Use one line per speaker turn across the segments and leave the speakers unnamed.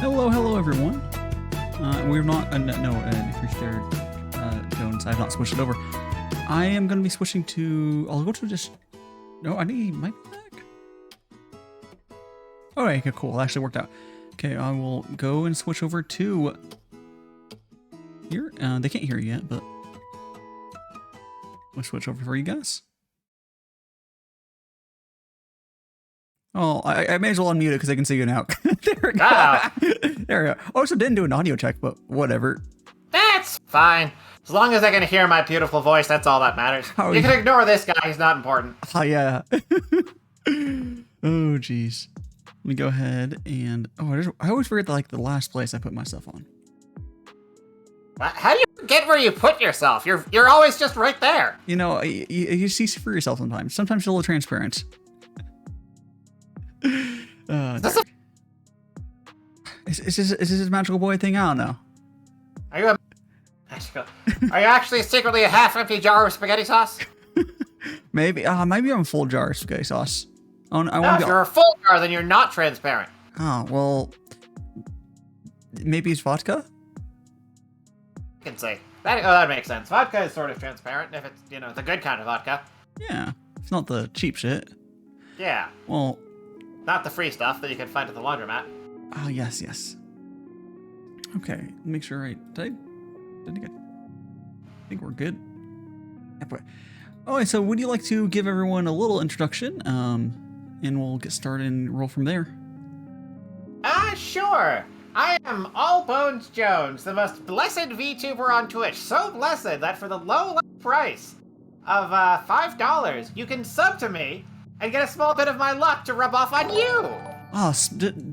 Hello everyone. We're not, if you're scared, Jones, I've not switched it over. I am going to be switching to, I'll go to just, no, I need my back. Alright, okay, cool, it actually worked out. Okay, I will go and switch over to here. They can't hear you yet, but I'll switch over for you guys. Oh, I may as well unmute it because I can see you now. There we go.
Ah.
There we go. Also didn't do an audio check, but whatever.
That's fine. As long as I can hear my beautiful voice, that's all that matters.
Oh,
you can ignore this guy, he's not important.
Oh, yeah. Oh, jeez. Let me go ahead and... Oh, I always forget the last place I put myself on.
How do you forget where you put yourself? You're always just right there.
You know, you see for yourself sometimes. Sometimes you're a little transparent. Is this a magical boy thing? I don't know.
Are you actually secretly a half-empty jar of spaghetti sauce?
Maybe maybe I'm full jar of spaghetti sauce.
If you're a full jar, then you're not transparent.
Oh, well, maybe it's vodka?
I can say. That makes sense. Vodka is sort of transparent if it's, the good kind of vodka.
Yeah, it's not the cheap shit.
Yeah.
Well...
Not the free stuff that you can find at the laundromat.
Oh, yes. Okay, make sure I think we're good. Alright, so would you like to give everyone a little introduction? And we'll get started and roll from there.
Sure. I am AllBonesJones, the most blessed VTuber on Twitch. So blessed that for the low price of $5, you can sub to me and get a small bit of my luck to rub off on you.
Oh,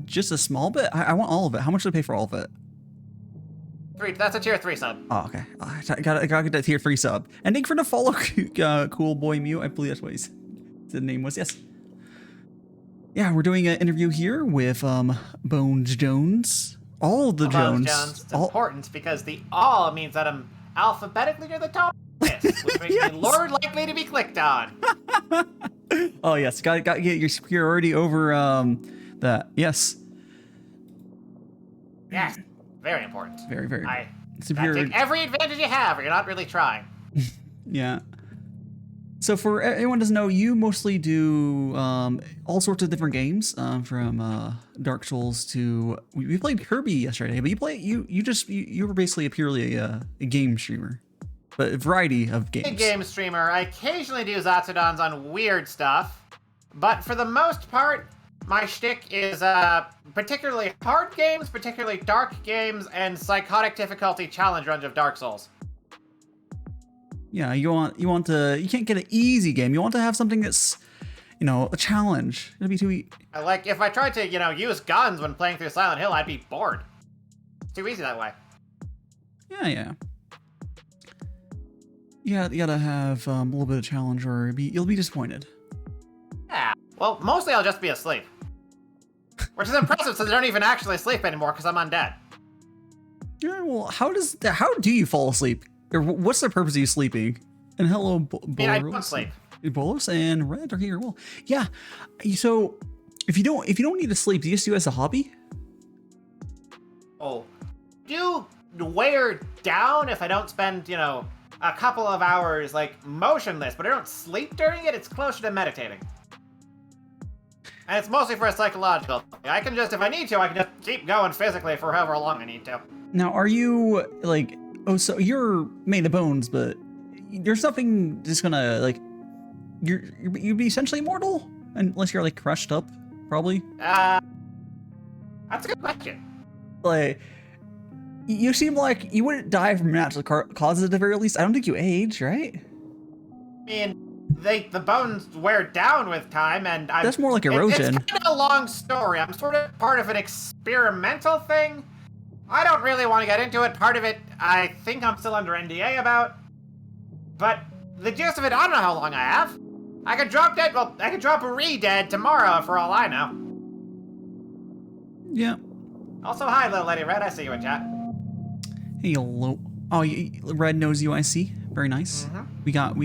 just a small bit? I want all of it. How much do I pay for all of it?
That's a tier 3 sub.
Oh, okay. I gotta get that tier 3 sub. And thank you for the follow, Cool Boy Mew. I believe that's what the name was. Yes. Yeah, we're doing an interview here with Bones Jones. All the Jones.
Jones. It's important because the all means that I'm alphabetically near the top of this, which makes me Lord likely to be clicked on.
Oh yes, got to get your superiority over that. Yes.
Yes, very important.
Very
superior. Take every advantage you have, or you're not really trying.
Yeah. So for anyone who doesn't know, you mostly do all sorts of different games, from Dark Souls to we played Kirby yesterday, but you were basically purely a game streamer. But a variety of games.
Big game streamer. I occasionally do Zatsudons on weird stuff, but for the most part, my shtick is particularly hard games, particularly dark games, and psychotic difficulty challenge runs of Dark Souls.
Yeah, you can't get an easy game. You want to have something that's, a challenge. It'd be too easy.
Like if I tried to, use guns when playing through Silent Hill, I'd be bored. It's too easy that way.
Yeah. Yeah, you gotta have a little bit of challenge, or you'll be disappointed.
Yeah. Well, mostly I'll just be asleep, which is impressive since I don't even actually sleep anymore because I'm undead.
Yeah. Well, how do you fall asleep? Or what's the purpose of you sleeping? And hello, Bolos.
I don't sleep.
Bolos and Red are here. Well, yeah. So if you don't need to sleep, do you just do it as a hobby?
Oh, do wear down if I don't spend a couple of hours, motionless, but I don't sleep during it. It's closer to meditating. And it's mostly for a psychological thing. I can just, if I need to, I can just keep going physically for however long I need to.
Now, are you, so you're made of bones, but there's nothing just gonna, you'd be essentially immortal? Unless you're, crushed up, probably?
That's a good question.
You seem like you wouldn't die from natural causes at the very least. I don't think you age, right?
I mean, the bones wear down with time, and
that's more like erosion.
It's kind of a long story. I'm sort of part of an experimental thing. I don't really want to get into it. Part of it, I think I'm still under NDA about. But the gist of it, I don't know how long I have. I could drop dead. Well, I could drop re-dead tomorrow, for all I know.
Yeah.
Also, hi, little lady Red. I see you in chat.
Hey, hello. Oh, Red knows you, I see. Very nice.
Mm-hmm.
We got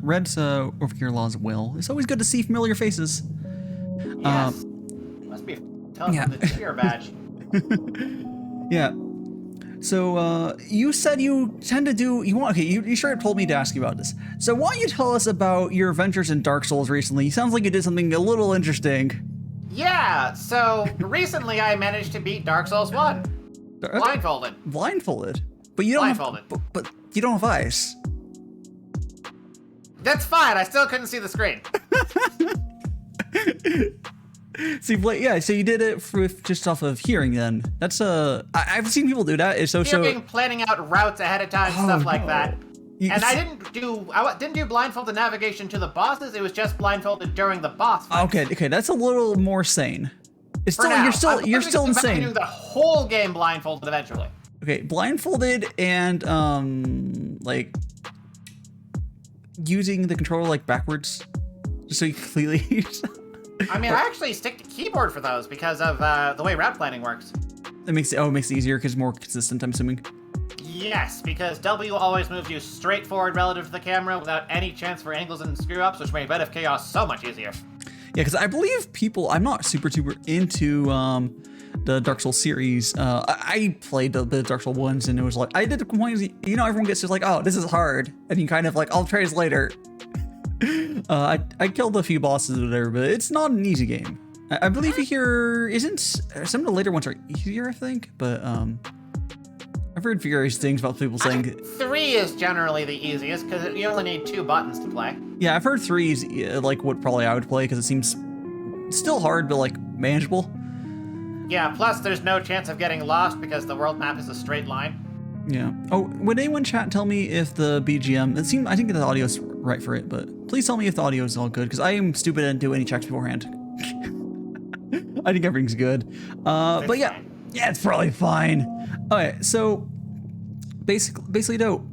Red's over here as well. It's always good to see familiar faces.
Yes. Must be tough with the cheer badge.
Yeah. So you said you tend to do you sure told me to ask you about this. So why don't you tell us about your adventures in Dark Souls recently? Sounds like you did something a little interesting.
Yeah, so recently I managed to beat Dark Souls 1. Blindfolded.
Blindfolded? But you don't
Blindfolded.
But you don't have eyes.
That's fine, I still couldn't see the screen.
So you did it with just off of hearing then. That's I've seen people do that. It's
Hearing, planning out routes ahead of time, stuff like that. And I didn't do blindfolded navigation to the bosses. It was just blindfolded during the boss fights.
Okay, that's a little more sane. It's still you're still insane.
Doing the whole game blindfolded eventually.
Okay, blindfolded and like using the controller like backwards, just so you completely.
I mean, I actually stick to keyboard for those because of the way route planning works.
It makes it easier because it's more consistent, I'm assuming.
Yes, because W always moves you straight forward relative to the camera without any chance for angles and screw-ups, which made Bed of Chaos so much easier.
Yeah, because I believe I'm not super into the Dark Souls series. I played a bit of Dark Souls once, and it was like, I did the complaints, everyone gets just like, oh, this is hard. And you kind of like, I'll try this later. I killed a few bosses or whatever, but it's not an easy game. I believe isn't some of the later ones are easier, I think, but I've heard various things about people saying
3 is generally the easiest because you only need 2 buttons to play.
Yeah, I've heard 3 is like what probably I would play because it seems still hard but like manageable.
Yeah, plus there's no chance of getting lost because the world map is a straight line.
Yeah. Oh, would anyone chat tell me if the BGM? I think the audio's right for it, but please tell me if the audio is all good because I am stupid and do any checks beforehand. I think everything's good. But yeah, it's probably fine. Okay, so basically though,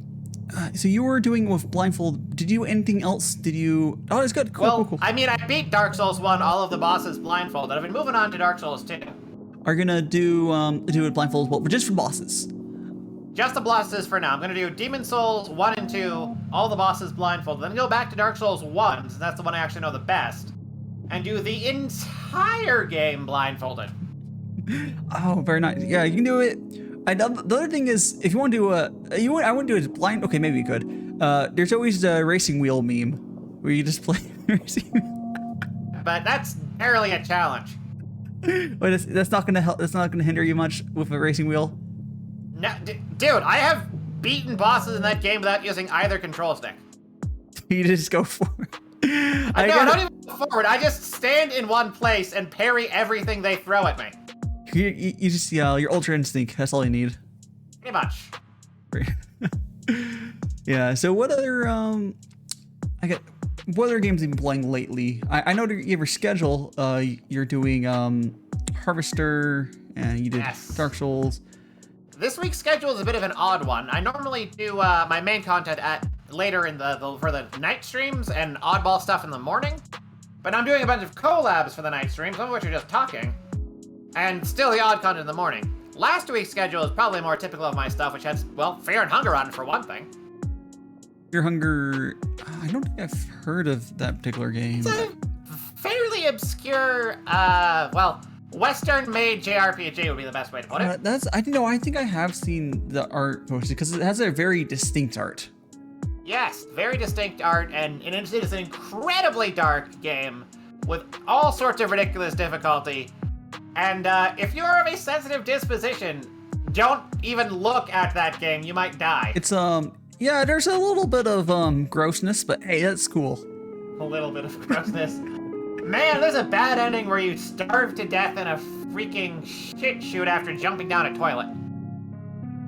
so you were doing with blindfold. Did you do anything else? Did you? Oh, it's good. Cool.
I mean, I beat Dark Souls 1, all of the bosses blindfolded. I've been moving on to Dark Souls 2.
Are you gonna do it blindfold as well, but just for bosses?
Just the bosses for now. I'm gonna do Demon Souls 1 and 2, all the bosses blindfolded. Then go back to Dark Souls 1, since that's the one I actually know the best, and do the entire game blindfolded.
Oh, very nice. Yeah, you can do it. The other thing is, if you want to do I wouldn't do it blind. Okay, maybe you could. There's always the racing wheel meme where you just play racing.
But that's barely a challenge.
Wait, that's not gonna help. That's not gonna hinder you much with a racing wheel.
No, dude, I have beaten bosses in that game without using either control stick.
You just go forward.
I don't even go forward. I just stand in one place and parry everything they throw at me.
You just your ultra instinct. That's all you need.
Pretty much.
Yeah. So what other what other games have you been playing lately? I know that you have your schedule. You're doing Harvester and you did Dark Souls.
This week's schedule is a bit of an odd one. I normally do my main content later in for the night streams and oddball stuff in the morning. But I'm doing a bunch of collabs for the night streams, some of which are just talking. And still the odd content in the morning. Last week's schedule is probably more typical of my stuff, which has, well, Fear and Hunger on it for one thing.
Fear Hunger, I don't think I've heard of that particular game.
It's a fairly obscure, Western-made JRPG would be the best way to put it.
I think I have seen the art posted because it has a very distinct art.
Yes, very distinct art, and it is an incredibly dark game with all sorts of ridiculous difficulty. And if you're of a sensitive disposition, don't even look at that game. You might die.
It's yeah, there's a little bit of grossness, but hey, that's cool.
A little bit of grossness. Man, there's a bad ending where you starve to death in a freaking shit chute after jumping down a toilet.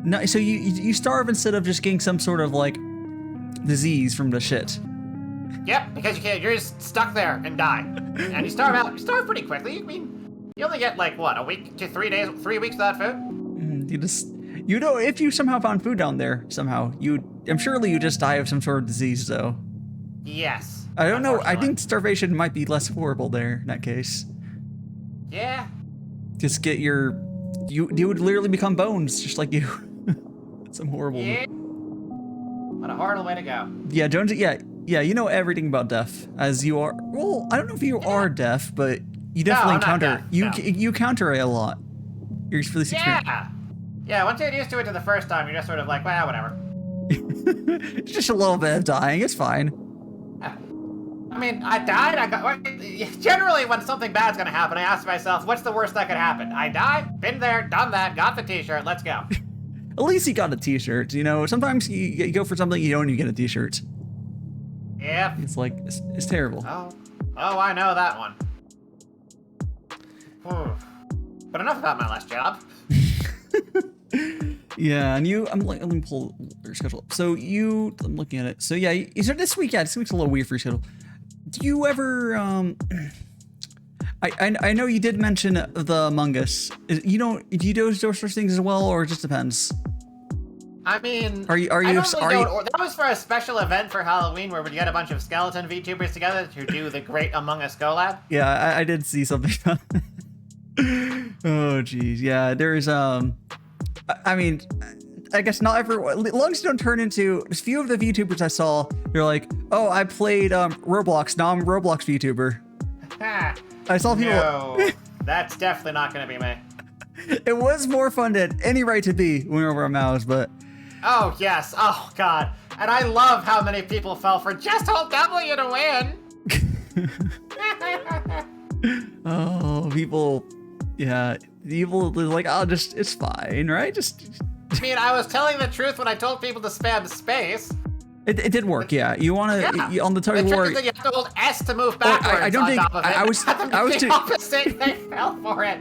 No, so you starve instead of just getting some sort of like disease from the shit.
Yep, because you can't. You're just stuck there and die, and you starve out. You starve pretty quickly. I mean, you only get like what, a week to 3 days, 3 weeks without food.
If you somehow found food down there, I'm surely you just die of some sort of disease though.
Yes.
I don't know. I think starvation might be less horrible there in that case.
Yeah.
Just get you would literally become bones just like you. Some horrible.
Yeah. What a horrible way to go.
Yeah, Jones. Yeah. You know everything about death, as you are. Well, I don't know if you are deaf, but you definitely encounter you counter it a lot. You're really experienced.
Yeah. Yeah, once you get used to it the first time, you're just sort of like, well, whatever.
Just a little bit of dying. It's fine.
I mean, I died. Generally, when something bad's gonna happen, I ask myself, what's the worst that could happen? I die, been there, done that, got the t-shirt, let's go.
At least you got a t-shirt. You know, sometimes you go for something, you don't even get a t-shirt.
Yep.
It's like, it's terrible.
Oh, I know that one. But enough about my last job.
Yeah, and let me pull your schedule up. So I'm looking at it. So yeah, so this week, this week's a little weird for your schedule. Do you ever, I know you did mention the Among Us. Do you do those sorts of things as well, or it just depends?
I mean, that was for a special event for Halloween where we get a bunch of skeleton VTubers together to do the Great Among Us collab.
Yeah, I did see something. Oh, geez. Yeah, there's, I mean, I guess not everyone, as long as you don't turn into, a few of the VTubers I saw, they're like, oh, I played Roblox, now I'm a Roblox VTuber. I saw people.
No, that's definitely not going to be me.
It was more fun than any right to be when we were over on Mouse, but.
Oh, yes. Oh, God. And I love how many people fell for just hold W to win.
Oh, people. Yeah, people are like, oh, it's fine, right?
I mean, I was telling the truth when I told people to spam space.
It did work, yeah. You want to on the tug of war.
You have to hold S to move backwards.
I don't think I was
the opposite. They fell for it.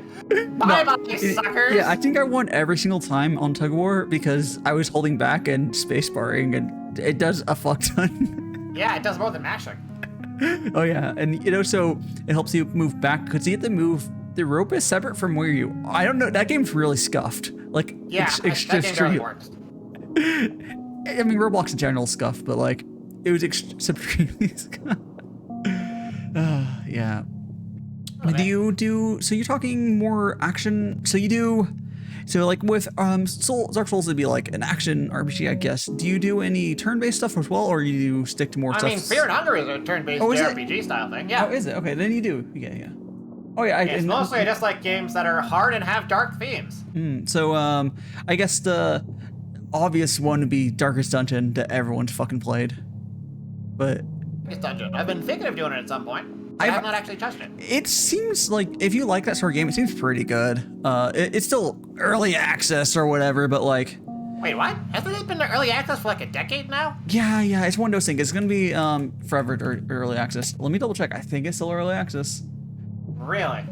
Bye, suckers.
Yeah, I think I won every single time on tug of war because I was holding back and space barring, and it does a fuck ton.
Yeah, it does more than mashing.
Oh yeah, and so it helps you move back because you have to move. The rope is separate from where you. I don't know. That game's really scuffed. Like,
yeah, that game really works.
I mean, Roblox in general is scuffed, but like, it was extremely scuffed. Yeah. Okay. Do you do? So you're talking more action. So you do. So like with Dark Souls, it'd be like an action RPG, I guess. Do you do any turn-based stuff as well, or you stick to more stuff?
I mean, Fear and Hunger is a turn-based RPG style thing. Yeah.
Oh, is it? Okay, then you do. Yeah. Oh yeah,
it's mostly just like games that are hard and have dark themes.
So I guess the obvious one would be Darkest Dungeon that everyone's fucking played. But
Darkest Dungeon. I've been thinking of doing it at some point. I have not actually touched it.
It seems like if you like that sort of game, it seems pretty good. It's still early access or whatever, but like.
Wait, what? Hasn't it been early access for like a decade now?
Yeah. It's one of those things. It's gonna be forever early access. Let me double check. I think it's still early access.
Really?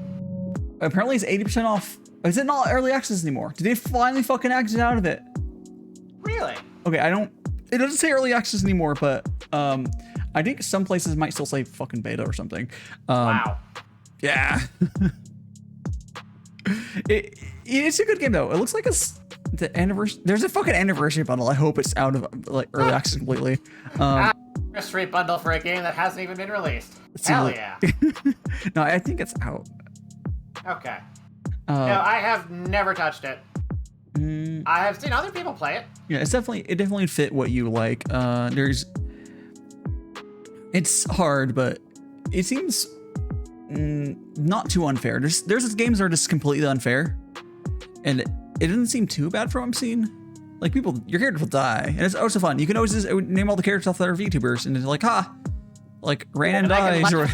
Apparently it's 80% off. Is it not early access anymore? Did they finally fucking exit out of it?
Really?
Okay, it doesn't say early access anymore, but I think some places might still say fucking beta or something.
Wow.
Yeah. It's a good game though. It looks like the anniversary. There's a fucking anniversary bundle. I hope it's out of like early access completely.
Anniversary bundle for a game that hasn't even been released. Hell yeah.
No, I think it's out.
Okay. No, I have never touched it. I have seen other people play it.
Yeah, it definitely fit what you like. It's hard, but it seems not too unfair. There's games that are just completely unfair, and it doesn't seem too bad from what I'm seeing. Like your characters will die, and it's also fun. You can always just name all the characters off that are VTubers, and it's like, like Rain dies or.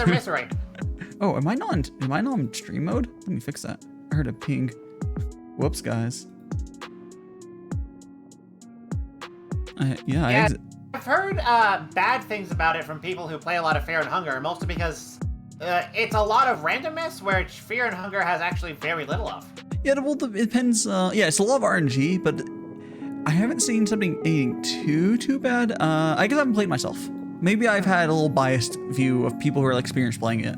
Oh, am I not on stream mode? Let me fix that. I heard a ping. Whoops, guys.
Yeah, I've heard bad things about it from people who play a lot of Fear and Hunger, mostly because it's a lot of randomness, which Fear and Hunger has actually very little of.
Yeah, well, it depends. Yeah, it's a lot of RNG, but I haven't seen anything too bad. I guess I haven't played myself. Maybe I've had a little biased view of people who are like experienced playing it,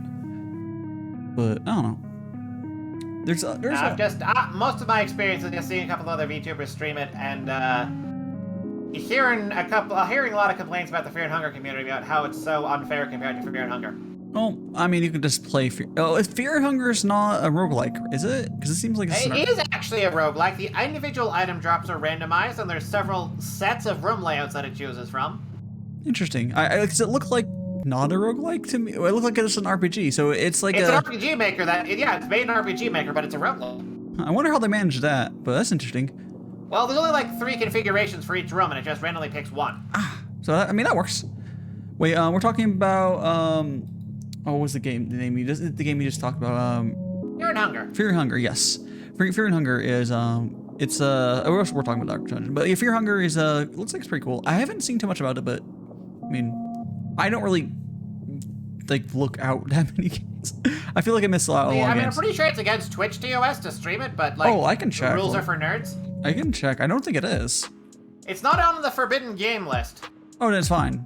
but I don't know.
Most of my experience is just seeing a couple other VTubers stream it and hearing a lot of complaints about the Fear and Hunger community about how it's so unfair compared to Fear and Hunger.
Well, I mean, you can just play Fear. Oh, Fear and Hunger is not a roguelike, is it? Because it seems like
it is actually a roguelike. The individual item drops are randomized, and there's several sets of room layouts that it chooses from.
Interesting. Does it look like not a roguelike to me? It looked like it's an RPG, so it's like
it's an RPG maker it's made an RPG maker, but it's a roguelike.
I wonder how they managed that, but that's interesting.
Well, there's only like 3 configurations for each room, and it just randomly picks one.
So that, I mean, that works. Wait, we're talking about what was the game? The game you just talked about?
Fear and Hunger.
Fear and Hunger, yes. Fear and Hunger is it's we're talking about Dark Dungeon, but yeah, Fear and Hunger is looks like it's pretty cool. I haven't seen too much about it, but I mean, I don't really like look out that many games. I feel like I missed a lot of long
I'm
games.
pretty sure it's against Twitch TOS to stream it, but like,
I can check.
The rules are for nerds.
I can check. I don't think it is.
It's not on the forbidden game list.
Oh, that's fine.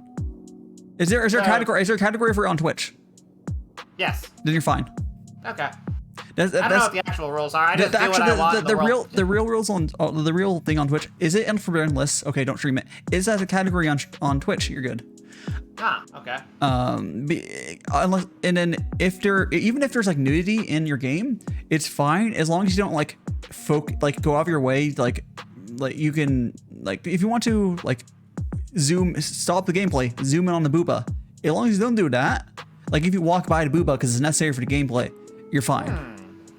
Is there a category? Is there a category for it on Twitch?
Yes.
Then you're fine.
Okay. I don't know what the actual rules are. I just do what I want.
The real rules on the real thing on Twitch is it on forbidden list? Okay, don't stream it. Is that a category on Twitch? You're good.
Ah, okay.
Unless, and then even if there's like nudity in your game, it's fine as long as you don't like go out of your way. Like you can if you want to stop the gameplay, zoom in on the booba. As long as you don't do that, like if you walk by the booba because it's necessary for the gameplay, you're fine.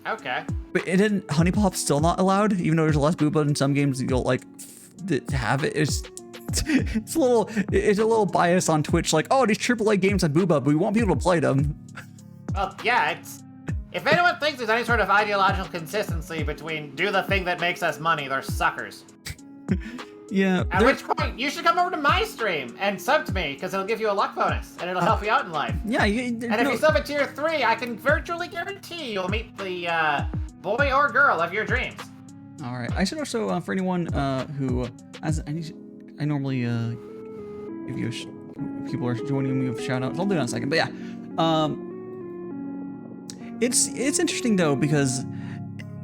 Okay.
But didn't Honey Pop still not allowed, even though there's less booba in some games. You'll have it. It's a little bias on Twitch. Like, oh, these AAA games have booba, but we want people to play them.
Well, yeah. If anyone thinks there's any sort of ideological consistency between do the thing that makes us money, they're suckers.
Yeah.
At which point, you should come over to my stream and sub to me, because it'll give you a luck bonus, and it'll help you out in life.
Yeah.
And if you sub at tier 3, I can virtually guarantee you'll meet the boy or girl of your dreams.
All right. I should also, for anyone who, I normally give you people are joining me with shout outs. I'll do that in a second. But yeah, it's interesting though, because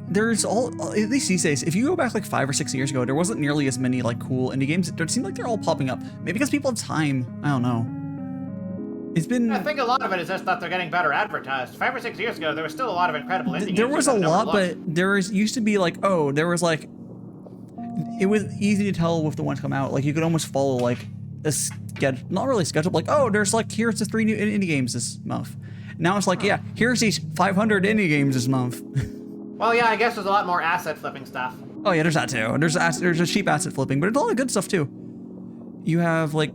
there's at least these days, if you go back like 5 or 6 years ago, there wasn't nearly as many like cool indie games. It seemed like they're all popping up. Maybe because people have time. I don't know. It's been.
I think a lot of it is just that they're getting better advertised. 5 or 6 years ago, there was still a lot of incredible indie games.
There was a lot, but used to be like, it was easy to tell with the ones come out. Like you could almost follow like a schedule, not really a schedule, but like, oh, here's the 3 new indie games this month. Now it's like, yeah, here's these 500 indie games this month.
Well, yeah, I guess there's a lot more asset flipping stuff.
Oh yeah, there's that too. There's a cheap asset flipping, but it's a lot of good stuff too. You have like,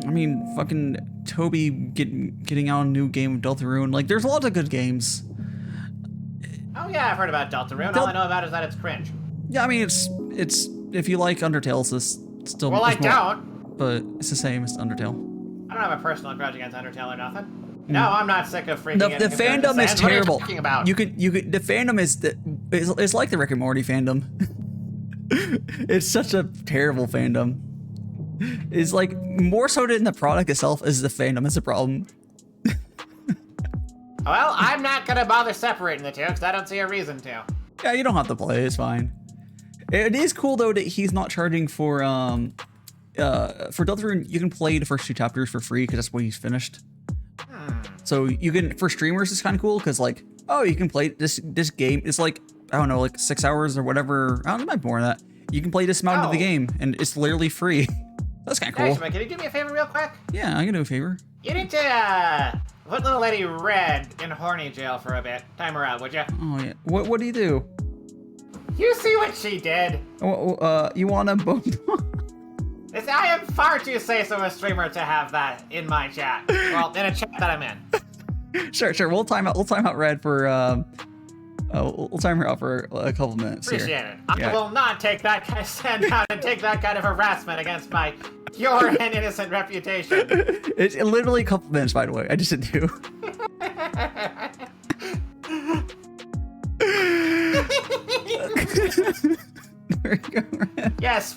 I mean, fucking Toby getting out a new game of Deltarune. Like, there's a lot of good games.
Oh yeah, I've heard about Deltarune. All I know about it is that it's cringe.
Yeah, I mean, it's if you like Undertale, it's still.
Well, I don't.
But it's the same as Undertale.
I don't have a personal grudge against Undertale or nothing. No, I'm not sick of freaking.
The fandom is terrible.
What are you talking about?
You could the fandom is like the Rick and Morty fandom. It's such a terrible fandom. It's like more so than the product itself is the fandom is the problem.
Well, I'm not gonna bother separating the two because I don't see a reason to.
Yeah, you don't have to play. It's fine. It is cool though that he's not charging for Deltarune. You can play the first 2 chapters for free because that's what he's finished. So you can, for streamers, it's kind of cool because like, oh, you can play this game. It's like, I don't know, like 6 hours or whatever. I don't know, it might be more than that. You can play this amount of the game and it's literally free. That's kind of cool.
Can you do me a favor real quick?
Yeah, I can do a favor.
You need to put little lady Red in horny jail for a bit. Time her out, would you?
Oh yeah. What do you do?
You see what she did?
You want a bone?
I am far too safe of a streamer to have that in my chat. Well, in a chat that I'm in.
Sure. We'll time out Red for we'll time her out for a couple minutes.
Appreciate
here.
it. I will not take that kind of stand out and take that kind of harassment against my pure and innocent reputation.
It's literally a couple minutes, by the way. I just did too. There you go, Red.
Yes.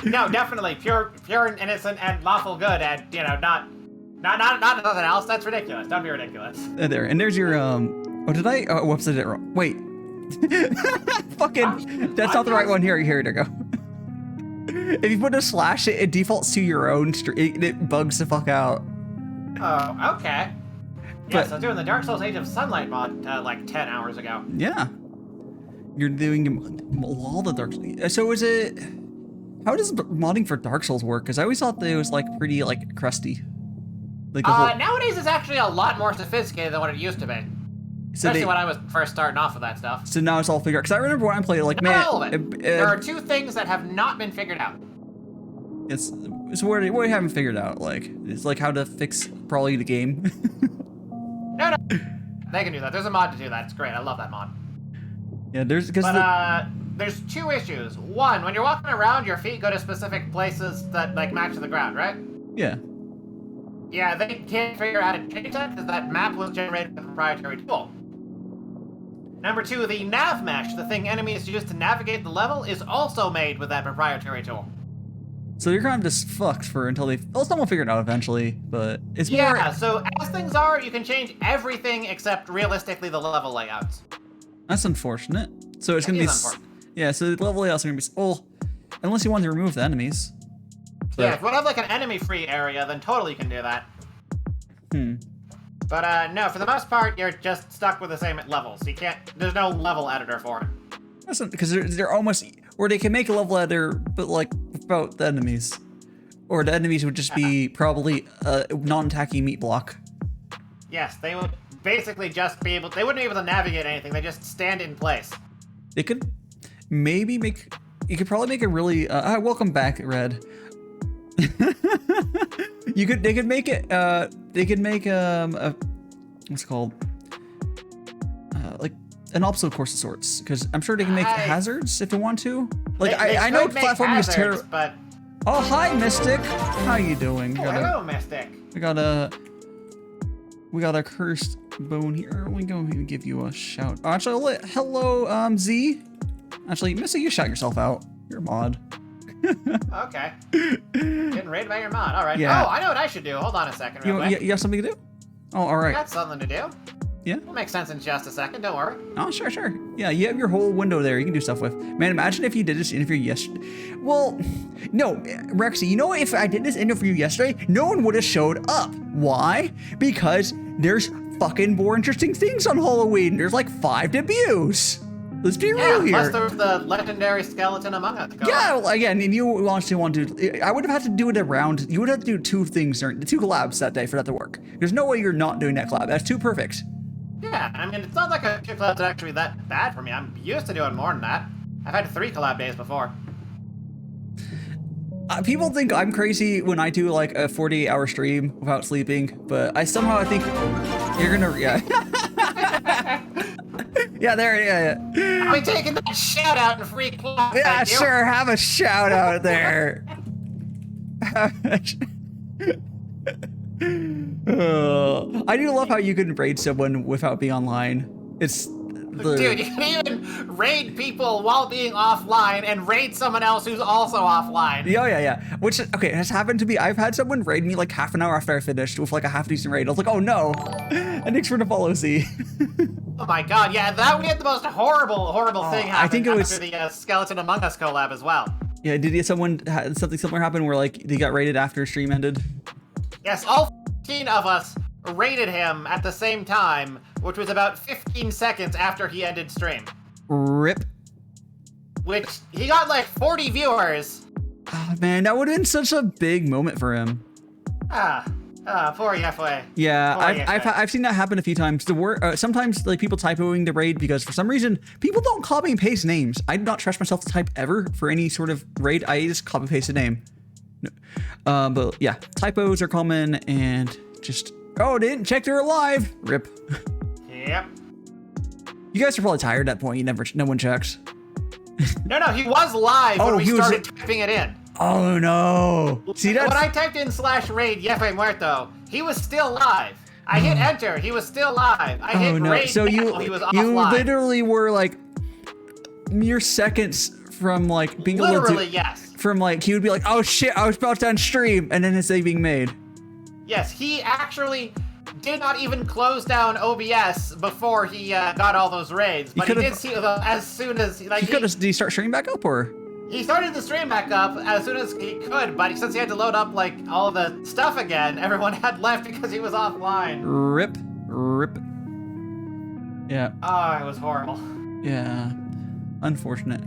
No, definitely pure and innocent and lawful good, and not nothing else. That's ridiculous. Don't be ridiculous.
There's your whoops, I did it wrong. Wait. Fucking that's not the right one. Here you go. If you put a slash, it defaults to your own it bugs the fuck out.
Oh, okay. Yes, I was doing the Dark Souls Age of Sunlight mod like 10 hours ago.
Yeah. You're doing all the Dark Souls. So is it... How does modding for Dark Souls work? Because I always thought that it was like pretty like crusty. Like
nowadays it's actually a lot more sophisticated than what it used to be. Especially when I was first starting off with that stuff.
So now it's all figured out. Because I remember when I played it, like,
not all of it. There are 2 things that have not been figured out.
So what you haven't figured out? Like, it's like how to fix probably the game.
No, they can do that. There's a mod to do that. It's great. I love that mod.
Yeah, there's
there's 2 issues. One, when you're walking around, your feet go to specific places that like match the ground, right?
Yeah.
Yeah, they can't figure out how to change that because that map was generated with a proprietary tool. Number 2, the nav mesh, the thing enemies use to navigate the level, is also made with that proprietary tool.
So you're kind of just fucked for until they... Well, someone will figure it out eventually, but it's more...
Yeah, so as things are, you can change everything except realistically the level layouts.
That's unfortunate. So it's going to be... Yeah, so the level layouts are going to be... Well, unless you want to remove the enemies.
But... Yeah, if you want to have like an enemy-free area, then totally you can do that. But no, for the most part, you're just stuck with the same levels. You can't... There's no level editor for it.
That's because they're almost... Or they can make a level editor, but like without the enemies. Or the enemies would just be probably a non-tacky meat block.
Yes, they would basically just be able... They wouldn't be able to navigate anything. They just stand in place.
They could maybe make... You could probably make a really... welcome back, Red. They could make it... They could make a... What's it called? Like... An obstacle course of sorts, because I'm sure they can make hazards if they want to. Like I know platforming is terrible,
but
oh hi Mystic, how you doing?
Hello Mystic.
We got a cursed bone here. Let me go and give you a shout. Oh, actually, hello Z. Actually, Mystic, you shout yourself out. You're a mod.
Okay. Getting raided by your mod. All right.
Yeah.
Oh, I know what I should do. Hold on a second.
You have something to do? Oh, all right.
Got something to do.
Yeah.
It'll make sense in just a second, don't worry.
Oh, sure. Yeah, you have your whole window there you can do stuff with. Man, imagine if you did this interview yesterday. Well, no, Rexy, you know if I did this interview yesterday, no one would have showed up. Why? Because there's fucking more interesting things on Halloween. There's like 5 debuts. Let's be real here.
Plus there's the legendary skeleton among us.
Yeah, well, again, and you honestly want to... I would have had to do it around... You would have to do 2 things, the 2 collabs that day for that to work. There's no way you're not doing that collab. That's too perfect.
Yeah, I mean, it's not like a collab's actually that bad for me. I'm used to doing more than that. I've had 3 collab days before.
People think I'm crazy when I do like a 48-hour stream without sleeping, but I think you're gonna... Yeah. Yeah.
I'll be taking that shout out and free collab.
Yeah, sure, have a shout out there. I do love how you can raid someone without being online.
Dude, you can even raid people while being offline and raid someone else who's also offline.
Yeah. Which, okay, has happened to me. I've had someone raid me like half an hour after I finished with like a half decent raid. I was like, oh no. And thanks for the follow, Z.
Oh my god, yeah, that we had the most horrible thing happen
I think it was
after the Skeleton Among Us collab as well.
Yeah, did something similar happen where like they got raided after stream ended?
Yes, all 15 of us raided him at the same time, which was about 15 seconds after he ended stream.
RIP.
Which, he got like 40 viewers.
Oh man, that would have been such a big moment for him.
Poor Yefwe.
Yeah, I've seen that happen a few times. Sometimes like people typoing the raid because for some reason people don't copy and paste names. I do not trust myself to type ever for any sort of raid. I just copy and paste the name. No. But yeah, typos are common and just they didn't check they're alive. RIP.
Yep.
You guys are probably tired at that point. No one checks.
No, he was live when we started typing it in.
Oh no! See that?
When I typed in /raid Yefwe Muerto, he was still live. I hit enter, he was still live. I hit raid
so
now, he was offline.
You literally were like mere seconds from like being able to.
Literally, yes.
From like he would be like, oh shit, I was about to end stream, and then his day being made.
Yes, he actually did not even close down OBS before he got all those raids, but he did see them as soon as like
did he start streaming back up or?
He started the stream back up as soon as he could, but since he had to load up like all the stuff again, everyone had left because he was offline.
RIP. Yeah.
Oh, it was horrible.
Yeah. Unfortunate.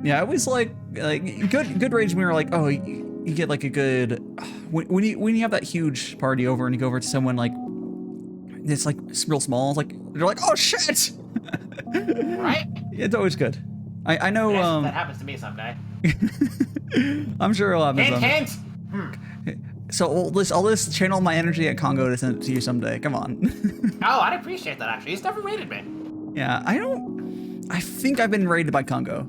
Yeah, I was like good raids when we were like, oh, you get like a good when you have that huge party over and you go over to someone like it's like it's real small. It's like they're like, oh shit.
Right?
It's always good. I know.
That happens to me someday.
I'm sure it'll happen.
Hint,
someday.
hint.
So I'll just channel my energy at Congo to send it to you someday. Come on.
Oh, I'd appreciate that actually. He's never rated me.
Yeah, I think I've been raided by Congo.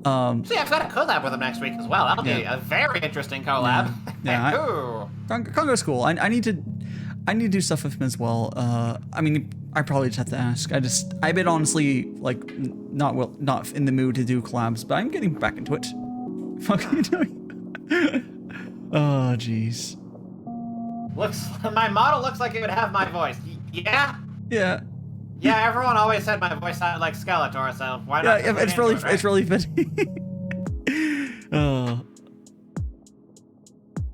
See, I've got a collab with him next week as well. That'll be a very interesting collab.
Yeah. Congo's cool. I need to do stuff with him as well. I mean, I probably just have to ask. I've been honestly like not in the mood to do collabs, but I'm getting back into it. Fucking doing. Oh jeez.
My model looks like it would have my voice. Yeah.
Yeah.
Yeah, everyone always said my voice sounded like Skeletor, so why not?
Yeah, it's really fitting. Oh.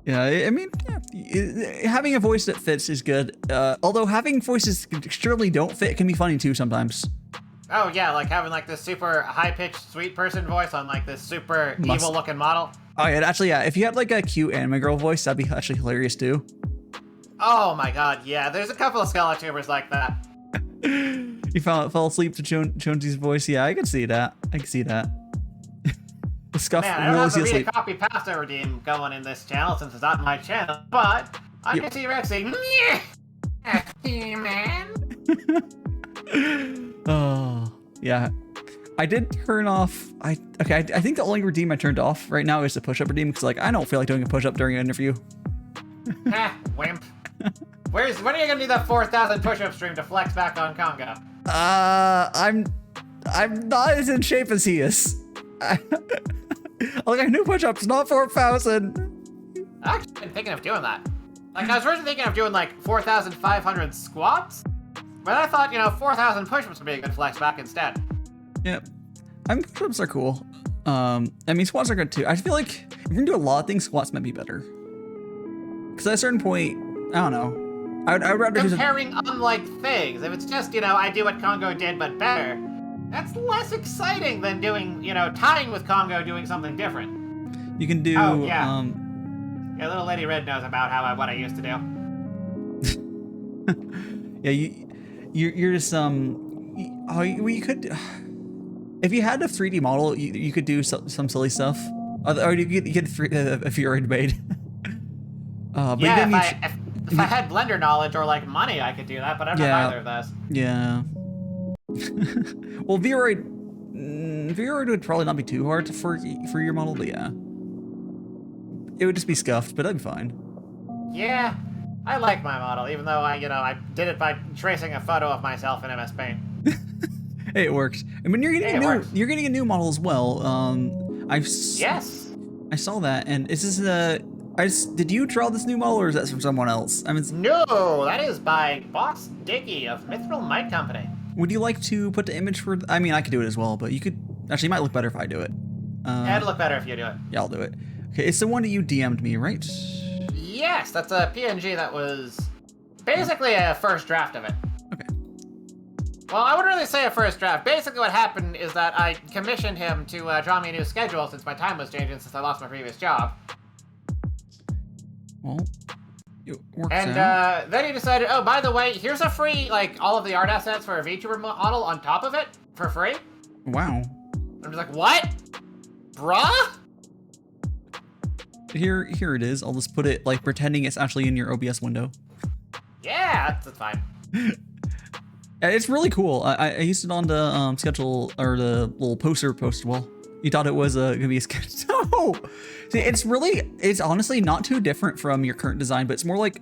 Yeah, I mean, yeah, having a voice that fits is good. Although having voices that surely don't fit can be funny too sometimes.
Oh yeah, like having like this super high-pitched sweet person voice on like this super evil-looking model.
Oh yeah, actually, yeah. If you had like a cute anime girl voice, that'd be actually hilarious too.
Oh my god, yeah. There's a couple of Skeletubers like that.
You fell asleep to Jonesy's voice. Yeah, I can see that. The scuff.
Man, I don't have the read a copy pasta redeem going in this channel since it's not my channel, but I can see Rexy. Man.
Oh yeah, I did turn off. I think the only redeem I turned off right now is the push-up redeem because like I don't feel like doing a push-up during an interview.
Wimp. When are you gonna do that 4,000 push-up stream to flex back on Congo?
I'm not as in shape as he is. Like I knew push-ups, not 4,000.
I've actually been thinking of doing that. Like I was originally thinking of doing like 4,500 squats, but I thought 4,000 push-ups would be a good flex back instead.
Yep. I mean push-ups are cool. I mean squats are good too. I feel like if you're gonna do a lot of things, squats might be better. Because at a certain point, I don't know. I would rather
comparing unlike things. If it's just, I do what Congo did but better, that's less exciting than doing, tying with Congo doing something different.
You can do.
Oh yeah. Yeah, little Lady Red knows about what I used to do.
Yeah, you're just you could. If you had a 3D model, you could do some silly stuff, or you could get a Fury made. But
yeah, if I had Blender knowledge or like money, I could do that, but I don't have either of those.
Yeah. Well, Vroid would probably not be too hard for your model, but yeah. It would just be scuffed, but that'd be fine.
Yeah, I like my model, even though I did it by tracing a photo of myself in MS Paint.
Hey, it works. I mean, you're getting a new model as well.
Yes.
I saw that, and is this did you draw this new model, or is that from someone else? I mean,
no, that is by Boss Dicky of Mithril Might Company.
Would you like to put the image for? I mean, I could do it as well, but you could actually. It might look better if I do it.
It'd look better if you do it.
Yeah, I'll do it. Okay, it's the one that you DM'd me, right?
Yes, that's a PNG that was basically a first draft of it.
Okay.
Well, I wouldn't really say a first draft. Basically, what happened is that I commissioned him to draw me a new schedule since my time was changing since I lost my previous job.
Well, it works
and then he decided, oh, by the way, here's a free, all of the art assets for a Vtuber model on top of it for free.
Wow.
I'm just like, what? Bruh?
Here it is. I'll just put it pretending it's actually in your OBS window.
Yeah, that's fine.
It's really cool. I used it on the schedule or the little poster post wall. You thought it was gonna be a sketch? No. See, it's honestly not too different from your current design, but it's more like.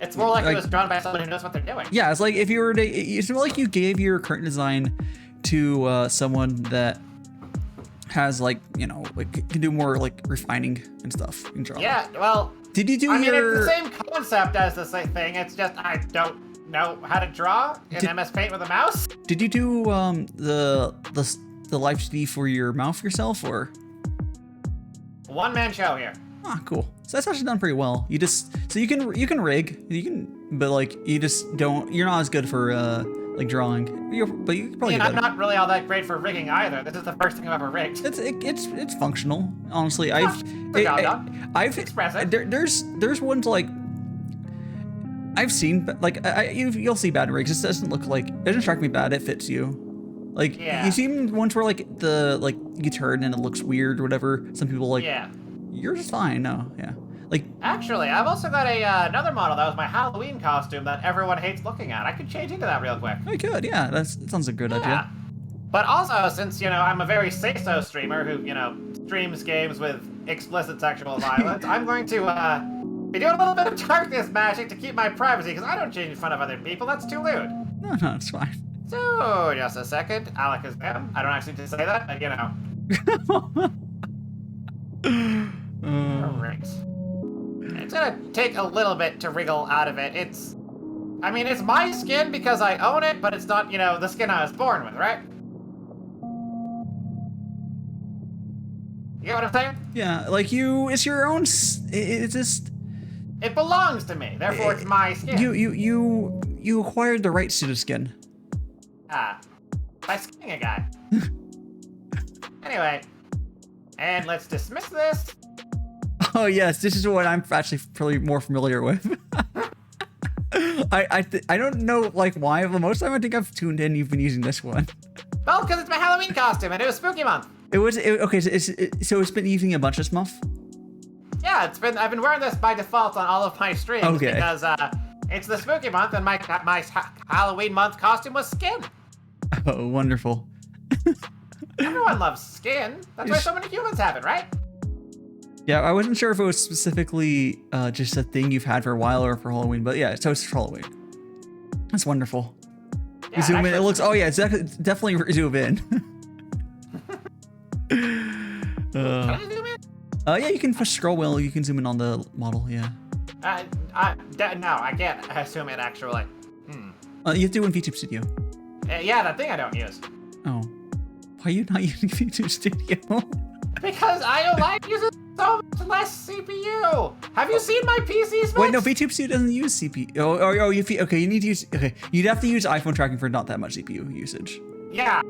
It's more like it was drawn by someone who knows what they're doing.
Yeah, it's like if you were to, it's more like you gave your current design to someone that has can do more refining and stuff in drawing.
Yeah, well.
Did you do
I mean, it's the same concept as the same thing. It's just I don't know how to draw in MS Paint with a mouse.
Did you do the live CD for your mouth yourself, or?
One-man show here.
Ah, cool. So that's actually done pretty well. You can rig, but you just don't. You're not as good for drawing. But you probably.
I'm not really all that great for rigging either. This is the first thing I've ever rigged.
It's functional. Honestly,
I've expressed it.
There's ones I've seen, like, you'll see bad rigs. It doesn't look like, it doesn't strike me bad. It fits you. Like,
Yeah.
you seen ones where, like, you turn and it looks weird or whatever. Some people, like,
Yeah.
you're just fine. No, yeah. Like,
Actually, I've also got another model that was my Halloween costume that everyone hates looking at. I could change into that real quick.
I could, yeah. That sounds a good idea.
But also, since, I'm a very say-so streamer who, streams games with explicit sexual violence, I'm going to, be doing a little bit of darkness magic to keep my privacy, because I don't change in front of other people. That's too lewd.
No, it's fine.
So, just a second. Alakazam. I don't actually need to say that, but, Alright. It's gonna take a little bit to wriggle out of it. It's my skin because I own it, but it's not, the skin I was born with, right? You get what I'm saying?
Yeah, like it's your own, it's just...
It belongs to me, therefore it's my skin.
You acquired the rights to the skin.
By skinning a guy. Anyway, and let's dismiss this.
Oh yes, this is what I'm actually probably more familiar with. I don't know like why, but most of the time I think I've tuned in. You've been using this one.
Well, because it's my Halloween costume and it was spooky month.
Okay. So it's been using a bunch of Smuff.
Yeah, I've been wearing this by default on all of my streams because it's the spooky month and my Halloween month costume was skin.
Oh, wonderful.
Everyone loves skin. That's why so many humans have it, right?
Yeah, I wasn't sure if it was specifically just a thing you've had for a while or for Halloween, but yeah, so it's for Halloween. That's wonderful.
Yeah,
zoom in. It looks. Oh yeah, it's definitely zoom in.
Can I zoom in?
Yeah, you can scroll wheel. You can zoom in on the model. Yeah.
No, I can't zoom in actually.
You have to do in VTube Studio.
Yeah, that thing I don't use.
Oh, why are you not using VTube Studio?
Because IO Live uses so much less CPU. Have you seen my PC specs?
Wait, no, VTube Studio doesn't use CPU. Okay, you need to use. Okay, you'd have to use iPhone tracking for not that much CPU usage.
Yeah,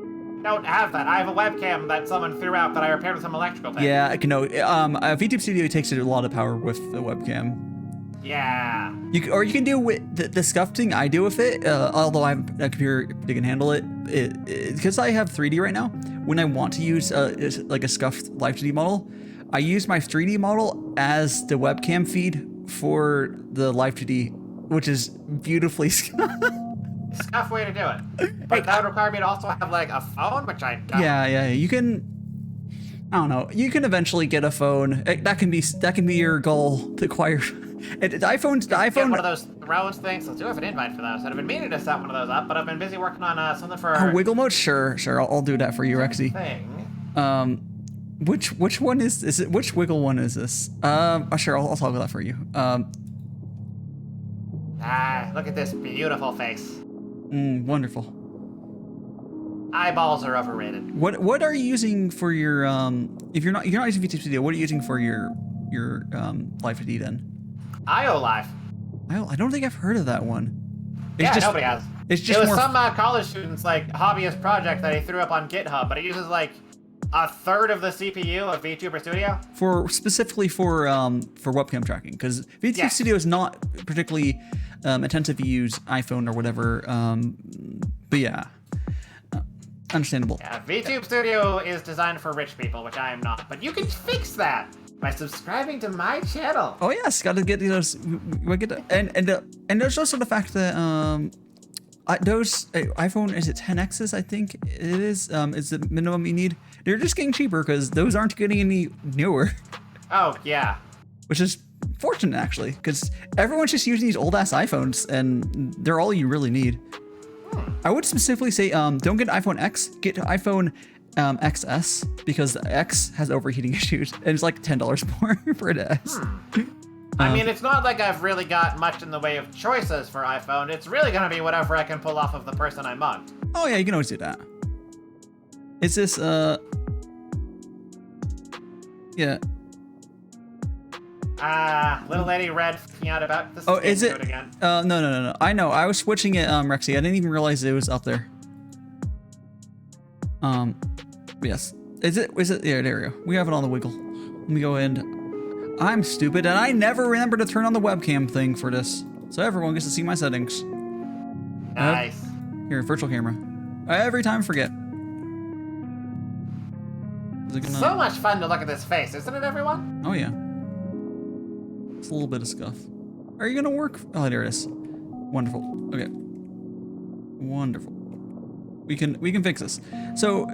don't have that. I have a webcam that someone threw out that I repaired with some electrical tape.
Yeah, I can know. VTube Studio takes a lot of power with the webcam.
Yeah.
You can do with the scuffing I do with it. Although I have a computer that can handle it, because I have 3D right now. When I want to use like a scuffed Live 2D model, I use my 3D model as the webcam feed for the Live 2D, which is beautifully
Scuff way to do it. But that would require me to also have like a phone, which I don't.
Yeah. You can. I don't know. You can eventually get a phone. That can be your goal to acquire. The iPhone.
Get one of those throws things. Let's do have an invite for those. I've been meaning to set one of those up, but I've been busy working on something for.
Wiggle mode. Sure. I'll do that for you, Rexy.
Thing.
Which one is it? Which wiggle one is this? Sure. I'll toggle that for you.
Look at this beautiful face.
Wonderful.
Eyeballs are overrated.
What are you using for your if you're not using VTube Studio, what are you using for your Live 2D then?
IO Live.
I don't think I've heard of that one.
Nobody has.
It
was some college student's like hobbyist project that he threw up on GitHub, but it uses like a third of the CPU of Vtuber Studio.
Specifically for webcam tracking, because VTube Studio is not particularly intensive to use iPhone or whatever. But yeah. Understandable.
Yeah, VTube Studio is designed for rich people, which I am not. But you can fix that by subscribing to my channel.
Oh yes, gotta get those. And there's also the fact that those iPhone, is it 10Xs? I think it is. Is the minimum you need. They're just getting cheaper because those aren't getting any newer.
Oh yeah.
Which is fortunate actually, because everyone's just using these old ass iPhones, and they're all you really need. I would specifically say don't get iPhone X, get iPhone XS, because the X has overheating issues and it's like $10 more for an S.
I mean, it's not like I've really got much in the way of choices for iPhone. It's really gonna be whatever I can pull off of the person I mugged.
Oh yeah, you can always do that. It's this yeah.
Little lady red freaking out about this.
Oh, is it?
Again.
No. I know. I was switching it, Rexy. I didn't even realize it was up there. Yes. Is it? Yeah, there we go. We have it on the wiggle. Let me go in. I'm stupid, and I never remember to turn on the webcam thing for this. So everyone gets to see my settings.
Nice.
Here, virtual camera. Every time I forget. Is it gonna...
So much fun to look at this face, isn't it, everyone?
Oh yeah. It's a little bit of scuff. Are you gonna work? Oh, there it is. Wonderful. Okay. Wonderful. We can fix this. So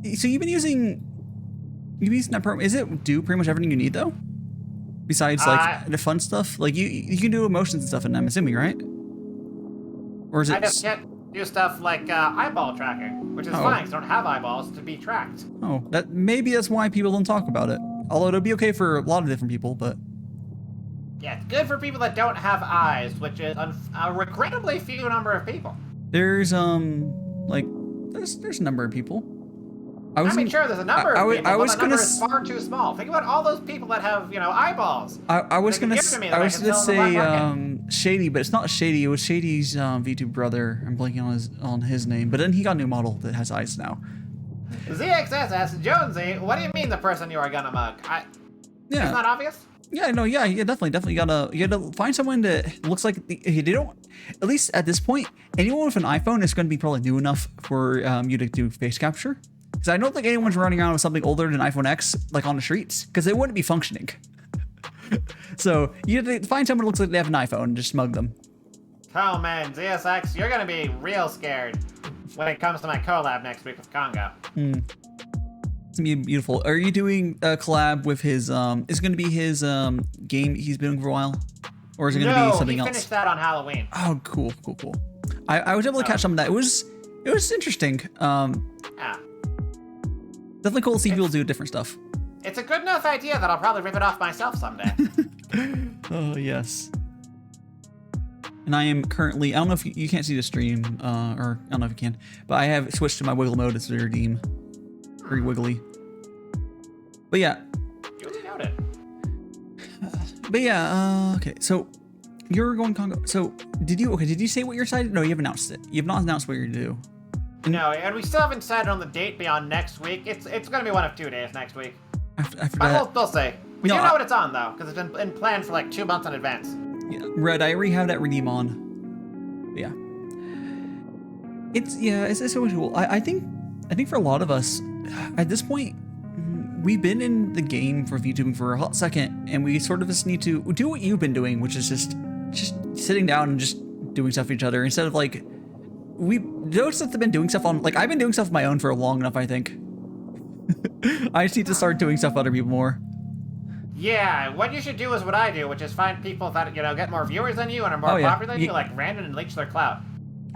you've been using that program. Is it do pretty much everything you need though? Besides like the fun stuff, like you can do emotions and stuff in them, I'm assuming, right? Or is it?
I just can't do stuff like eyeball tracking, which is fine, 'cause I don't have eyeballs to be tracked.
Oh, maybe that's why people don't talk about it. Although it'll be okay for a lot of different people, but.
Yeah, it's good for people that don't have eyes, which is a regrettably few number of people.
There's like there's a number of people.
I mean, sure, there's a number of people, but the number is
say,
far too small. Think about all those people that have, eyeballs.
I was gonna say Shady, but it's not Shady. It was Shady's Vtuber brother. I'm blanking on his name, but then he got a new model that has eyes now.
ZXS asks Jonesy, what do you mean the person you are gonna mug?
Yeah.
It's not obvious?
Yeah, no, yeah, definitely. You gotta find someone that looks like they don't. At least at this point, anyone with an iPhone is going to be probably new enough for you to do face capture. Because I don't think anyone's running around with something older than iPhone X like on the streets, because they wouldn't be functioning. So you have to find someone that looks like they have an iPhone and just mug them.
Oh man, ZSX, you're gonna be real scared when it comes to my collab next week with Congo.
It's gonna be beautiful. Are you doing a collab with his? Is it gonna be his game he's been doing for a while, or is it gonna be something else?
No, he finished that on Halloween.
Oh, cool. I was able to catch some of that. It was interesting.
Yeah.
Definitely cool to see people do different stuff.
It's a good enough idea that I'll probably rip it off myself someday.
Oh yes. And I am currently. I don't know if you can't see the stream, or I don't know if you can, but I have switched to my wiggle mode as the redeem. Very wiggly. But yeah.
Duly noted.
But yeah, okay, so you're going Congo. So did you say what you're decided? No, you haven't announced it. You've not announced what you're gonna do.
No, and we still haven't decided on the date beyond next week. It's gonna be one of 2 days next week.
I forgot.
We'll say. We do know what it's on though, because it's been planned for like 2 months in advance.
Yeah, Red, I already have that redeem on. But yeah. It's so cool. I think for a lot of us, at this point, we've been in the game for VTubing for a hot second, and we sort of just need to do what you've been doing, which is just sitting down and just doing stuff for each other instead of like those that have been doing stuff on, like I've been doing stuff of my own for long enough, I think. I just need to start doing stuff for other people more. Yeah,
what you should do is what I do, which is find people that, get more viewers than you and are more popular than you, like Randon, and leech their clout.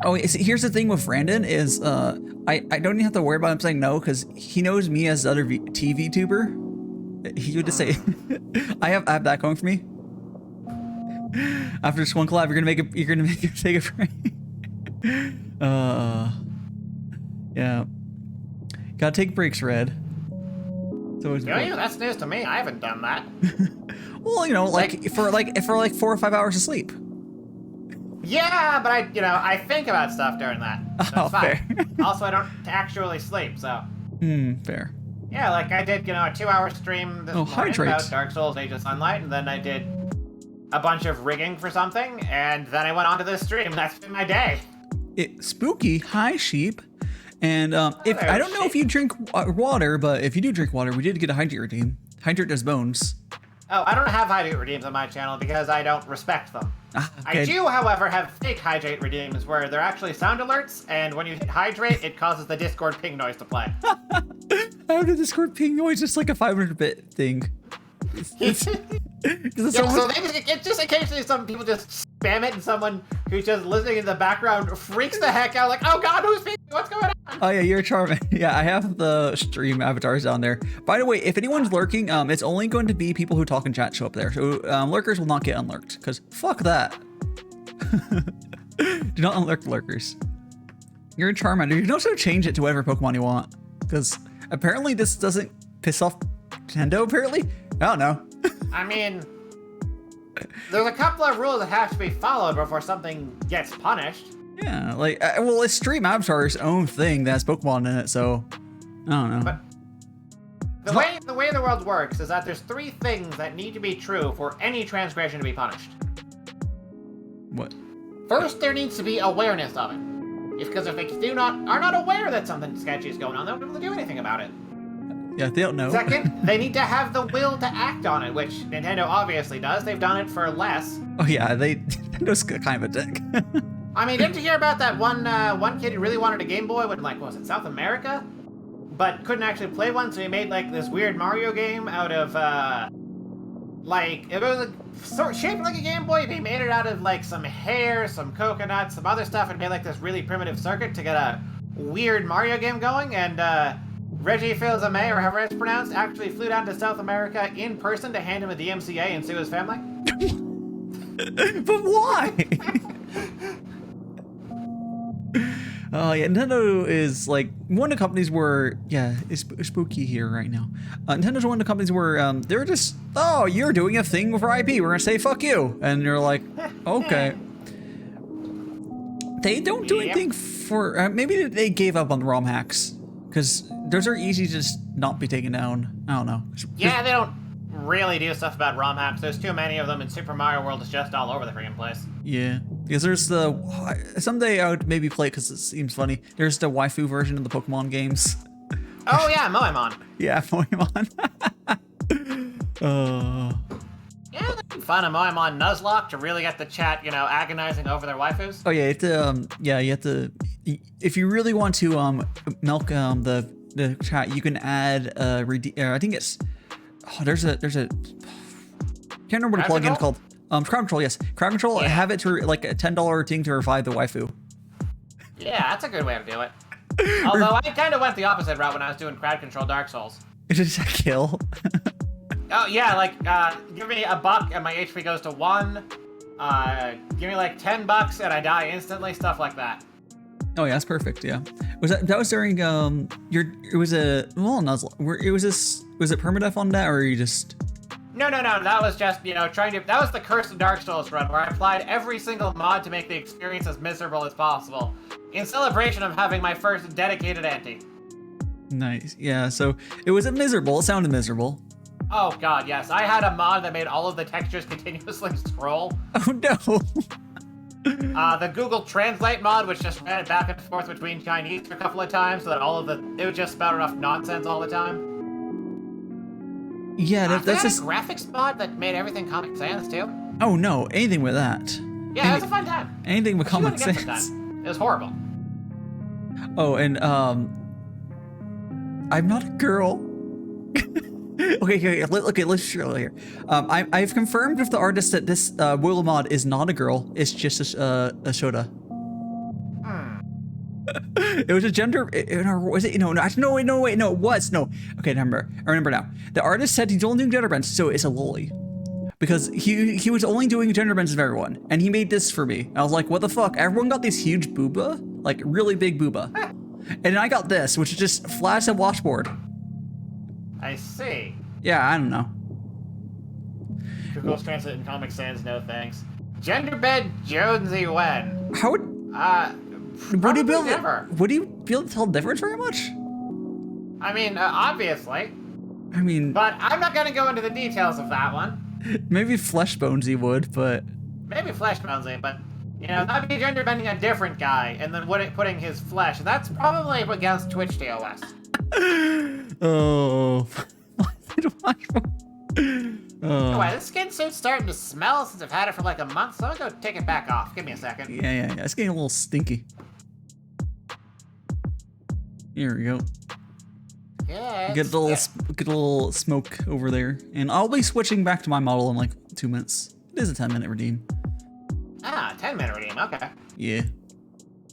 Oh, here's the thing with Randon is, I don't even have to worry about him saying no, because he knows me as the other TV tuber. He would just say, I have that going for me. After this one collab, you're gonna make it take a break. Yeah. Gotta take breaks, Red.
Do you? That's news to me. I haven't done that.
Well, for 4 or 5 hours of sleep.
Yeah, but I think about stuff during that. So it's fine.
Fair.
Also, I don't actually sleep, so.
Fair.
Yeah, like I did, a 2-hour stream this morning about Dark Souls Age of Sunlight, and then I did a bunch of rigging for something, and then I went on to this stream. That's been my day.
Spooky. Hi, sheep. And if I don't know if you drink water, but if you do drink water, we did get a hydrate redeem. Hydrate does bones. Oh,
I don't have hydrate redeems on my channel because I don't respect them.
Okay.
I do, however, have fake hydrate redeems where they're actually sound alerts, and when you hit hydrate, it causes the Discord ping noise to play.
How did Discord ping noise? Just like a 500-bit thing.
So just occasionally some people just spam it, and someone who's just listening in the background freaks the heck out, like, oh god, who's speaking? What's going on?
Oh yeah, you're charming. Yeah, I have the stream avatars down there. By the way, if anyone's lurking, it's only going to be people who talk in chat show up there. So lurkers will not get unlurked, because fuck that. Do not unlurk lurkers. You're a Charmander. You can also change it to whatever Pokemon you want, because apparently this doesn't piss off Nintendo, apparently. I don't know.
I mean, there's a couple of rules that have to be followed before something gets punished.
Yeah, like, well, it's Stream Avatar's own thing that has Pokemon in it, so I don't know.
But the way the world works is that there's 3 things that need to be true for any transgression to be punished.
What?
First, there needs to be awareness of it. Because if they are not aware that something sketchy is going on, they won't be able to do anything about it.
Yeah, they don't know.
Second, they need to have the will to act on it, which Nintendo obviously does. They've done it for less.
Oh yeah, Nintendo's kind of a dick.
I mean, didn't you hear about that one kid who really wanted a Game Boy when, like, what was it, South America? But couldn't actually play one, so he made, like, this weird Mario game out of, like, it was shaped like a Game Boy, but he made it out of, like, some hair, some coconuts, some other stuff, and made, like, this really primitive circuit to get a weird Mario game going, and, Reggie Fils-Aimé, or however it's pronounced, actually flew down to South America in person to hand him a DMCA and sue his family.
But why? Oh yeah, Nintendo is like one of the companies where, yeah, it's spooky here right now. Nintendo's one of the companies where they're just, oh, you're doing a thing for IP, we're gonna say fuck you, and you're like, okay. They don't do anything for, maybe they gave up on the ROM hacks, because those are easy to just not be taken down. I don't know.
Yeah, they don't really do stuff about ROM hacks. There's too many of them, and Super Mario World is just all over the freaking place.
Yeah, because there's the, someday I would maybe play it because it seems funny. There's the waifu version of the Pokemon games.
Oh yeah, Moemon.
Yeah, Moemon.
Yeah, that'd be fun. A Moemon Nuzlocke to really get the chat, you know, agonizing over their waifus.
Oh yeah, you have to, yeah, you have to, if you really want to milk the chat, you can add I think it's, oh, there's a can't remember what the plugin called. Crowd Control, yes. Crowd Control,
yeah.
have it to like a $10 thing to revive the waifu.
Yeah, that's a good way to do it. Although I kind of went the opposite route when I was doing Crowd Control Dark Souls.
Is it a kill?
Oh yeah, like give me $1 and my HP goes to 1. Give me like $10 and I die instantly, stuff like that.
Oh yeah, that's perfect. Yeah, was that was during it was a Nuzlocke. It was this, was it permadeath on that, or you just?
No, that was just, you know, that was the Curse of Dark Souls run, where I applied every single mod to make the experience as miserable as possible, in celebration of having my first dedicated anti.
Nice, yeah, so it wasn't miserable, it sounded miserable.
Oh god, yes, I had a mod that made all of the textures continuously scroll.
Oh no!
The Google Translate mod, which just ran it back and forth between Chinese a couple of times, so that it would just spout enough nonsense all the time.
Yeah, that's
just a graphics mod that made everything Comic Sans too.
Oh no, anything with that.
Yeah, it was a fun time.
Anything with Comic Sans.
It was horrible.
Oh, and I'm not a girl. Okay, let's show here. I've confirmed with the artist that this Will mod is not a girl. It's just a Shota. It was a gender. Was it? No, it was. No. Okay, I remember now. The artist said he's only doing gender bends, so it's a loli. Because he was only doing gender bends of everyone, and he made this for me. I was like, what the fuck? Everyone got these huge booba, like really big booba, and I got this, which is just flat as a washboard. I
see.
Yeah, I don't know.
Google's Translate and Comic Sans, no thanks. Genderbed Jonesy when?
How would would you be able to tell the difference very much?
I mean, obviously.
I mean,
but I'm not gonna go into the details of that one.
Maybe Flesh Bonesy would, but
maybe Flesh Bonesy, but you know, that'd be gender bending a different guy and then putting his flesh. That's probably against Twitch TOS.
Oh.
Anyway, this skin suit's starting to smell since I've had it for like a month, so I'm gonna go take it back off. Give me a second.
Yeah. It's getting a little stinky. Here we go.
Yeah.
Get a little smoke over there, and I'll be switching back to my model in like 2 minutes. It is a 10-minute redeem.
Ah, 10-minute redeem. Okay.
Yeah.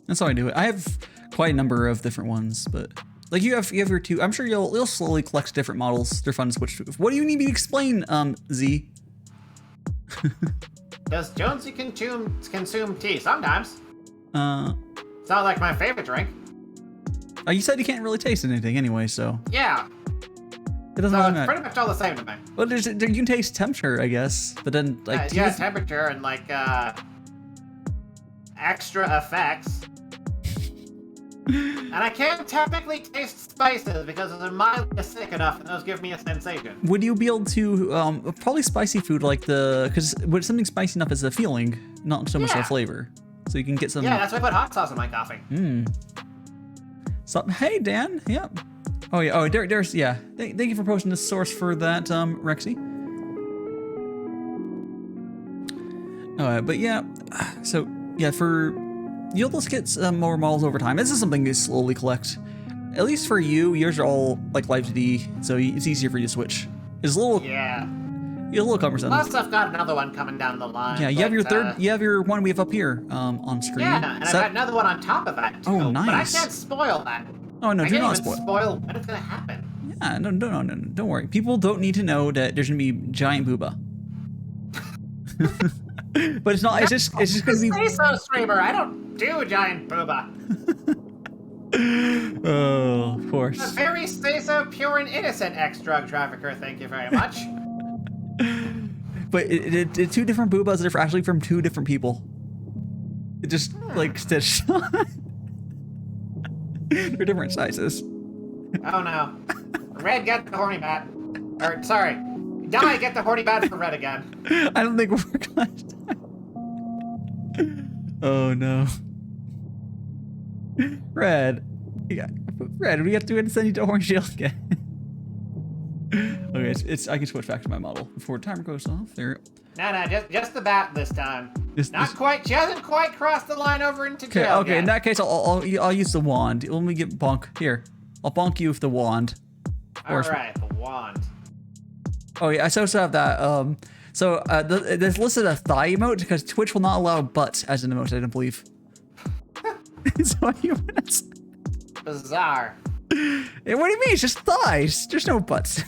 That's how I do it. I have quite a number of different ones, but. Like you have your two. I'm sure you'll slowly collect different models. They're fun to switch to. What do you need me to explain, Z?
Does Jonesy consume tea? Sometimes.
It's
not like my favorite drink.
You said you can't really taste anything anyway, so.
Yeah.
It doesn't
so
matter.
It's pretty much all the same to me.
Well, you can taste temperature, I guess, but then like.
Yeah, temperature and like extra effects. And I can technically taste spices because they're mildly acidic enough and those give me a sensation.
Would you be able to, probably spicy food like because something spicy enough is the feeling, not so much the flavor. So you can get some.
Yeah, that's why I put hot sauce in my coffee.
So, hey, Dan. Yep. Oh, yeah. Oh, there's, yeah. Thank you for posting the source for that, Rexy. But yeah, so, yeah, you'll just get more models over time. This is something you slowly collect. At least for you, yours are all, like, Live 2D, so it's easier for you to switch. It's a little...
Yeah.
You're a little cumbersome.
Plus, I've got another one coming down the line.
Yeah, you have your third. You have your one we have up here on screen.
Yeah, and I've got another one on top of that too.
Oh, nice.
But I can't spoil that.
Oh no, do not
spoil when it's gonna happen.
Yeah, no, don't worry. People don't need to know that there's gonna be giant booba. But it's not. It's just gonna be.
Say so, streamer. I don't do giant booba.
Oh, of course.
A very say so, pure and innocent ex-drug trafficker. Thank you very much.
But it's two different boobas that are actually from two different people. It just like stitched. They're different sizes.
Oh no. Red, get the horny bat. Or, sorry. Die, get the horny bat for Red again.
I don't think we're gonna. Oh no. Red. Yeah. Red, we have to send you to orange jail again. Okay, it's I can switch back to my model before timer goes off. There.
No, just the bat this time. She hasn't quite crossed the line over into
jail.
jail.
Okay,
yet.
In that case, I'll use the wand. Let me get bonk here. I'll bonk you with the wand.
All right, the wand.
Oh yeah, I also have that. There's listed a thigh emote because Twitch will not allow butts as an emote. I don't believe. So it's
bizarre.
What do you mean? It's just thighs. There's no butts.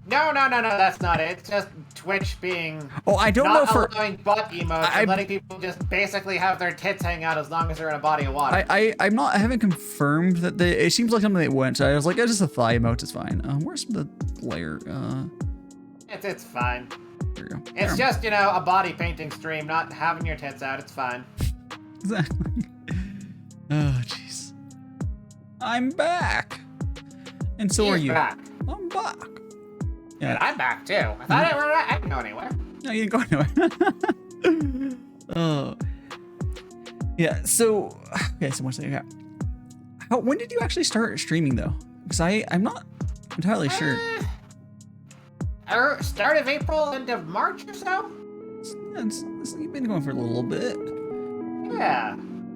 No, that's not it. It's just Twitch being
I don't know for
allowing butt emotes and letting people just basically have their tits hang out as long as they're in a body of water.
I haven't confirmed that it seems like something that went. So I was like, it's just a thigh emote. It's fine. Where's the layer?
It's fine.
There you go.
It's just a body painting stream, not having your tits out. It's fine.
Exactly. Oh jeez. I'm back. And so are you.
Back.
I'm back. Yeah.
And I'm back too. I thought I didn't go anywhere.
No, you didn't go anywhere. Oh. Yeah, so okay, so one second. Yeah. When did you actually start streaming though? Because I'm not entirely sure.
Start of April, end of March or so?
You've been going for a little bit.
Yeah.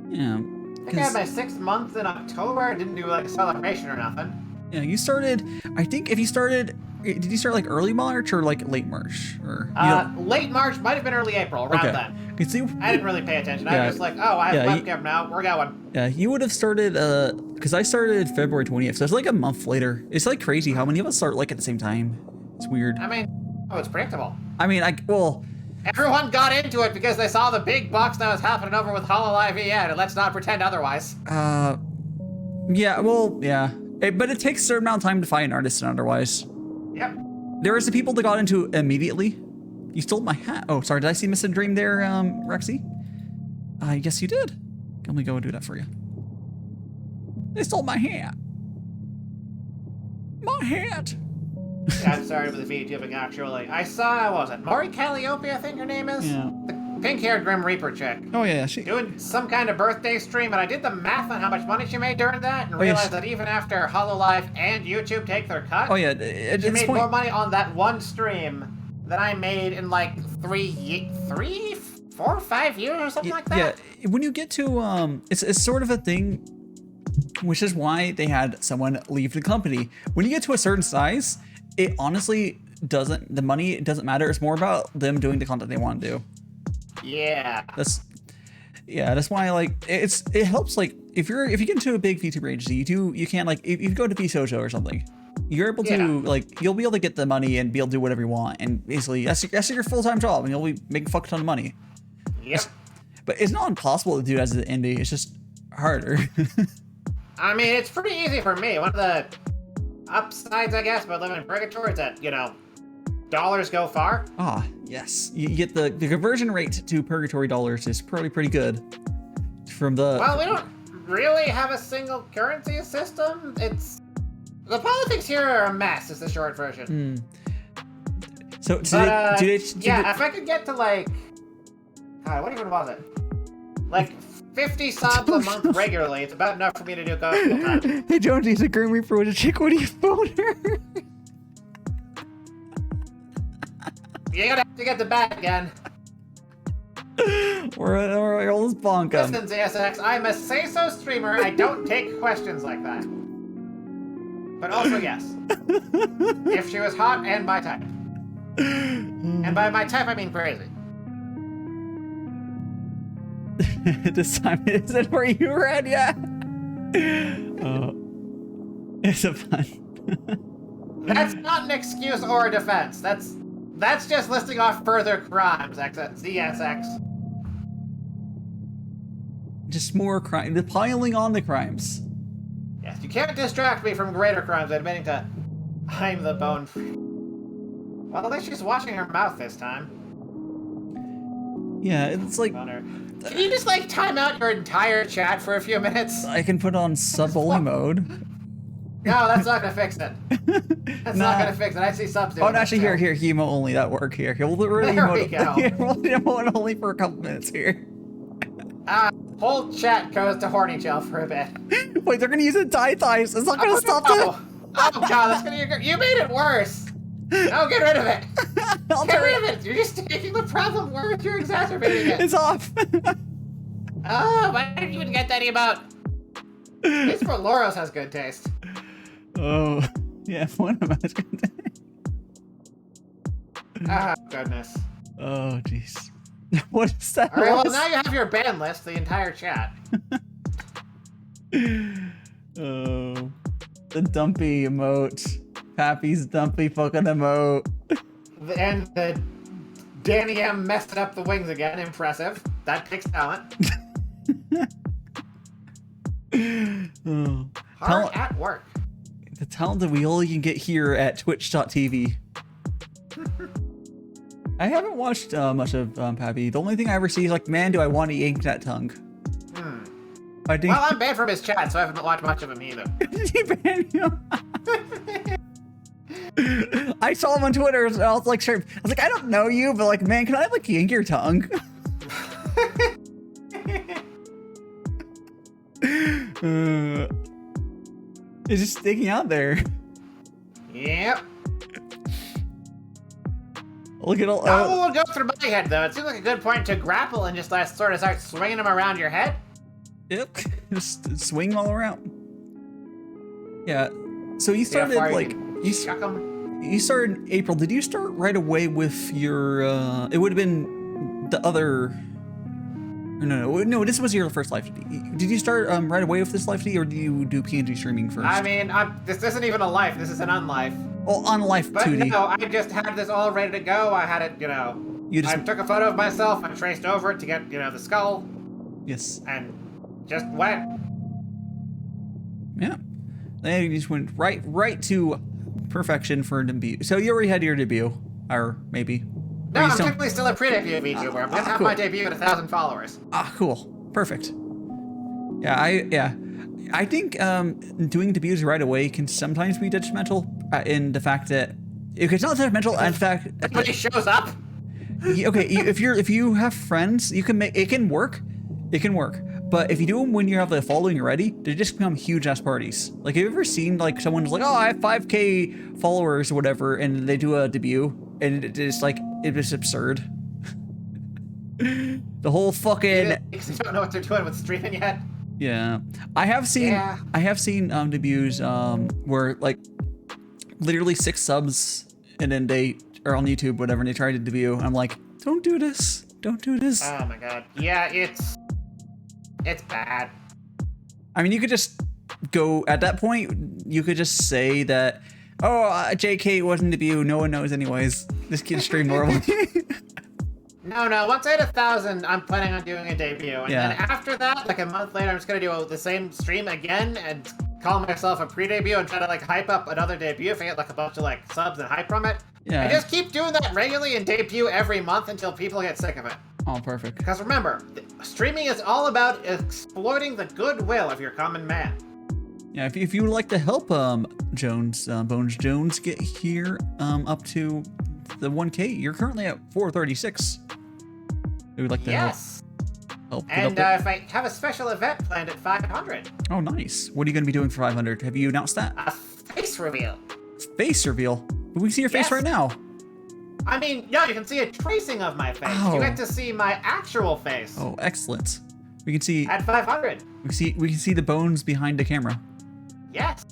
Yeah.
I think I had my 6th month in October. I didn't do like a celebration or nothing.
Yeah, you started. I think if you started, did you start like early March or like late March or?
Late March, might have been early April, around then. I didn't really pay attention. I was just like, oh, I have webcam now. We're going.
Yeah, you would have started. Because I started February 20th, so it's like a month later. It's like crazy how many of us start like at the same time. It's weird.
I mean, it's predictable.
I mean,
everyone got into it because they saw the big bucks that was happening over with HoloLive EN, and let's not pretend otherwise.
Yeah, well, yeah. But it takes a certain amount of time to find an artist and otherwise.
Yep.
There was the people that got into it immediately. You stole my hat. Oh, sorry, did I see Miss Dream there, Rexy? I guess you did. Let me go and do that for you. They stole my hat. My hat.
Yeah, I'm sorry for the VTubing, actually. I saw, what was it, Maury Calliope, I think her name is?
Yeah.
The pink-haired Grim Reaper chick.
Oh, yeah,
doing some kind of birthday stream, and I did the math on how much money she made during that, and realized that even after HoloLive and YouTube take their cut, she made more money on that one stream than I made in like 3, 4, 5 years or something like that.
Yeah, when you get to, it's sort of a thing, which is why they had someone leave the company. When you get to a certain size, it honestly the money doesn't matter. It's more about them doing the content they want to do.
Yeah.
That's why like it helps like if you get into a big VTuber agency, you can't like if you go to VSojo or something, you're able to like you'll be able to get the money and be able to do whatever you want, and basically that's your full-time job, and you'll be making a fuck ton of money.
Yep.
But it's not impossible to do as an indie. It's just harder.
I mean, it's pretty easy for me. One of the upsides, I guess, about living in purgatory is that, dollars go far.
Ah, yes. You get the conversion rate to purgatory dollars is probably pretty good. From the...
Well, we don't really have a single currency system. The politics here are a mess, is the short version.
So,
yeah, if I could get to like, God, what even was it? Like 50 subs a month regularly, it's about enough for me to do Ghost full time.
Hey, Jonesy's a Grim Reaper with a chick. What do you phone her?
You're gonna have to get the bat again.
We're all this bonk.
Listen, ZSX, I'm a say-so streamer. I don't take questions like that. But also, yes. If she was hot and my type. And by my type, I mean crazy.
This time it isn't where you read yet. Oh, it's a fun.
That's not an excuse or a defense. That's just listing off further crimes, ZSX.
Just more crime. The piling on the crimes.
Yes, you can't distract me from greater crimes admitting to I'm the bone free. Well, at least she's washing her mouth this time.
Yeah, it's like...
Can you just, like, time out your entire chat for a few minutes?
I can put on sub-only mode.
No, that's not gonna fix it. That's not gonna fix it. I see subs doing
actually, here, emote only. That work here. We'll really
there we go.
We'll emote only for a couple minutes here.
Whole chat goes to horny jail for a bit.
Wait, they're gonna use it thighs. It's not gonna stop it.
Oh god, that's gonna. You made it worse. No, get rid of it. Get rid of it. You're just making the problem worse. You're exacerbating it.
It's off.
Why didn't you even get that emote? At least for Loros has good taste.
Oh, yeah, one of us.
Oh, goodness.
Oh, jeez. What is that?
Alright, well, now you have your ban list, the entire chat.
Oh, the dumpy emote. Pappy's dumpy fucking emote.
And the Danny M messed up the wings again. Impressive. That takes talent.
Oh.
Hard at work.
The talent that we only can get here at twitch.tv. I haven't watched much of Pappy. The only thing I ever see is like, man, do I want to yank that tongue. I think...
Well, I'm banned from his chat, so I haven't watched much of him either.
Did he ban you? I saw him on Twitter, and I was like, sure. I was like, I don't know you, but like, man, can I like yank your tongue? It's just sticking out there.
Yep.
Look at all.
That will go through my head, though. It seems like a good point to grapple and just sort of start swinging them around your head.
Yep. Just swing them all around. Yeah. So you started like you started in April. Did you start right away with your? It would have been the other. No. This was your first live feed. Did you start right away with this live feed, or do you do PNG streaming first?
I mean, this isn't even a life. This is an unlife.
Oh, on life 2D.
But no, I just had this all ready to go. I had it, I took a photo of myself. I traced over it to get, the skull.
Yes.
And just went.
Yeah. Then you just went right to perfection for a debut. So you already had your debut, or maybe.
No, I'm technically still a pre-debut VTuber. I'm gonna have
cool.
my debut at 1,000 followers.
Ah, cool. Perfect. Yeah, I think doing debuts right away can sometimes be detrimental in the fact that it's not detrimental. In fact,
everybody shows up.
Okay, if you have friends, you can make it can work. It can work. But if you do them when you have the following already, they just become huge ass parties. Like, have you ever seen like someone's like, oh, I have 5K followers or whatever, and they do a debut, and it's like it was absurd. The whole fucking.
Because they don't know what they're doing with streaming yet.
Yeah, I have seen debuts where like literally 6 subs and then they are on YouTube, whatever, and they try to debut. And I'm like, don't do this. Don't do this.
Oh my god. Yeah, it's bad.
I mean, you could just go at that point. You could just say that, oh, JK wasn't debut. No one knows anyways. This kid streamed normally.
No. Once I hit 1,000, I'm planning on doing a debut, and then after that, like a month later, I'm just gonna do the same stream again and call myself a pre-debut and try to like hype up another debut if I get like a bunch of like subs and hype from it.
Yeah.
And just keep doing that regularly and debut every month until people get sick of it.
Oh, perfect.
Because remember, streaming is all about exploiting the goodwill of your common man.
Yeah, if you would like to help Bones Jones get here up to the 1K, you're currently at 436. We would like to help get
And
up
if I have a special event planned at 500.
Oh, nice. What are you going to be doing for 500? Have you announced that?
A face reveal.
Face reveal? But we can see your face right now.
I mean, yeah, you can see a tracing of my face.
Oh.
You get to see my actual face.
Oh, excellent. We can see
At 500.
we can see the bones behind the camera.
Yes.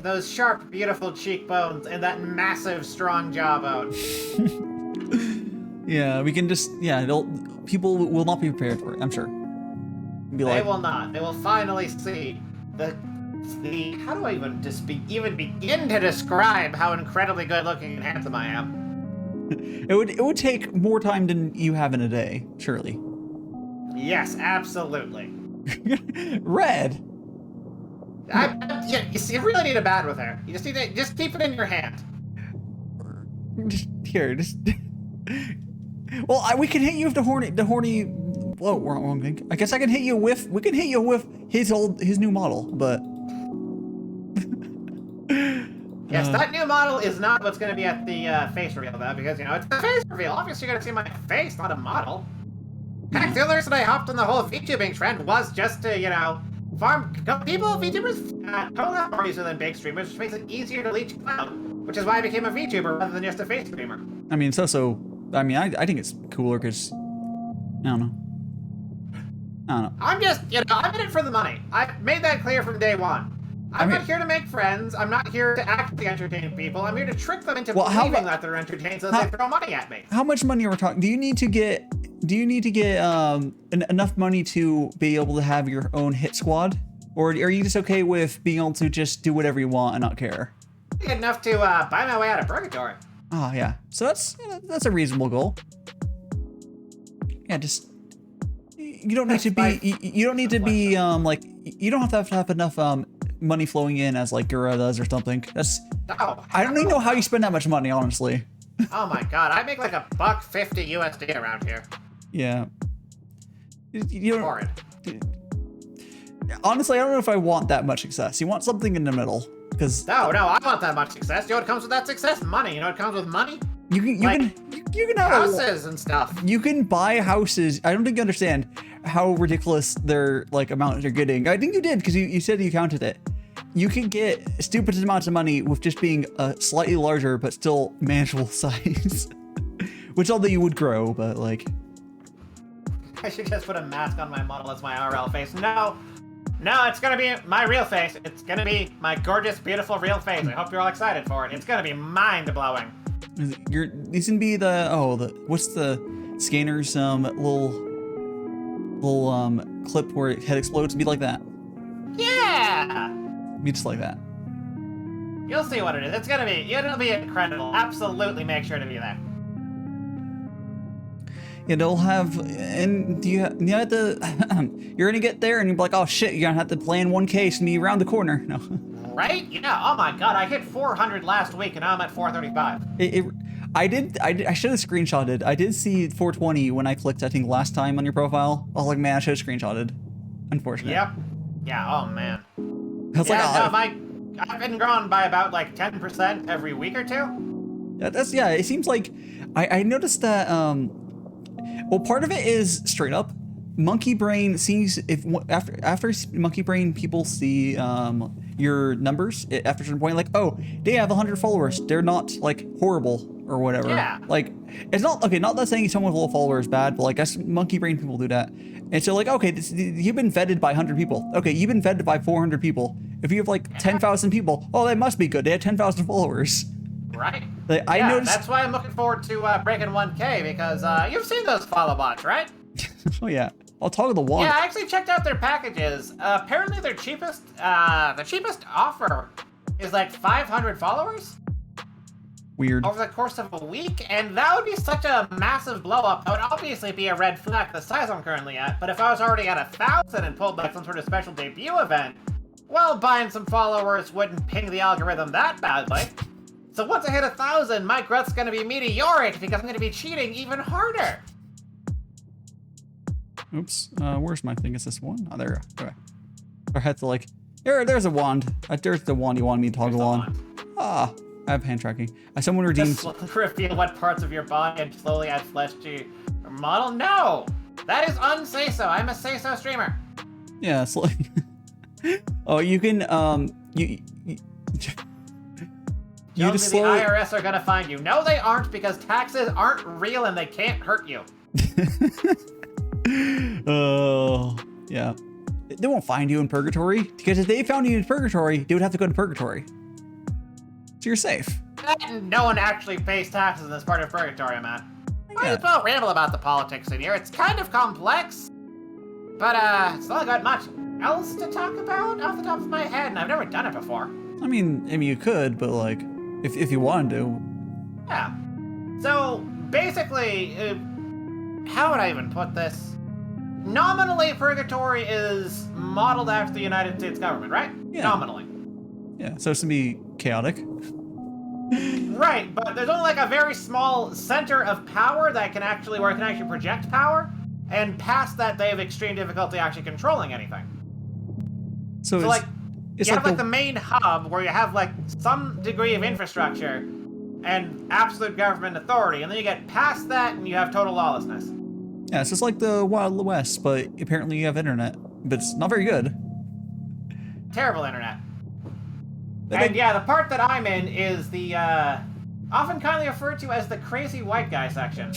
Those sharp, beautiful cheekbones and that massive, strong jawbone.
Yeah, we can just people will not be prepared for it, I'm sure.
They will not. They will finally see the how do I even begin to describe how incredibly good looking and handsome I am?
It would take more time than you have in a day, surely.
Yes, absolutely.
Red.
You see, you really need a bat with her. You just need to keep it in your hand.
Well, we can hit you with the horny. Whoa, wrong thing. I guess I can hit you with. We can hit you with his new model, but.
Yes, that new model is not what's going to be at the face reveal, though, because, it's the face reveal. Obviously, you're going to see my face, not a model. Heck, the other reason I hopped on the whole VTubing trend was just to, farm people. VTubers don't have more user than big streamers, which makes it easier to leech clout, which is why I became a VTuber rather than just a face streamer.
I mean, I think it's cooler because, I don't know.
I'm just, I'm in it for the money. I've made that clear from day one. I'm not here to make friends. I'm not here to actually entertain people. I'm here to trick them into believing that they're entertained so they throw money at me.
How much money are we talking? Do you need to get enough money to be able to have your own hit squad? Or are you just okay with being able to just do whatever you want and not care?
I get enough to buy my way out of purgatory.
Oh, yeah. So that's a reasonable goal. Yeah, just you don't need to be you don't have to have enough money flowing in as like Gura does or something. I don't even know how you spend that much money, honestly.
Oh my god, I make like $1.50 USD around here.
Yeah.
Horrid.
Honestly, I don't know if I want that much success. You want something in the middle, because
no, I want that much success. You know what comes with that success? Money. You know what comes with money?
You can have
houses and stuff.
You can buy houses. I don't think you understand how ridiculous their amount they're getting. I think you did because you said you counted it. You can get stupid amounts of money with just being a slightly larger but still manageable size. Which although you would grow, but
I should just put a mask on my model as my RL face. No, it's gonna be my real face. It's gonna be my gorgeous, beautiful real face. I hope you're all excited for it. It's gonna be mind-blowing.
These can be what's the scanner's little clip where it head explodes? Be like that.
Yeah.
Be just like that.
You'll see what it is. It'll be incredible. Absolutely, make sure to be there.
It'll have, and you have to, you're gonna get there and you're like, oh shit, you're gonna have to plan 1K to be around the corner. No.
Right? Yeah. Oh my god, I hit 400 last week and now I'm at 435.
I should have screenshotted. I did see 420 when I clicked, I think, last time on your profile. I was like, man, I should have screenshotted. Unfortunate.
Yep. Yeah. Oh man.
That's
I've been growing by about 10% every week or two.
Yeah, it seems like I noticed that well, part of it is straight up Monkey Brain sees after Monkey Brain people see your numbers after a certain point, oh, they have 100 followers, they're not horrible or whatever.
Yeah.
It's not okay, not that saying someone with low followers is bad, but I guess Monkey Brain people do that. And so okay, you've been vetted by 100 people. Okay, you've been vetted by 400 people. If you have 10,000 people, oh, that must be good. They have 10,000 followers.
Right.
I noticed.
That's why I'm looking forward to breaking 1K, because you've seen those follow bots, right?
Oh yeah. I'll toggle the one.
Yeah, I actually checked out their packages. Apparently their cheapest offer is 500 followers.
Weird.
Over the course of a week, and that would be such a massive blow up. That would obviously be a red flag the size I'm currently at, but if I was already at 1,000 and pulled some sort of special debut event, well, buying some followers wouldn't ping the algorithm that badly. So once I hit 1,000, my growth's gonna be meteoric because I'm gonna be cheating even harder.
Oops. Where's my thing? Is this one? Oh, there. Okay. I had to like. There's a wand. There's the wand you wanted me to toggle on. Ah, I have hand tracking. Someone redeemed.
Just reveal what parts of your body and slowly add flesh to your model. No, that is unsay-so. I'm a say-so streamer.
Yeah, it's like. Oh, you can you
Jonesy, the IRS are gonna find you. No, they aren't, because taxes aren't real and they can't hurt you.
Oh, yeah. They won't find you in purgatory, because if they found you in purgatory, they would have to go to purgatory. So you're safe.
No one actually pays taxes in this part of purgatory, man.
Yeah.
I don't ramble about the politics in here. It's kind of complex, but it's not got much else to talk about off the top of my head, and I've never done it before.
I mean you could, but like, if you wanted to.
Yeah. So basically, how would I even put this? Nominally, purgatory is modeled after the United States government, right?
Yeah.
Nominally.
Yeah, so it's gonna be chaotic.
Right, but there's only like a very small center of power where it can actually project power, and past that they have extreme difficulty actually controlling anything. So like, you have like the main hub where you have like some degree of infrastructure and absolute government authority, and then you get past that and you have total lawlessness.
Yeah, so it's like the Wild West, but apparently you have internet, but it's not very good.
Terrible internet. And yeah, the part that I'm in is the often kindly referred to as the crazy white guy section.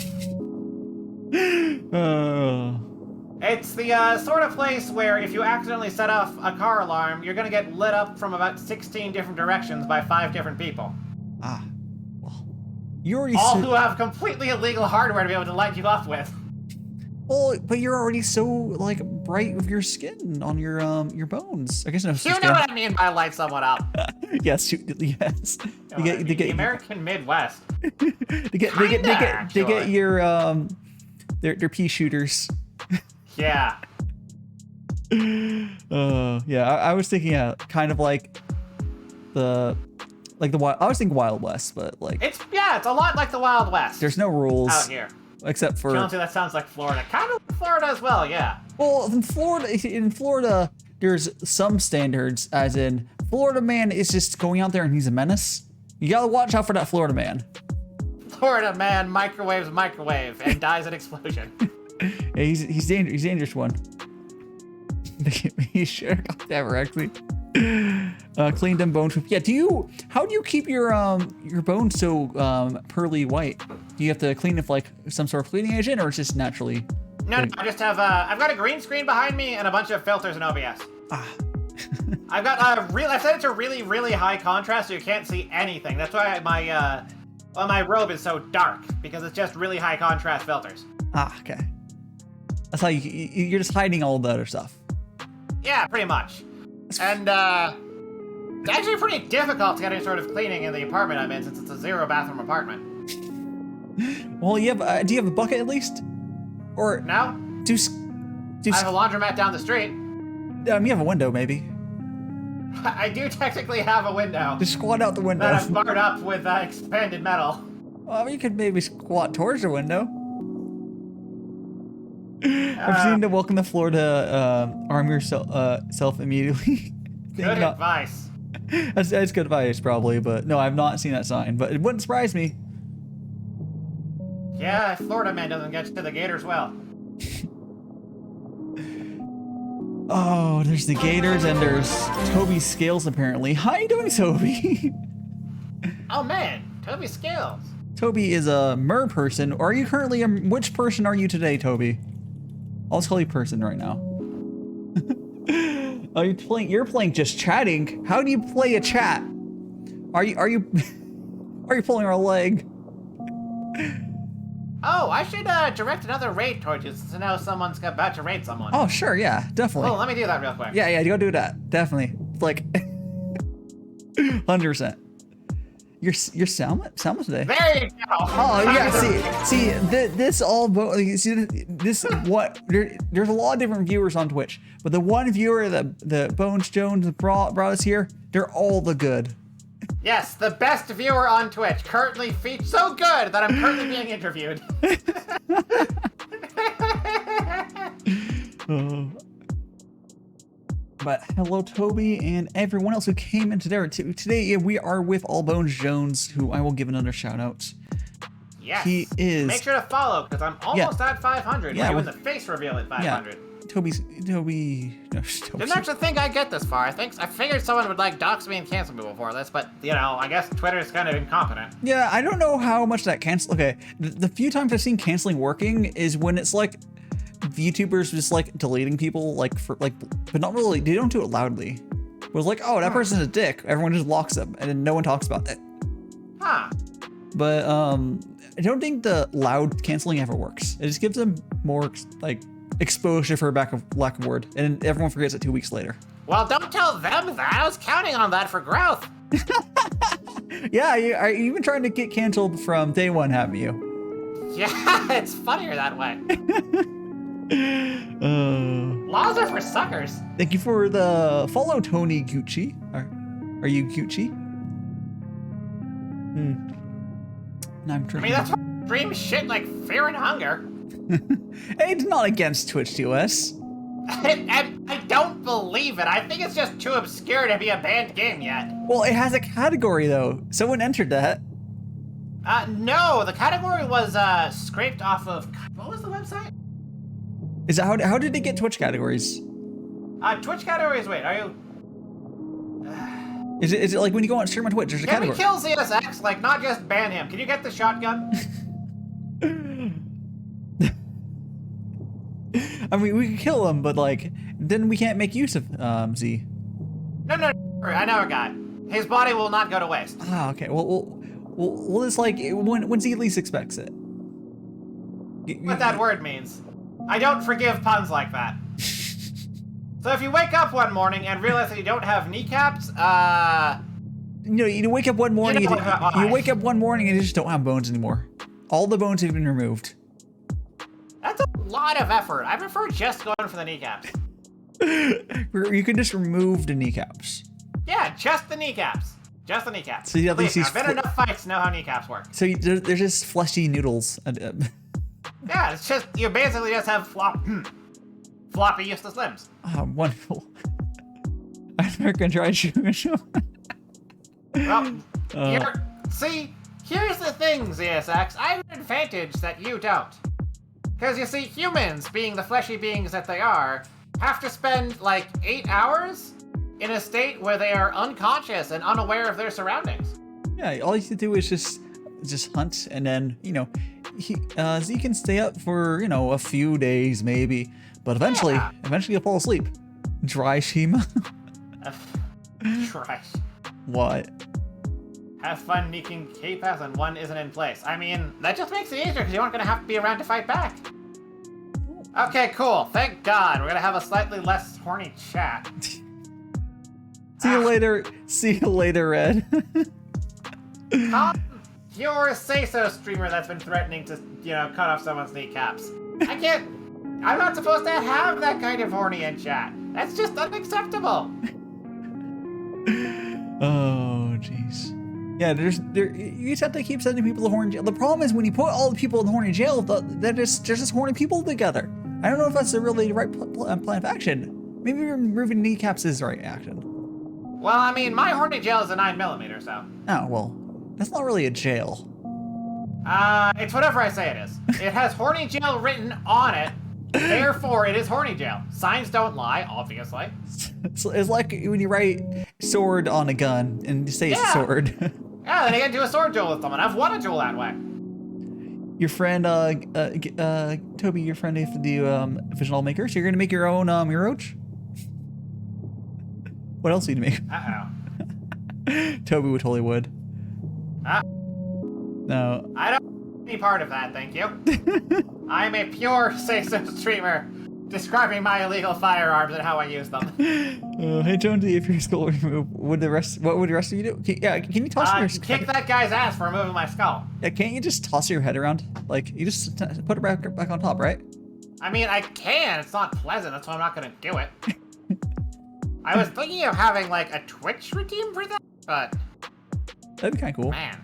It's the sort of place where if you accidentally set off a car alarm, you're gonna get lit up from about 16 different directions by 5 different people.
Ah, well, you already
all who have completely illegal hardware to be able to light you up with.
Well, but you're already so like bright with your skin on your bones. I guess no.
You know what I mean by light someone up.
Yes, yes.
You know the American Midwest.
They get your their pea shooters.
Yeah.
Yeah. I was thinking, kind of like the wild. I was thinking Wild West, but like
it's a lot like the Wild West.
There's no rules
out here.
Except for
Jonesy, that sounds like Florida. Kind of like Florida as well, yeah.
Well, in Florida, there's some standards, as in Florida man is just going out there and he's a menace. You gotta watch out for that Florida man.
Florida man microwave and dies at explosion.
Yeah, he's dangerous. He's a dangerous one. He should have got that correctly. Cleaned them bones. Yeah. How do you keep your bones so pearly white? Do you have to clean it with like some sort of cleaning agent, or it's just naturally?
No, I just have I've got a green screen behind me and a bunch of filters in OBS.
Ah. I've
got I've set it to really, really high contrast so you can't see anything. That's why my robe is so dark, because it's just really high contrast filters.
Ah, okay. That's how you're just hiding all the other stuff.
Yeah, pretty much. And it's actually pretty difficult to get any sort of cleaning in the apartment I'm in, since it's a 0-bathroom apartment.
Well, do you have a bucket at least? Or
no? I have a laundromat down the street.
You have a window, maybe.
I do technically have a window.
Just squat out the window.
That I've barred up with expanded metal.
Well, you could maybe squat towards the window. I've seen the Welcome to Florida, arm yourself immediately.
Good advice.
That's good advice, probably, but no, I've not seen that sign, but it wouldn't surprise me.
Yeah, Florida man doesn't get to the gators well.
Oh, there's the gators and there's Toby Scales apparently. How you doing, Toby?
Oh man, Toby Scales.
Toby is a mer person. Or are you currently which person are you today, Toby? I'll just call you person right now. Are you playing? You're playing just chatting. How do you play a chat? Are you pulling our leg?
Oh, I should direct another raid towards you, since I know someone's about to raid someone.
Oh, sure, yeah, definitely.
Oh, let me do that real quick.
Yeah, go do that. Definitely. Like 100%. You're Salma today.
There you go.
Oh yeah, see this there's a lot of different viewers on Twitch, but the one viewer that the Bones Jones brought us here, they're all the good.
Yes, the best viewer on Twitch, currently featured so good that I'm currently being interviewed.
But hello, Toby, and everyone else who came in today. Today we are with AllBonesJones, who I will give another shout out.
Yes.
He is.
Make sure to follow, because I'm almost at 500.
Yeah,
We're doing the face reveal at 500.
Yeah. Toby.
Didn't actually think I'd get this far. I figured someone would like dox me and cancel me before this, but you know, I guess Twitter's kind of incompetent.
Yeah, I don't know how much that cancel. Okay, the few times I've seen canceling working is when it's like VTubers just like deleting people, but not really. They don't do it loudly. It was like, oh, that person's a dick. Everyone just locks them, and then no one talks about it.
Huh.
But I don't think the loud canceling ever works. It just gives them more like exposure for lack of word, and everyone forgets it 2 weeks later.
Well, don't tell them that. I was counting on that for growth.
Yeah, you've been trying to get canceled from day one, haven't you?
Yeah, it's funnier that way. Laws are for suckers.
Thank you for the follow, Tony Gucci. Are you Gucci? I'm
I mean, that's why I stream shit like Fear and Hunger.
Hey, it's not against Twitch TOS.
I don't believe it. I think it's just too obscure to be a banned game yet.
Well, it has a category though. Someone entered that.
No, the category was scraped off of, what was the website?
Is that how did they get Twitch categories?
Twitch categories, wait, are you?
Is it like when you go on stream on Twitch, there's a category?
Can we kill ZSX? Like, not just ban him. Can you get the shotgun?
I mean, we could kill him, but like, then we can't make use of Z.
No, I know a guy. His body will not go to waste.
Ah, okay. Well, it's like when Z least expects it.
What that word means. I don't forgive puns like that. So if you wake up one morning and realize that you don't have kneecaps,
you wake up one morning. You wake up one morning and you just don't have bones anymore. All the bones have been removed.
That's a lot of effort. I prefer just going for the kneecaps.
You can just remove the kneecaps.
Yeah, just the kneecaps. Just the kneecaps.
So at least
I've been in enough fights to know how kneecaps work.
So they're just fleshy noodles.
Yeah, it's just, you basically just have floppy useless limbs.
Oh, wonderful. I'm never gonna try shooting a show.
Well, here's the thing, ZSX. I have an advantage that you don't. Because you see, humans, being the fleshy beings that they are, have to spend like 8 hours in a state where they are unconscious and unaware of their surroundings.
Yeah, all you have to do is just hunt, and then Z can stay up for a few days maybe, but eventually he'll fall asleep. DaiShimaVT.
Trash.
What?
Have fun neeking K-Pass and one isn't in place. I mean, that just makes it easier because you aren't going to have to be around to fight back. Okay, cool. Thank God. We're going to have a slightly less horny chat.
See you later. See you later, Red.
You're a say-so streamer that's been threatening to, cut off someone's kneecaps. I'm not supposed to have that kind of horny in chat. That's just unacceptable.
Oh, jeez. Yeah, you just have to keep sending people to horny jail. The problem is when you put all the people in horny jail, they're just horny people together. I don't know if that's really the right plan of action. Maybe removing kneecaps is the right action.
Well, I mean, my horny jail is a 9mm, so.
Oh, well, that's not really a jail.
It's whatever I say it is. It has horny jail written on it, therefore it is horny jail. Signs don't lie, obviously.
It's like when you write sword on a gun and you say it's sword.
Yeah, then you get into a sword duel with someone. I've won a duel that way.
Your friend, Toby, your friend has to do visual maker, so you're gonna make your own Miroch? What else do you make?
Uh-oh.
Toby would totally would. No.
I don't want any part of that, thank you. I'm a pure say-so streamer, describing my illegal firearms and how I use them.
Hey Jonesy, if your skull removed, what would the rest of you do? Can you toss your skull?
Kick that guy's ass for removing my skull.
Yeah, can't you just toss your head around? Like, you just put it back on top, right?
I mean, I can. It's not pleasant. That's why I'm not going to do it. I was thinking of having, like, a Twitch routine for that, but
That'd be kind of cool.
Man,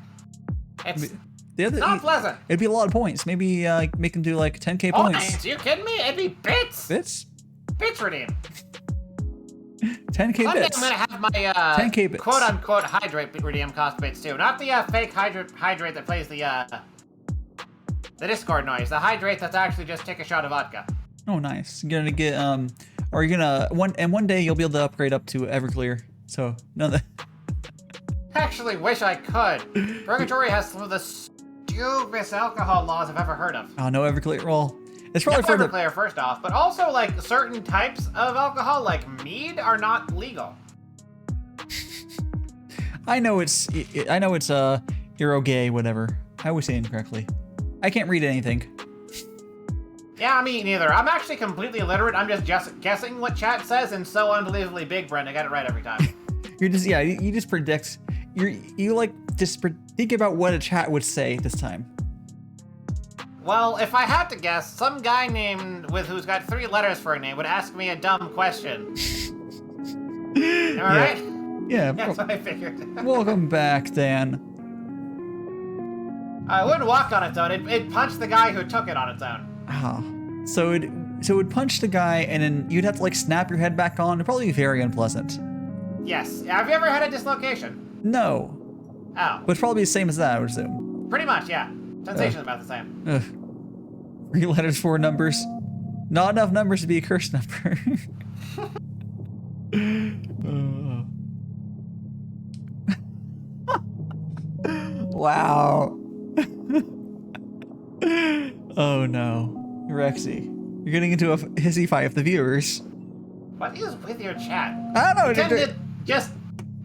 it's
The other,
not pleasant.
It'd be a lot of points. Maybe make them do like 10k points.
Points? You kidding me? It'd be bits.
Bits?
Bits redeem.
10k
Someday
bits.
I'm gonna have my
10k bits.
quote-unquote hydrate redeem cost bits too. Not the fake hydrate that plays the Discord noise. The hydrate that's actually just take a shot of vodka.
Oh, nice. You're gonna get or you're gonna one day you'll be able to upgrade up to Everclear. So no that.
Actually, wish I could. Purgatory has some of the stupidest alcohol laws I've ever heard of.
Oh no, Everclear. Well, it's probably for the
Everclear first off, but also like certain types of alcohol, like mead, are not legal.
I know it's Euro gay, whatever. I always say it incorrectly. I can't read anything.
Yeah, me neither. I'm actually completely illiterate. I'm just guessing what chat says, and so unbelievably big, Brent. I got it right every time.
You're just you just predict. You like just think about what a chat would say this time.
Well, if I had to guess, some guy who's got 3 letters for a name would ask me a dumb question. Am I right?
Yeah.
That's what I figured.
Welcome back, Dan.
It wouldn't walk on its own. It'd punch the guy who took it on its own.
Ah, so it would punch the guy, and then you'd have to like snap your head back on. It'd probably be very unpleasant.
Yes. Have you ever had a dislocation?
No.
Oh.
But it's probably the same as that, I would assume.
Pretty much, yeah. Sensation's about the same.
Ugh. 3 letters, 4 numbers. Not enough numbers to be a curse number. Wow. Oh no. Rexy. You're getting into a hissy fight with the viewers.
What is with your chat?
I don't know.
You tend to just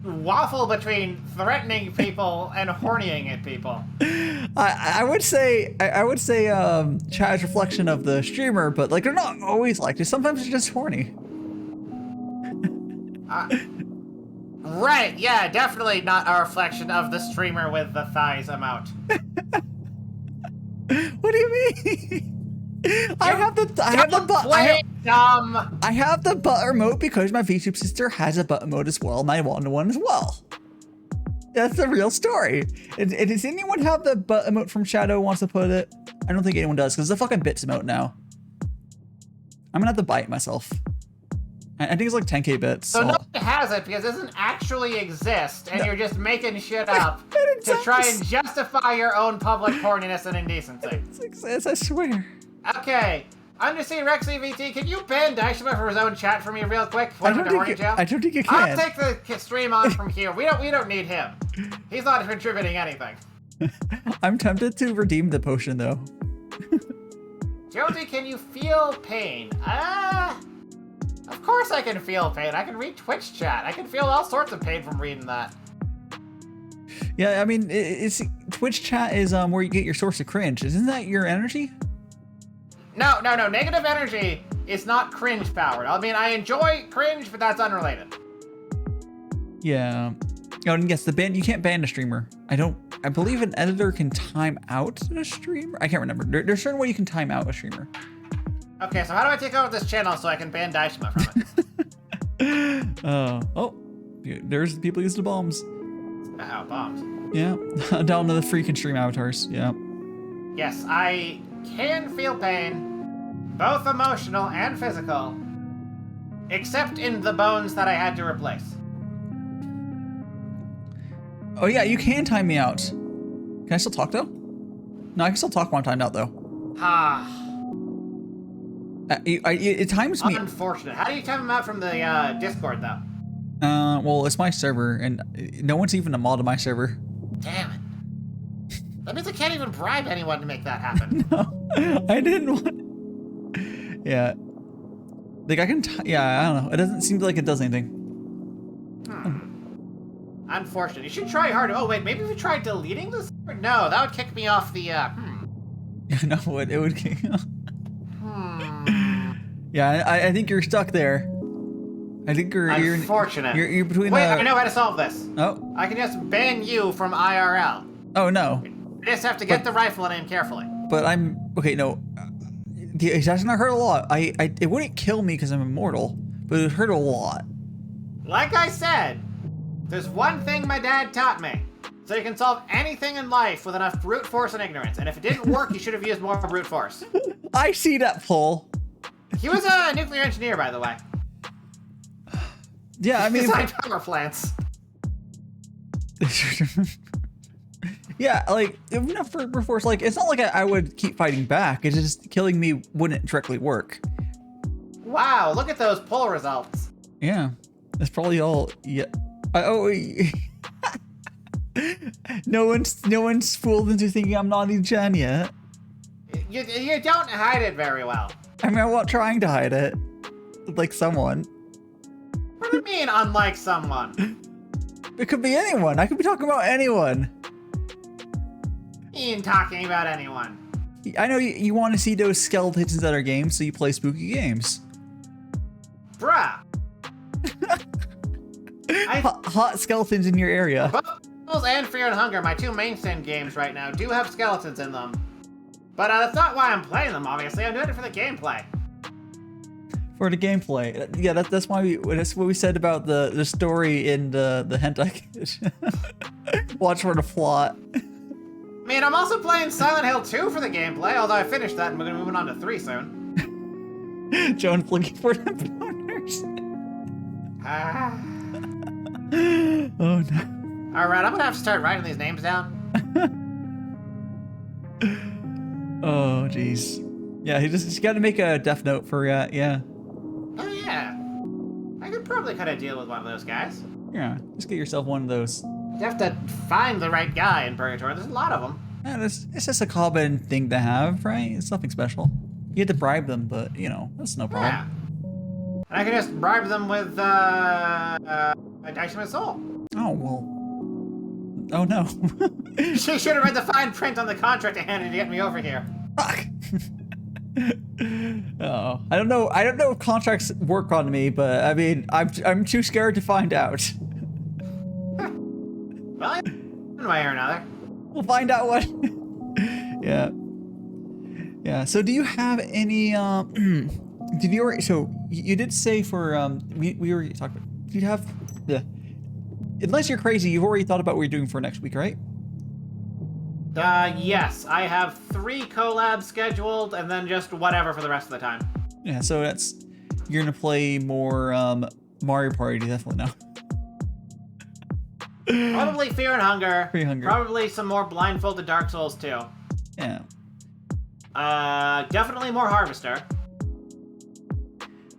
waffle between threatening people and hornying at people.
I would say chat is a reflection of the streamer, but like they're not always like this. Sometimes they're just horny.
Right, yeah, definitely not a reflection of the streamer with the thighs amount.
What do you mean? I have the butt remote because my VTube sister has a butt remote as well, and I want one as well. That's the real story. Does anyone have the butt emote from Shadow wants to put it? I don't think anyone does, because it's a fucking bits emote now. I'm gonna have to buy it myself. I think it's like 10k bits.
So no one has it because it doesn't actually exist, and you're just making shit up to try and justify your own public horniness and indecency.
It exists, I swear.
Okay, Undersea Rexy VT, can you ban Daishima for his own chat for me real quick?
I don't think you can.
I'll take the stream on from here. We don't need him. He's not contributing anything.
I'm tempted to redeem the potion though.
Jonesy, can you feel pain? Of course I can feel pain. I can read Twitch chat. I can feel all sorts of pain from reading that.
Yeah, I mean, it's Twitch chat is where you get your source of cringe. Isn't that your energy? No.
Negative energy is not cringe powered. I mean, I enjoy cringe, but that's unrelated.
Yeah. Oh, and yes, you can't ban a streamer. I believe an editor can time out a streamer. I can't remember. There's a certain way you can time out a streamer.
Okay, so how do I take over this channel so I can ban Daishima from it?
Oh, there's people using the bombs.
Oh, bombs.
Yeah, down to the freaking stream avatars. Yeah.
Yes, I can feel pain, both emotional and physical, except in the bones that I had to replace.
Oh yeah, you can time me out. Can I still talk though? No, I can still talk while I'm timed out though. It times me.
Unfortunate. How do you time him out from the Discord though?
Well, it's my server, and no one's even a mod on my server.
Damn it. That means I can't even bribe anyone to make that happen.
No, I didn't want. Yeah. Like I can. Yeah, I don't know. It doesn't seem like it does anything.
Unfortunate. You should try harder. Oh wait, maybe if you tried deleting this. No, that would kick me off the.
No, it would kick. Yeah, I think you're stuck there. I think you're
unfortunate.
You're between.
Wait, I know how to solve this.
Oh.
I can just ban you from IRL.
Oh no.
You just have to get the rifle and aim carefully.
But I'm okay. No, the assassin hurt a lot. It wouldn't kill me because I'm immortal, but it hurt a lot.
Like I said, there's one thing my dad taught me: So you can solve anything in life with enough brute force and ignorance. And if it didn't work, you should have used more brute force.
I see that poll.
He was a nuclear engineer, by the way.
Yeah, I mean...
Designed power plants.
Yeah, like, enough for brute force, like, it's not like I would keep fighting back. It's just killing me wouldn't directly work.
Wow, look at those poll results.
Yeah, that's probably all. Yeah. No one's fooled into thinking I'm not in Gen yet.
You don't hide it very well.
I mean, I'm not trying to hide it. Like someone.
What do you mean, unlike someone?
It could be anyone. I could be talking about anyone.
You ain't talking about anyone.
I know you want to see those skeletons in our games, so you play spooky games.
Bruh.
Hot skeletons in your area.
Both and Fear and Hunger, my two mainstream games right now, do have skeletons in them. But that's not why I'm playing them, obviously. I'm doing it for the gameplay.
For the gameplay. Yeah, that's why that's what we said about the story in the hentai. Watch for the plot.
I mean, I'm also playing Silent Hill 2 for the gameplay, although I finished that and we're gonna be moving on to 3 soon.
Joan's looking for the boners. Oh no.
Alright, I'm gonna have to start writing these names down.
Oh jeez. Yeah, he's got to make a death note for yeah.
Oh yeah. I could probably cut a deal with one of those guys.
Yeah, just get yourself one of those.
You have to find the right guy in Purgatory. There's a lot of them.
Yeah, it's just a common thing to have, right? It's nothing special. You have to bribe them, but you know that's no problem.
Yeah. And I can just bribe them with a DaiShimaVT soul.
Oh well. Oh no.
She should have read the fine print on the contract and handed to get me over here.
Fuck. Oh, I don't know if contracts work on me, but I mean, I'm too scared to find out.
Well, one way or another.
We'll find out what. Yeah. So, do you have any? Did you already? So, you did say for we already talked about. Do you have? Yeah. Unless you're crazy, you've already thought about what you're doing for next week, right?
Yes. I have 3 collabs scheduled, and then just whatever for the rest of the time.
Yeah. So you're gonna play more Mario Party, definitely now.
Probably Fear and Hunger.
Fear and Hunger.
Probably some more Blindfolded Dark Souls too.
Yeah.
Definitely more Harvester.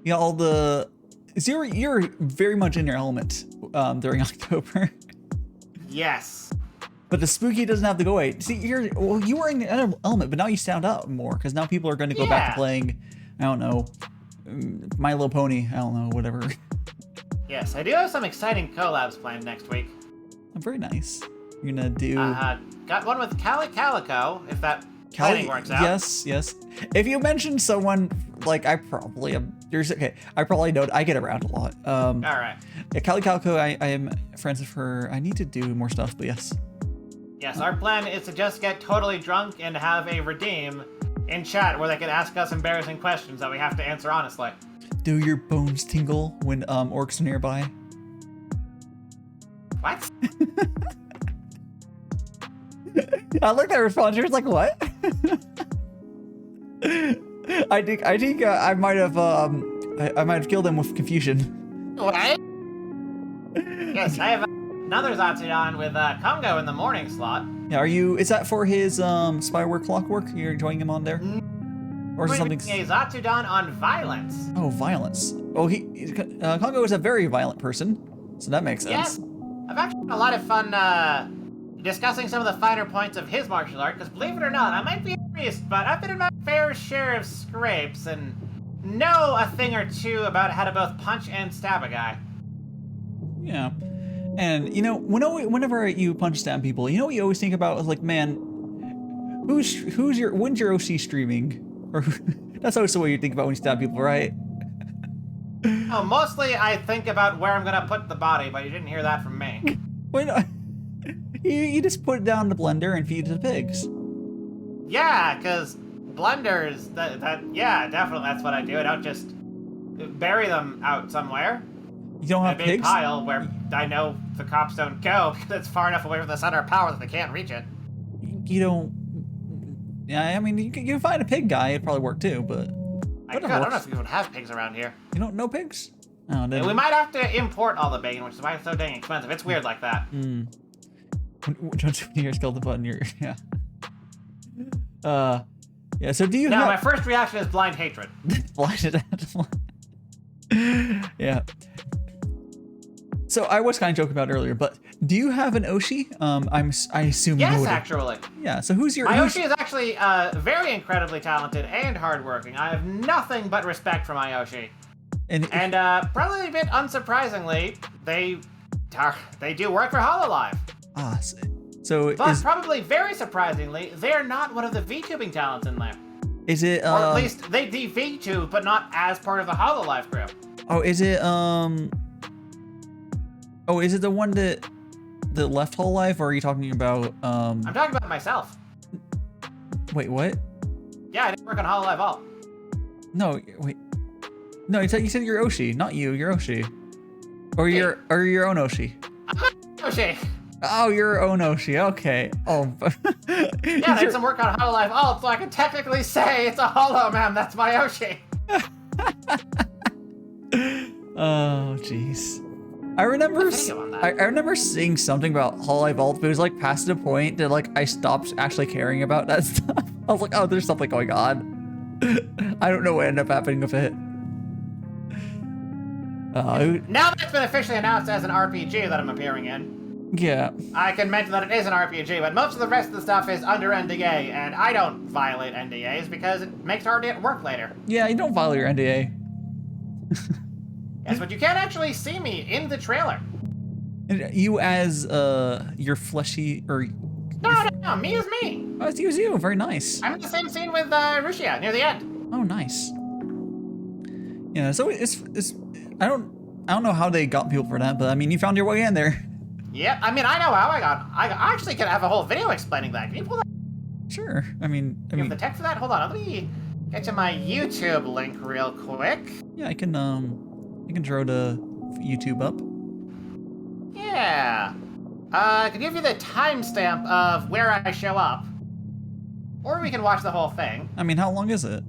Yeah, all the. So you're very much in your element during October.
Yes.
But the spooky doesn't have to go away. See, you were in your element, but now you stand out more because now people are going to go back to playing. I don't know, My Little Pony. I don't know, whatever.
Yes, I do have some exciting collabs planned next week.
Very nice. You're gonna do.
Got one with Calico, if that planning works out.
Yes. If you mention someone, like I probably am. Okay. I probably know. I get around a lot.
All right.
Yeah, Calico, I am friends with her. I need to do more stuff, but yes.
Yes, our plan is to just get totally drunk and have a redeem in chat where they can ask us embarrassing questions that we have to answer honestly.
Do your bones tingle when orcs are nearby?
What?
I like that response. You're like, what? I think I might have killed him with confusion.
What? Yes, I have another Zatsudan with Congo in the morning slot.
Yeah, is that for his spyware clockwork? You're joining him on there? Or is it something?
A Zatsudan on violence.
Oh, violence. Oh, Congo is a very violent person, so that makes sense.
Yeah, I've actually had a lot of fun discussing some of the finer points of his martial art, because believe it or not, I might be a priest, but I've been in my fair share of scrapes and know a thing or two about how to both punch and stab a guy.
Yeah. And, you know, whenever you punch stab people, you know what you always think about is like, man, when's your OC streaming? Or that's always the way you think about when you stab people, right?
Oh, mostly I think about where I'm gonna put the body, but you didn't hear that from me.
Wait, no. You just put it down in the blender and feed it to the pigs.
Yeah, because blenders, yeah, definitely that's what I do. I don't just bury them out somewhere.
You don't
a
have
big
pigs?
pile where I know the cops don't go because it's far enough away from the center of power that they can't reach it.
You don't... Yeah, I mean, you can find a pig guy. It'd probably work too, but...
I don't know if we would have pigs around here.
You don't know pigs? Oh, then...
We might have to import all the bacon, which is why it's so dang expensive. It's weird like that.
Don't you hear skeleton button? Yeah. Yeah, so do you
No, my first reaction is blind hatred.
Blinded. Yeah. So I was kind of joking about it earlier, but do you have an Oshi? I assume
Yes,
you would.
actually.
Yeah. So who's your?
My Oshi is actually very incredibly talented and hardworking. I have nothing but respect for my Oshi. And probably a bit unsurprisingly, they do work for Hololive.
Ah, so
but probably very surprisingly, they're not one of the VTubing talents in there.
Is it?
Or at least they VTube, but not as part of the Hololive group.
Oh, is it? Oh, is it the one that left Hololive, or are you talking about?
I'm talking about myself.
Wait, what?
Yeah, I didn't work on Hololive Alt.
No, wait. No, you said you're Oshi, not you. You're Oshi, or you're your own Oshi.
I'm not Oshi.
Oh, you're your own Oshi. Okay. Oh.
Yeah, I did some work on Hololive Alt, so I can technically say it's a Holo Man. That's my Oshi.
Oh, jeez. I remember seeing something about Hololive Alt, but it was like past the point that like I stopped actually caring about that stuff. I was like, oh, there's something going on. I don't know what ended up happening with it.
Now that it's been officially announced as an RPG that I'm appearing in,
yeah,
I can mention that it is an RPG, but most of the rest of the stuff is under NDA, and I don't violate NDAs because it makes it hard to get work later.
Yeah, you don't violate your NDA.
Yes, but you can actually see me in the trailer.
You as your fleshy or?
No, me is me.
Oh, it's you. Very nice.
I'm in the same scene with Rushia near the end.
Oh, nice. Yeah, so it's I don't know how they got people for that, but I mean, you found your way in there.
Yeah, I mean, I know how I actually could have a whole video explaining that. Can you pull that?
Sure. I mean,
you have the text for that? Hold on, let me get to my YouTube link real quick.
Yeah, I can throw the YouTube up.
Yeah. I can give you the timestamp of where I show up. Or we can watch the whole thing.
I mean, how long is it?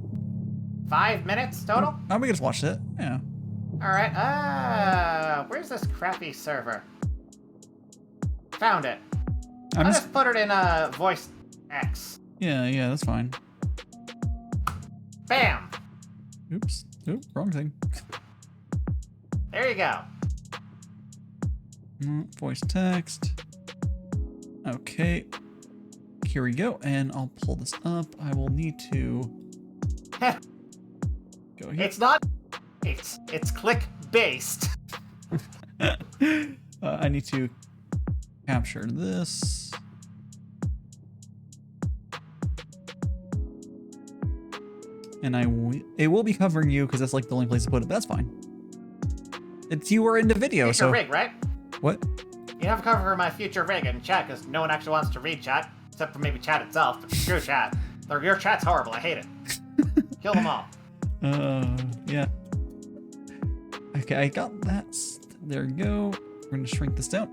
5 minutes total?
Oh, we can just watch it. Yeah.
Alright, where's this crappy server? Found it. I'll just put it in voice X.
Yeah, that's fine.
Bam!
Oops. Oop, wrong thing.
There you go.
Voice text. Okay. Here we go, and I'll pull this up. I will need to go here.
It's not. It's click based.
I need to capture this. And it will be covering you because that's like the only place to put it. But that's fine. It's you are in the video,
future rig, right?
What?
You have to cover my future rig in chat because no one actually wants to read chat, except for maybe chat itself. But screw chat. Your chat's horrible. I hate it. Kill them all.
Yeah. Okay, I got that. There we go. We're gonna shrink this down.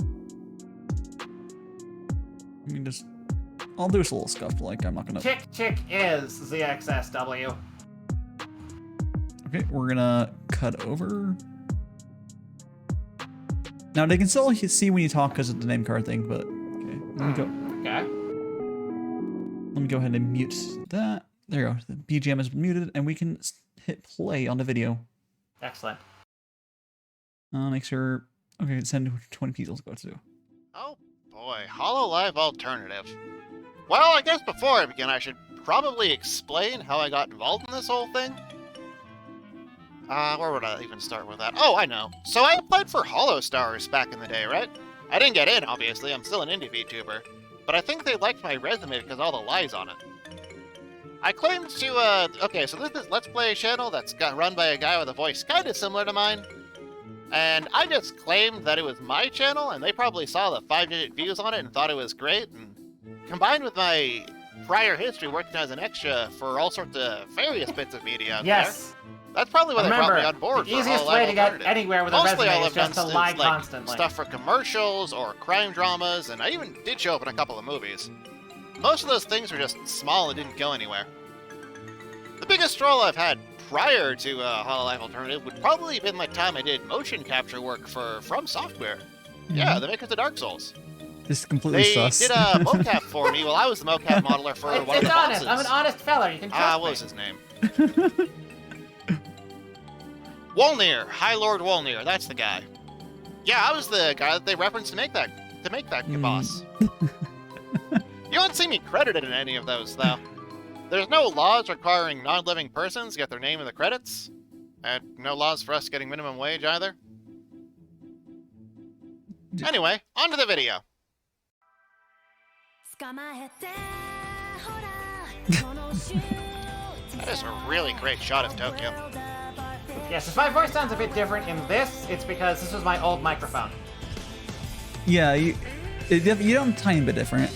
I'll do a little scuff, like I'm not gonna.
Chick is ZXSW.
Okay, we're gonna cut over. Now they can still see when you talk because of the name card thing, but okay. Let me go.
Okay.
Let me go ahead and mute that. There you go. The BGM is muted, and we can hit play on the video.
Excellent.
Make sure. Okay, send 20 people to go to.
Oh boy, Hololive Alternative. Well, I guess before I begin, I should probably explain how I got involved in this whole thing. Where would I even start with that? Oh, I know. So I applied for HoloStars back in the day, right? I didn't get in, obviously. I'm still an indie VTuber. But I think they liked my resume because of all the lies on it. I claimed to, okay, so this is Let's Play channel that's run by a guy with a voice kind of similar to mine. And I just claimed that it was my channel, and they probably saw the 5-digit views on it and thought it was great. And combined with my prior history working as an extra for all sorts of various bits of media out there, That's probably why they brought me on board
the
for
easiest
Hololive
way to get
Alternative.
anywhere with a
Mostly all
resume is
I've done
just to
is
lie
like
constantly.
stuff for commercials or crime dramas, and I even did show up in a couple of movies. Most of those things were just small and didn't go anywhere. The biggest role I've had prior to Hololive Alternative would probably have been my time I did motion capture work for From Software. Yeah, the makers of Dark Souls.
This is completely
They
sus.
did a mocap for me while I was the mocap modeler for one of
It's
the
honest.
bosses.
I'm an honest fella. You can trust
What
me.
was his name? Wolnir, High Lord Wolnir. That's the guy. Yeah, I was the guy that they referenced to make that boss. You won't see me credited in any of those, though. There's no laws requiring non-living persons to get their name in the credits, and no laws for us getting minimum wage either. Anyway, on to the video. That is a really great shot of Tokyo.
Yes, if my voice sounds a bit different in this, it's because this was my old microphone.
Yeah, you don't tiny bit different.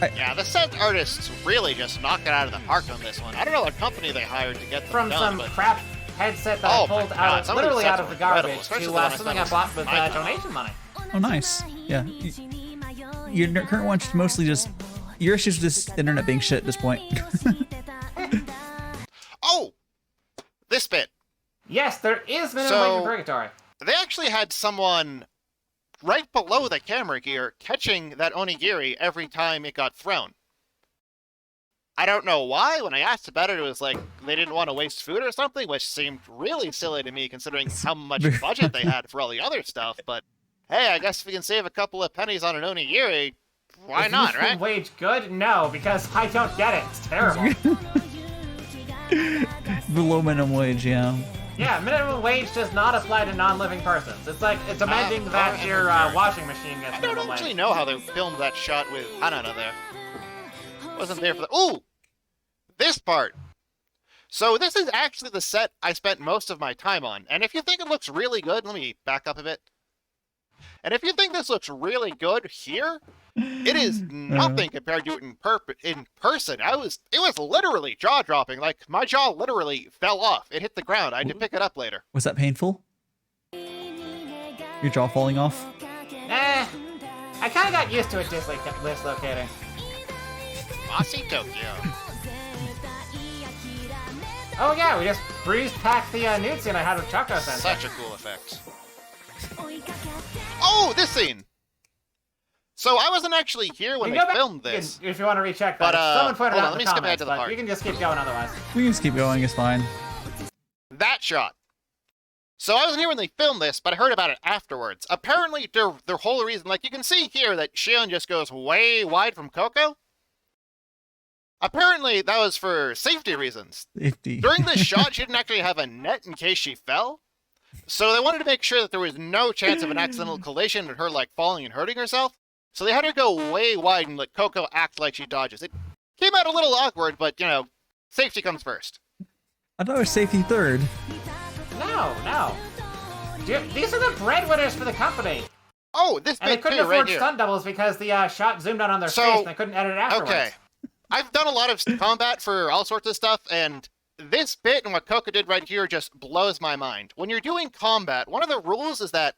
Yeah, the set artists really just knocked it out of the park on this one. I don't know what company they hired to get them
From
done,
some
but
crap headset that I pulled out of, literally out of the garbage to something I bought with donation money.
Oh, nice. Yeah. Your current one's mostly just your issues with this internet being shit at this point.
Oh! This bit.
Yes, there is minimum wage in Purgatory.
They actually had someone right below the camera gear catching that onigiri every time it got thrown. I don't know why. When I asked about it, it was like they didn't want to waste food or something, which seemed really silly to me considering how much budget they had for all the other stuff. But hey, I guess if we can save a couple of pennies on an onigiri, why not, right?
Is wage good? No, because I don't get it. It's terrible.
Below minimum wage, yeah.
Yeah, minimum wage does not apply to non-living persons. It's like it's demanding that your washing machine gets
I don't
minimum
actually
wage.
know how they filmed that shot with Hanada there. Wasn't there for the... Ooh! This part! So this is actually the set I spent most of my time on. And if you think it looks really good... Let me back up a bit. And if you think this looks really good here, it is nothing compared to it in person. It was literally jaw-dropping. Like, my jaw literally fell off. It hit the ground. I had to pick it up later.
Was that painful? Your jaw falling off?
I kind of got used to it dislocating.
Mossy Tokyo.
Oh yeah, we just breezed past the nude scene I had with Choco Sensei.
Such a cool effect. Oh, this scene! So I wasn't actually here when they filmed this.
If you want to recheck that.
But,
Someone pointed out
let
in
me
the
skip ahead
comments,
to the
but
part.
you can just keep going otherwise.
We can just keep going, it's fine.
That shot. So I wasn't here when they filmed this, but I heard about it afterwards. Apparently, their whole reason, like you can see here that Shion just goes way wide from Coco. Apparently, that was for safety reasons.
Safety.
During this shot, she didn't actually have a net in case she fell. So they wanted to make sure that there was no chance of an accidental collision and her, like, falling and hurting herself. So they had her go way wide and let Coco act like she dodges. It came out a little awkward, but, you know, safety comes first.
I thought it was safety third.
No. Dude, these are the breadwinners for the company.
Oh, this
And they
bit
couldn't
too,
afford
right here.
stunt doubles because the shot zoomed out on their face and they couldn't edit it afterwards.
Okay. I've done a lot of combat for all sorts of stuff, and this bit and what Coco did right here just blows my mind. When you're doing combat, one of the rules is that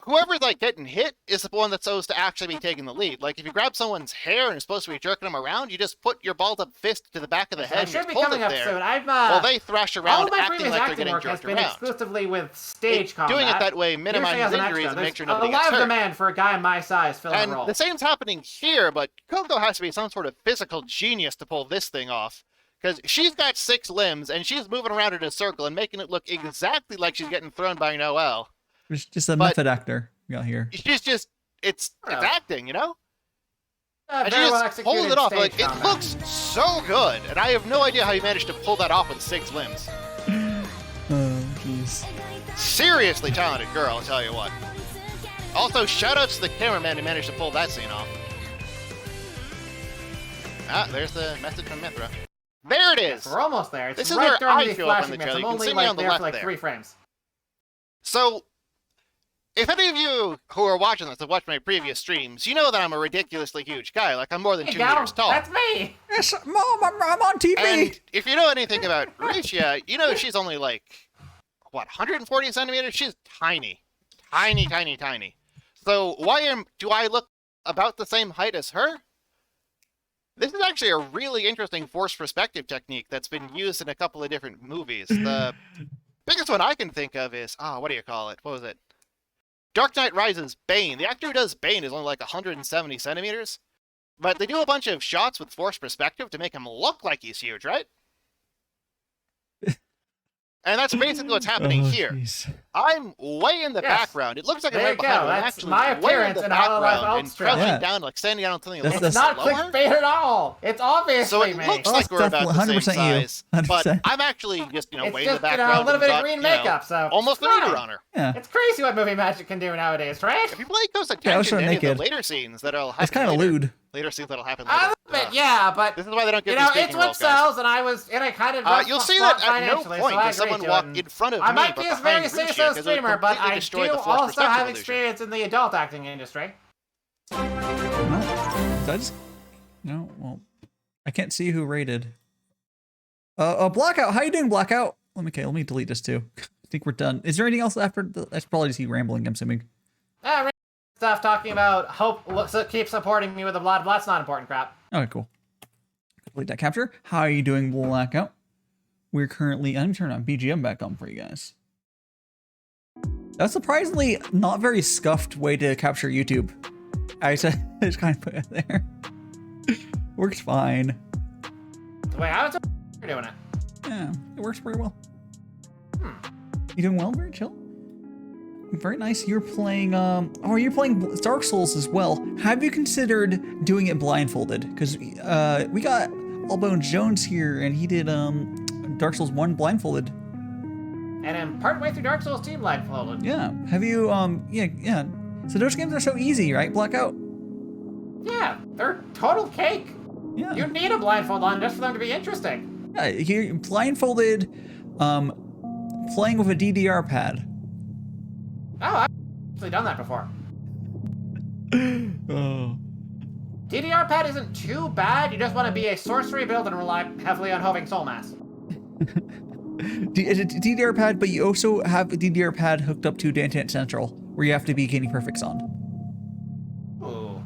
whoever's like getting hit is the one that's supposed to actually be taking the lead. Like if you grab someone's hair and you're supposed to be jerking them around, you just put your balled up fist to the back of the head
I
and
should
just
be
hold
coming
it
up
there.
soon.
While they thrash
all
around
of my
acting
previous
like they're
acting
getting
work has
jerked
been
around.
exclusively with stage combat.
Doing it that way minimizes
Usually as an
injuries
extra.
and make sure
There's
nobody
a
gets
lot of
hurt.
demand for a guy my size filling
And
a role.
the same's happening here, but Coco has to be some sort of physical genius to pull this thing off. Because she's got 6 limbs, and she's moving around in a circle and making it look exactly like she's getting thrown by Noelle.
It's just a method actor we got here.
She's just, it's acting, you know? And she
Very well
just holds
executed
it off.
stage
Like, it
combat.
looks so good. And I have no idea how you managed to pull that off with 6 limbs.
Oh, jeez.
Seriously talented girl, I'll tell you what. Also, shoutouts to the cameraman who managed to pull that scene off. Ah, there's the message from Mithra. There it is!
We're almost there. It's
This is
right
where
during
I
the
feel up on
flashing
the
minutes.
trailer.
I'm
You can
only
see me
like
on the
there
left
for like
there.
3 frames.
So, if any of you who are watching this have watched my previous streams, you know that I'm a ridiculously huge guy. Like, I'm more than 2 meters tall.
That's me.
Yes, Mom, I'm on TV.
And if you know anything about Richa, you know she's only like, what, 140 centimeters? She's tiny. Tiny, tiny, tiny. So do I look about the same height as her? This is actually a really interesting forced perspective technique that's been used in a couple of different movies. The biggest one I can think of is, what do you call it? What was it? Dark Knight Rises, Bane. The actor who does Bane is only like 170 centimeters. But they do a bunch of shots with forced perspective to make him look like he's huge, right? And that's basically what's happening here.
Geez.
I'm way in the background. It looks like I'm right behind, but I'm
That's
actually
my
way in
appearance
the
in Hollow Life
background and
Ultra.
crouching down, like standing down on something a little
It's
bit
not
slower.
clickbait at all. It's obviously
So it
me.
looks
Oh,
like
that's
we're about the same
100% you.
size,
100%.
but I'm actually just,
It's
way in the
just,
background.
a little bit of
and
green
got,
makeup, so
almost a
it's
meter
fine.
on her.
Yeah.
It's crazy what movie magic can do nowadays, right?
If you pay close
Yeah, I
attention
was
to any
naked.
of the later scenes that'll happen
It's kind of
later,
lewd.
later scenes that'll happen
A
later.
little bit, yeah, but
This is why they don't give
you
me
know,
speaking
it's what
roles, guys.
sells, and I kind of
You'll see that at no
financially,
point
so I
does someone
agree to
walk
it.
in front of
I
me,
might
but
be a very
behind Richa,
say-so
'cause it would
streamer, but
completely
I
destroy
do
the forced
also
perspective
have
illusion.
experience in the adult acting industry.
No, did I just... No, well, I can't see who rated. Blackout, how you doing, Blackout? Let me delete this too. I think we're done. Is there anything else after? That's probably just you rambling, I'm assuming.
Stuff talking about hope, keep supporting me with the blood. That's not important crap.
Okay, cool. Delete that capture. How are you doing, Blackout? We're currently... I'm turning on BGM back on for you guys. That's surprisingly not very scuffed way to capture YouTube. I just kind of put it there. Works fine.
Wait, how is it doing it?
Yeah, it works pretty well. You doing well? Very chill. Very nice. You're playing, you're playing Dark Souls as well. Have you considered doing it blindfolded? Because we got AllBonesJones here, and he did Dark Souls 1 blindfolded.
And I'm partway through Dark Souls 2 blindfolded.
Yeah. Have you, yeah. So those games are so easy, right, Blackout?
Yeah, they're total cake.
Yeah.
You need a blindfold on just for them to be interesting.
Yeah, you're blindfolded, playing with a DDR pad.
Oh, I've actually done that before.
Oh.
DDR pad isn't too bad. You just want to be a sorcery build and rely heavily on hoving soul mass.
It's a DDR pad, but you also have a DDR pad hooked up to Dance Dance Central, where you have to be getting perfects on.
Ooh.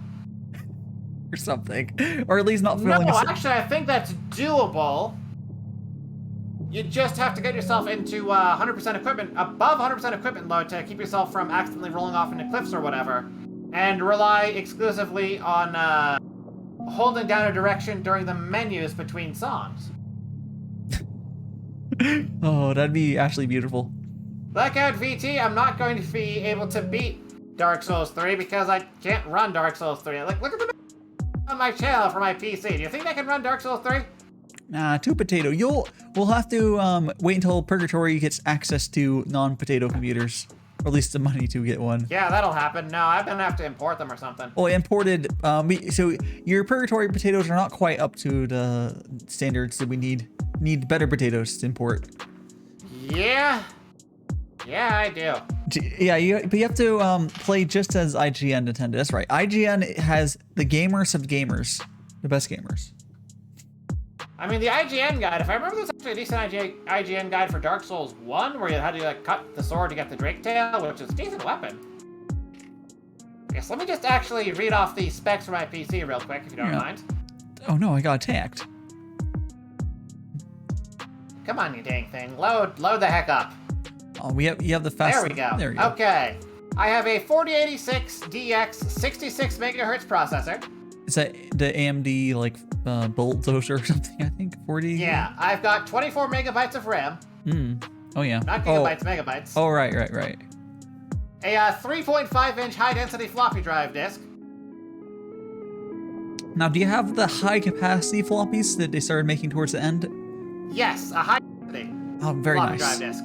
Or something. Or at least not
No,
feeling
actually, I think that's doable. You just have to get yourself into 100% equipment, above 100% equipment load to keep yourself from accidentally rolling off into cliffs or whatever. And rely exclusively on holding down a direction during the menus between songs.
Oh, that'd be actually beautiful.
Blackout VT, I'm not going to be able to beat Dark Souls 3 because I can't run Dark Souls 3. Like, look at the on my channel for my PC. Do you think I can run Dark Souls 3?
Nah, too potato. We'll have to wait until Purgatory gets access to non-potato computers. Or at least the money to get one.
Yeah, that'll happen. No, I'm gonna have to import them or something.
Well, imported, so your Purgatory potatoes are not quite up to the standards that we need. Need better potatoes to import.
Yeah. Yeah, I do.
Yeah, but you have to play just as IGN intended. That's right. IGN has the gamers of gamers, the best gamers.
I mean, the IGN guide, if I remember, there's actually a decent IGN guide for Dark Souls 1, where you had to, like, cut the sword to get the Drake tail, which is a decent weapon. Yes, let me just actually read off the specs for my PC real quick, if you don't mind.
Oh no, I got attacked.
Come on, you dang thing. Load the heck up.
Oh, you have the fast.
There we go.
There we go.
Okay. I have a 4086 DX 66 megahertz processor.
Is that the AMD like bulldozer or something? I think 40.
Yeah, I've got 24 megabytes of RAM.
Oh yeah.
Not gigabytes, megabytes.
Oh right.
A 3.5-inch high-density floppy drive disk.
Now, do you have the high-capacity floppies that they started making towards the end?
Yes, a high-density
Oh, very
floppy
nice.
drive disk.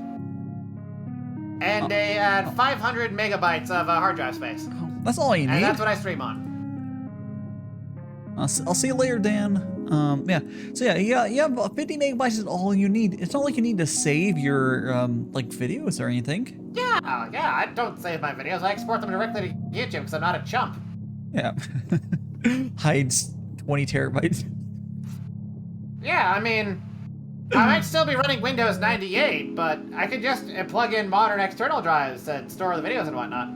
And a 500 megabytes of hard drive space.
Oh, that's all you need.
And that's what I stream on.
I'll see you later, Dan. Yeah. So yeah, you have 50 megabytes is all you need. It's not like you need to save your like videos or anything.
Yeah, I don't save my videos. I export them directly to YouTube because I'm not a chump.
Yeah. Hides 20 terabytes.
Yeah, I mean, I might still be running Windows 98, but I could just plug in modern external drives that store the videos and whatnot.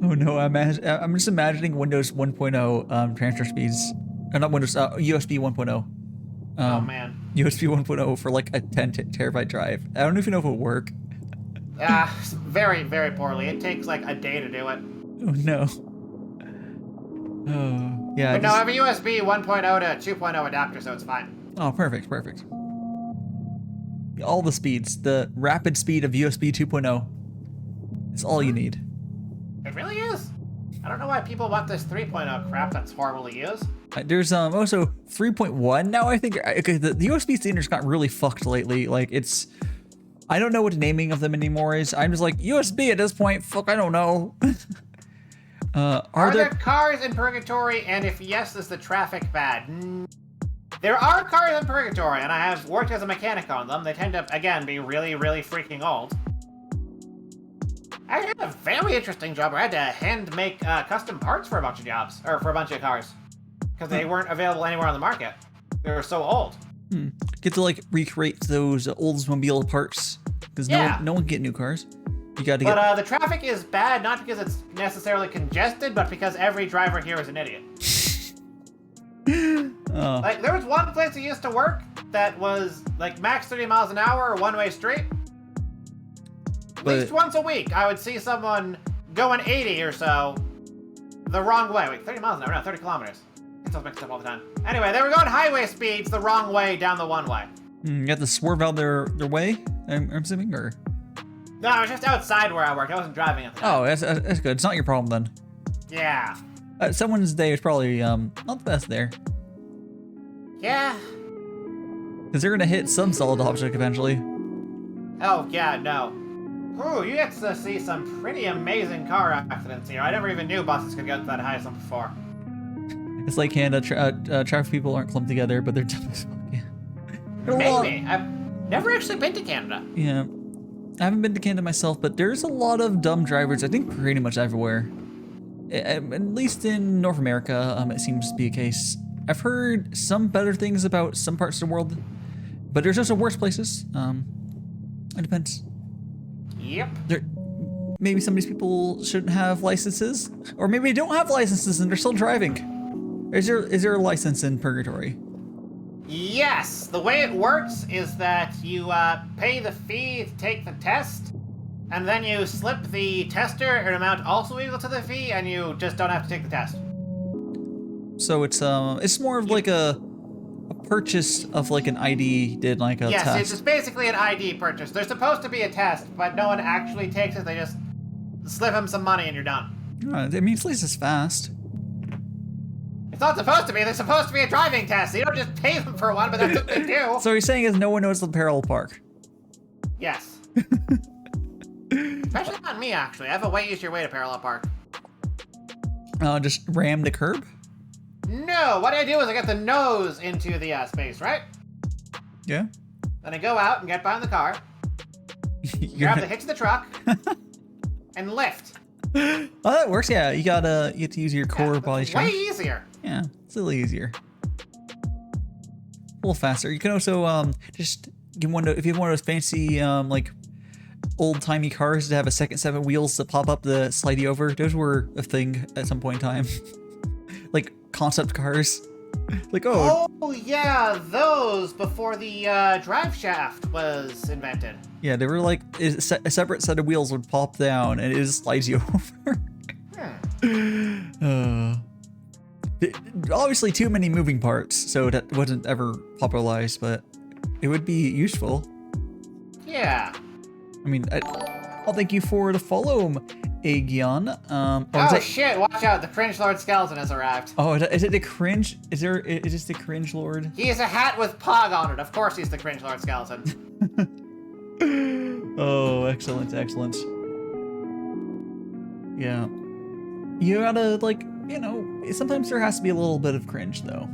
Oh no, I'm just imagining Windows 1.0 transfer speeds. Not Windows, USB 1.0.
Oh man.
USB 1.0 for like a 10 terabyte drive. I don't even know if it will work.
Very, very poorly. It takes like a day to do it.
Oh no. Oh, yeah.
But no, I have a USB 1.0 to 2.0 adapter, so it's fine.
Oh, perfect. All the speeds, the rapid speed of USB 2.0. It's all you need.
It really is. I don't know why people want this 3.0 crap that's horrible to use.
There's also 3.1 now. I think okay, the USB standards got really fucked lately. Like I don't know what the naming of them anymore is. I'm just like USB at this point. Fuck, I don't know.
Are there cars in purgatory? And if yes, is the traffic bad? There are cars in purgatory, and I have worked as a mechanic on them. They tend to, again, be really, really freaking old. I had a very interesting job where I had to hand make custom parts for a bunch of jobs, or for a bunch of cars, because they weren't available anywhere on the market. They were so old.
Get to like recreate those Oldsmobile parts, because no one can get new cars. You got to get.
But the traffic is bad, not because it's necessarily congested, but because every driver here is an idiot.
Oh.
Like, there was one place I used to work that was like max 30 miles an hour, one-way street. At least once a week, I would see someone going 80 or so the wrong way. Wait, 30 miles an hour? No, 30 kilometers. It's all mixed up all the time. Anyway, they were going highway speeds the wrong way down the one-way.
You have to swerve out their way, I'm assuming, or?
No, I was just outside where I worked. I wasn't driving at the time.
Oh, that's good. It's not your problem then.
Yeah.
Someone's day is probably not the best there.
Yeah.
Because they're gonna hit some solid object eventually.
Oh, yeah, no. Ooh, you get to see some pretty amazing car accidents here. I never even knew buses could get that high as them before.
It's like Canada, traffic people aren't clumped together, but they're dumb as fuck.
Maybe. I've never actually been to Canada.
Yeah. I haven't been to Canada myself, but there's a lot of dumb drivers, I think pretty much everywhere. At least in North America, it seems to be a case. I've heard some better things about some parts of the world, but there's also worse places. It depends.
Yep.
Maybe some of these people shouldn't have licenses, or maybe they don't have licenses and they're still driving. Is there a license in purgatory?
Yes. The way it works is that you pay the fee to take the test, and then you slip the tester an amount also equal to the fee, and you just don't have to take the test.
So it's more of like a purchase of like an ID did like a test.
Yes, it's basically an ID purchase. There's supposed to be a test, but no one actually takes it. They just slip them some money and you're done.
I mean, at least it's fast.
It's not supposed to be. There's supposed to be a driving test. You don't just pay them for one, but that's what they do.
So you're saying is no one knows the parallel park?
Yes. Especially not me, actually. I have a way easier way to parallel park.
Just ram the curb?
No, what I do is I get the nose into the space, right?
Yeah.
Then I go out and get behind the car, grab the hitch of the truck, and lift.
Oh, that works. Yeah, you get to use your core body strength.
Way easier.
Yeah, it's a little easier. A little faster. You can also just get if you have one of those fancy like old-timey cars that have a second set of wheels that pop up the slidey over. Those were a thing at some point in time. Like concept cars. Like, oh
yeah, those before the drive shaft was invented.
Yeah, they were like a separate set of wheels would pop down and it just slides you over. Obviously too many moving parts, so that wasn't ever popularized, but it would be useful.
Yeah.
I mean, I'll thank you for the follow, Aegion.
Shit, watch out, the Cringe Lord Skeleton has arrived.
Oh, is it the Cringe? Is this the Cringe Lord?
He has a hat with Pog on it. Of course he's the Cringe Lord Skeleton.
Oh, excellent. Yeah. You gotta, like, sometimes there has to be a little bit of cringe, though.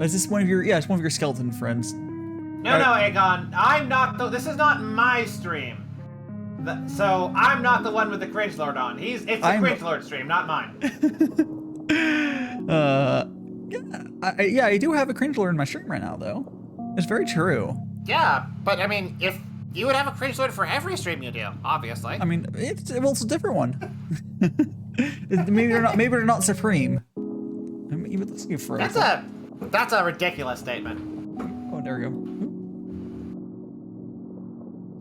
Is this one of your? Yeah, it's one of your skeleton friends.
No, no, Aegon. I'm not the. This is not my stream. So I'm not the one with the cringe lord on. It's the cringe lord stream, not mine.
Yeah, I do have a cringe lord in my stream right now, though. It's very true.
Yeah, but I mean, if you would have a cringe lord for every stream you do, obviously.
I mean, it's a different one. maybe they're not supreme. I mean, even let's for
that's a ridiculous statement.
Oh, there we go.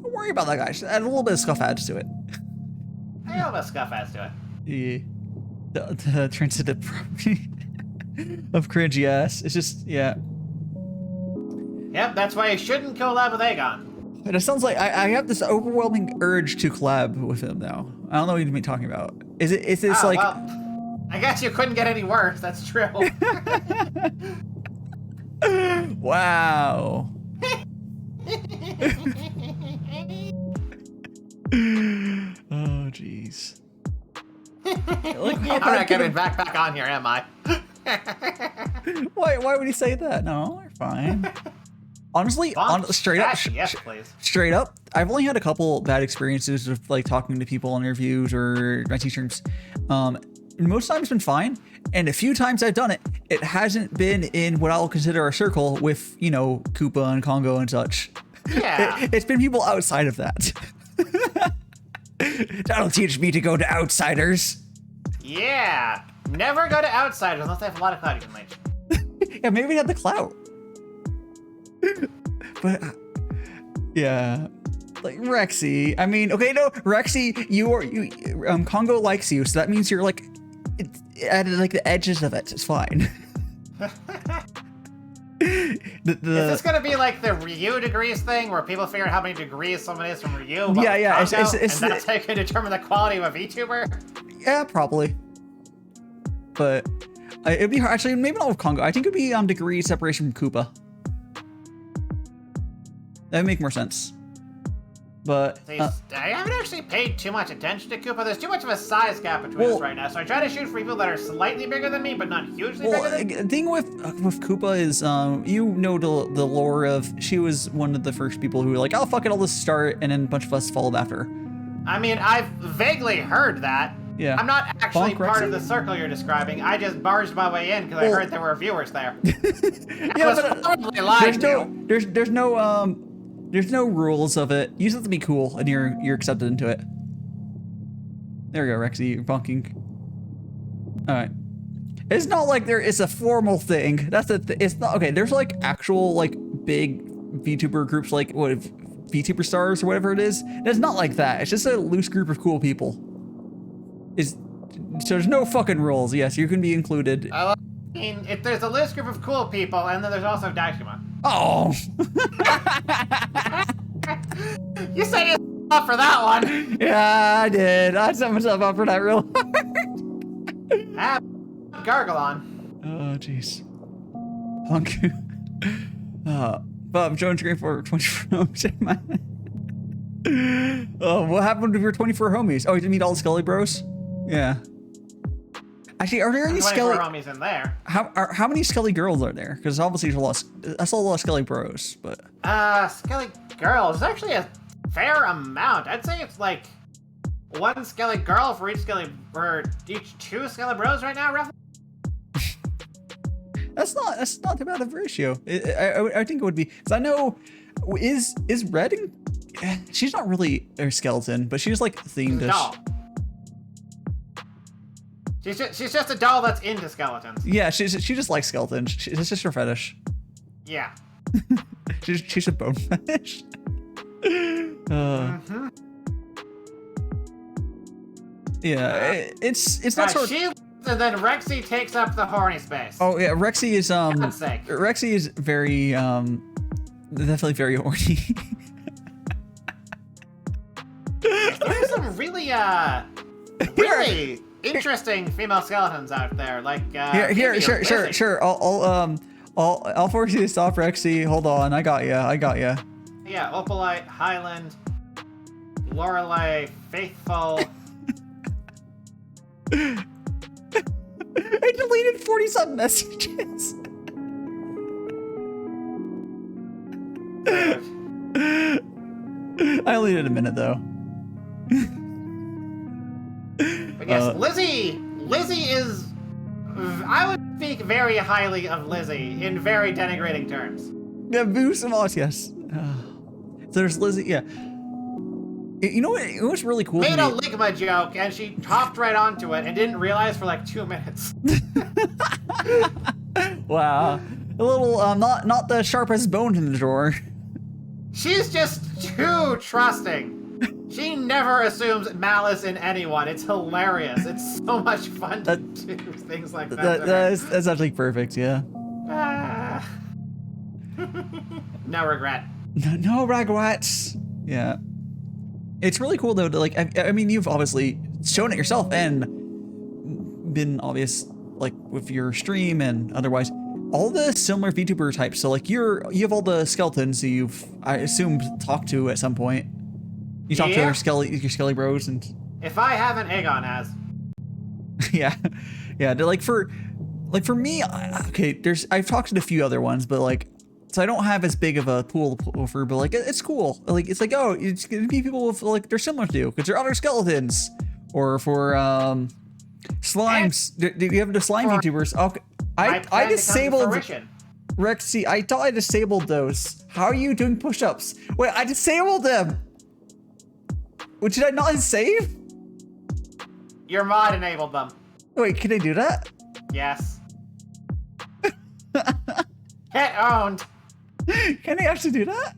Don't worry about that guy. Just add a little bit of scuff adds to it.
A little bit of scuff adds to it.
Yeah. The transitive property of cringe, yes. It's just, yeah.
Yep, that's why you shouldn't collab with Aegon.
But it sounds like I have this overwhelming urge to collab with him now. I don't know what you'd be talking about. Is this like...
Well, I guess you couldn't get any worse, that's true.
Wow. Oh, jeez.
I'm not getting back on here, am I?
Why would he say that? No, you're fine. Honestly, straight up,
yes, please.
Straight up, I've only had a couple bad experiences with like talking to people on interviews or my streams. Most times it's been fine, and a few times I've done it, it hasn't been in what I'll consider a circle with, you know, Koopa and Congo and such.
Yeah.
It's been people outside of that. That'll teach me to go to outsiders.
Yeah. Never go to outsiders unless they have a lot of clout you can leech.
Yeah, maybe we had the clout. But yeah, like Rexy. I mean, okay, no, Rexy, Congo likes you, so that means you're like at like the edges of it. It's fine.
Is this gonna be like the Ryu degrees thing, where people figure out how many degrees someone is from Ryu?
Yeah.
And that's how you can determine the quality of a VTuber.
Yeah, probably. But it'd be hard. Actually, maybe not with Congo. I think it'd be degree separation from Koopa. That would make more sense. But
I haven't actually paid too much attention to Koopa. There's too much of a size gap between us right now, so I try to shoot for people that are slightly bigger than me, but not hugely bigger than me.
The thing with Koopa is, you know the lore of, she was one of the first people who were like, oh, fuck it, I'll just start, and then a bunch of us followed after.
I mean, I've vaguely heard that.
Yeah.
I'm not actually part of the circle you're describing. I just barged my way in because I heard there were viewers there.
Yeah, but
probably lied to.
There's no rules of it. You just have to be cool, and you're accepted into it. There we go, Rexy. You're bunking. All right. It's not like there is a formal thing. It's not okay. There's like actual like big VTuber groups, like what VTuber stars or whatever it is. It's not like that. It's just a loose group of cool people. So there's no fucking rules. Yes, you can be included.
I mean, if there's a loose group of cool people, and then there's also DaiShima.
Oh.
You set yourself up for that one.
Yeah, I did. I set myself up for that real hard.
Gargle on.
Oh, jeez. Punk. Bob Jones Green for 24 homies. Oh, what happened with your 24 homies? Oh, you didn't meet all the Skelly bros? Yeah. Actually, are there any Skelly
homies in there?
How many Skelly girls are there? Because obviously there's a lot. I saw a lot of Skelly bros, but
Skelly girls. There's actually a fair amount. I'd say it's like one Skelly girl for each two Skelly bros right now, roughly.
That's not too bad of a ratio. I think it would be, because I know is Redding. She's not really a skeleton, but she's like themed.
No. She's just a doll that's into skeletons.
Yeah, she just likes skeletons. It's just her fetish.
Yeah.
she's a bone fetish.
Mm-hmm.
Yeah, it's not sort of.
And then Rexy takes up the horny space.
Oh yeah, Rexy is
God's sake.
Rexy is very definitely very horny.
There's some really interesting female skeletons out there. Like
sure. I'll force you to stop, Rexy. Hold on, I got ya.
Yeah, Opalite, Highland, Lorelei, Faithful.
I deleted 40-something messages. I only did a minute though.
But yes, Lizzie is. I would speak very highly of Lizzie in very denigrating terms.
Yeah, Busamos, yes. So there's Lizzie, yeah. You know what? It was really cool.
Made a Ligma joke, and she hopped right onto it and didn't realize for like 2 minutes.
Wow, a little not the sharpest bone in the drawer.
She's just too trusting. She never assumes malice in anyone. It's hilarious. It's so much fun to do things like that.
That's actually perfect. Yeah.
No regret.
No regrets. Yeah. It's really cool though. To like, I mean, you've obviously shown it yourself and been obvious, like with your stream and otherwise, all the similar VTuber types. So like you have all the skeletons that you've, I assume, talked to at some point. You talk to your Skelly bros and.
If I haven't, Aegon has.
Yeah, yeah. Like for me, okay. I've talked to a few other ones, but like. So I don't have as big of a pool to pull for, but like it's cool. Like it's like, oh, it's gonna be people with like they're similar to you because they're other skeletons, or for slimes. Do you have the slime YouTubers? Okay, I disabled Rexy. I thought I disabled those. How are you doing push-ups? Wait, I disabled them. What, did I not save?
Your mod enabled them.
Wait, can I do that?
Yes. Get owned.
Can I actually do that?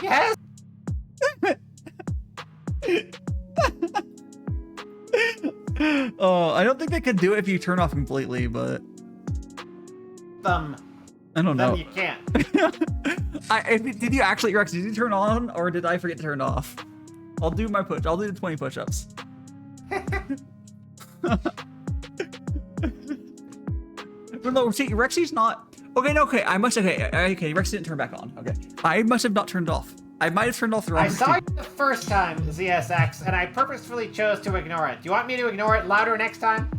Yes.
Oh, I don't think they could do it if you turn off completely, but
I
don't know.
You can't.
Did you actually, Rex? Did you turn on, or did I forget to turn it off? I'll do the 20 push-ups. But no, see, Rexy's not. Okay, no, okay. Okay, Rex didn't turn back on. Okay, I must have not turned it off. I might have turned off the wrong.
I saw you the first time, ZSX, and I purposefully chose to ignore it. Do you want me to ignore it louder next time?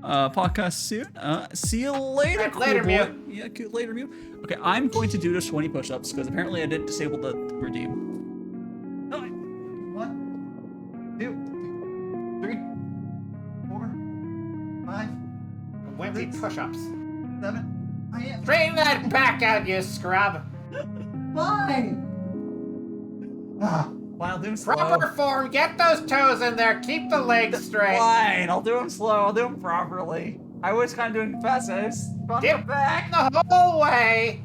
Podcast soon. See you later.
Right, later, Mew.
Yeah, later, Mew. Okay, I'm going to do those 20 push-ups because apparently I didn't disable the redeem. 1, 2, 3, 4, 5.
Wimpy push-ups.
7.
Straighten that back out, you scrub.
Fine. I'll do them slow.
Proper form. Get those toes in there. Keep the legs straight.
Fine. I'll do them slow. I'll do them properly. I was kind of doing fast. I just
Dip back the whole way.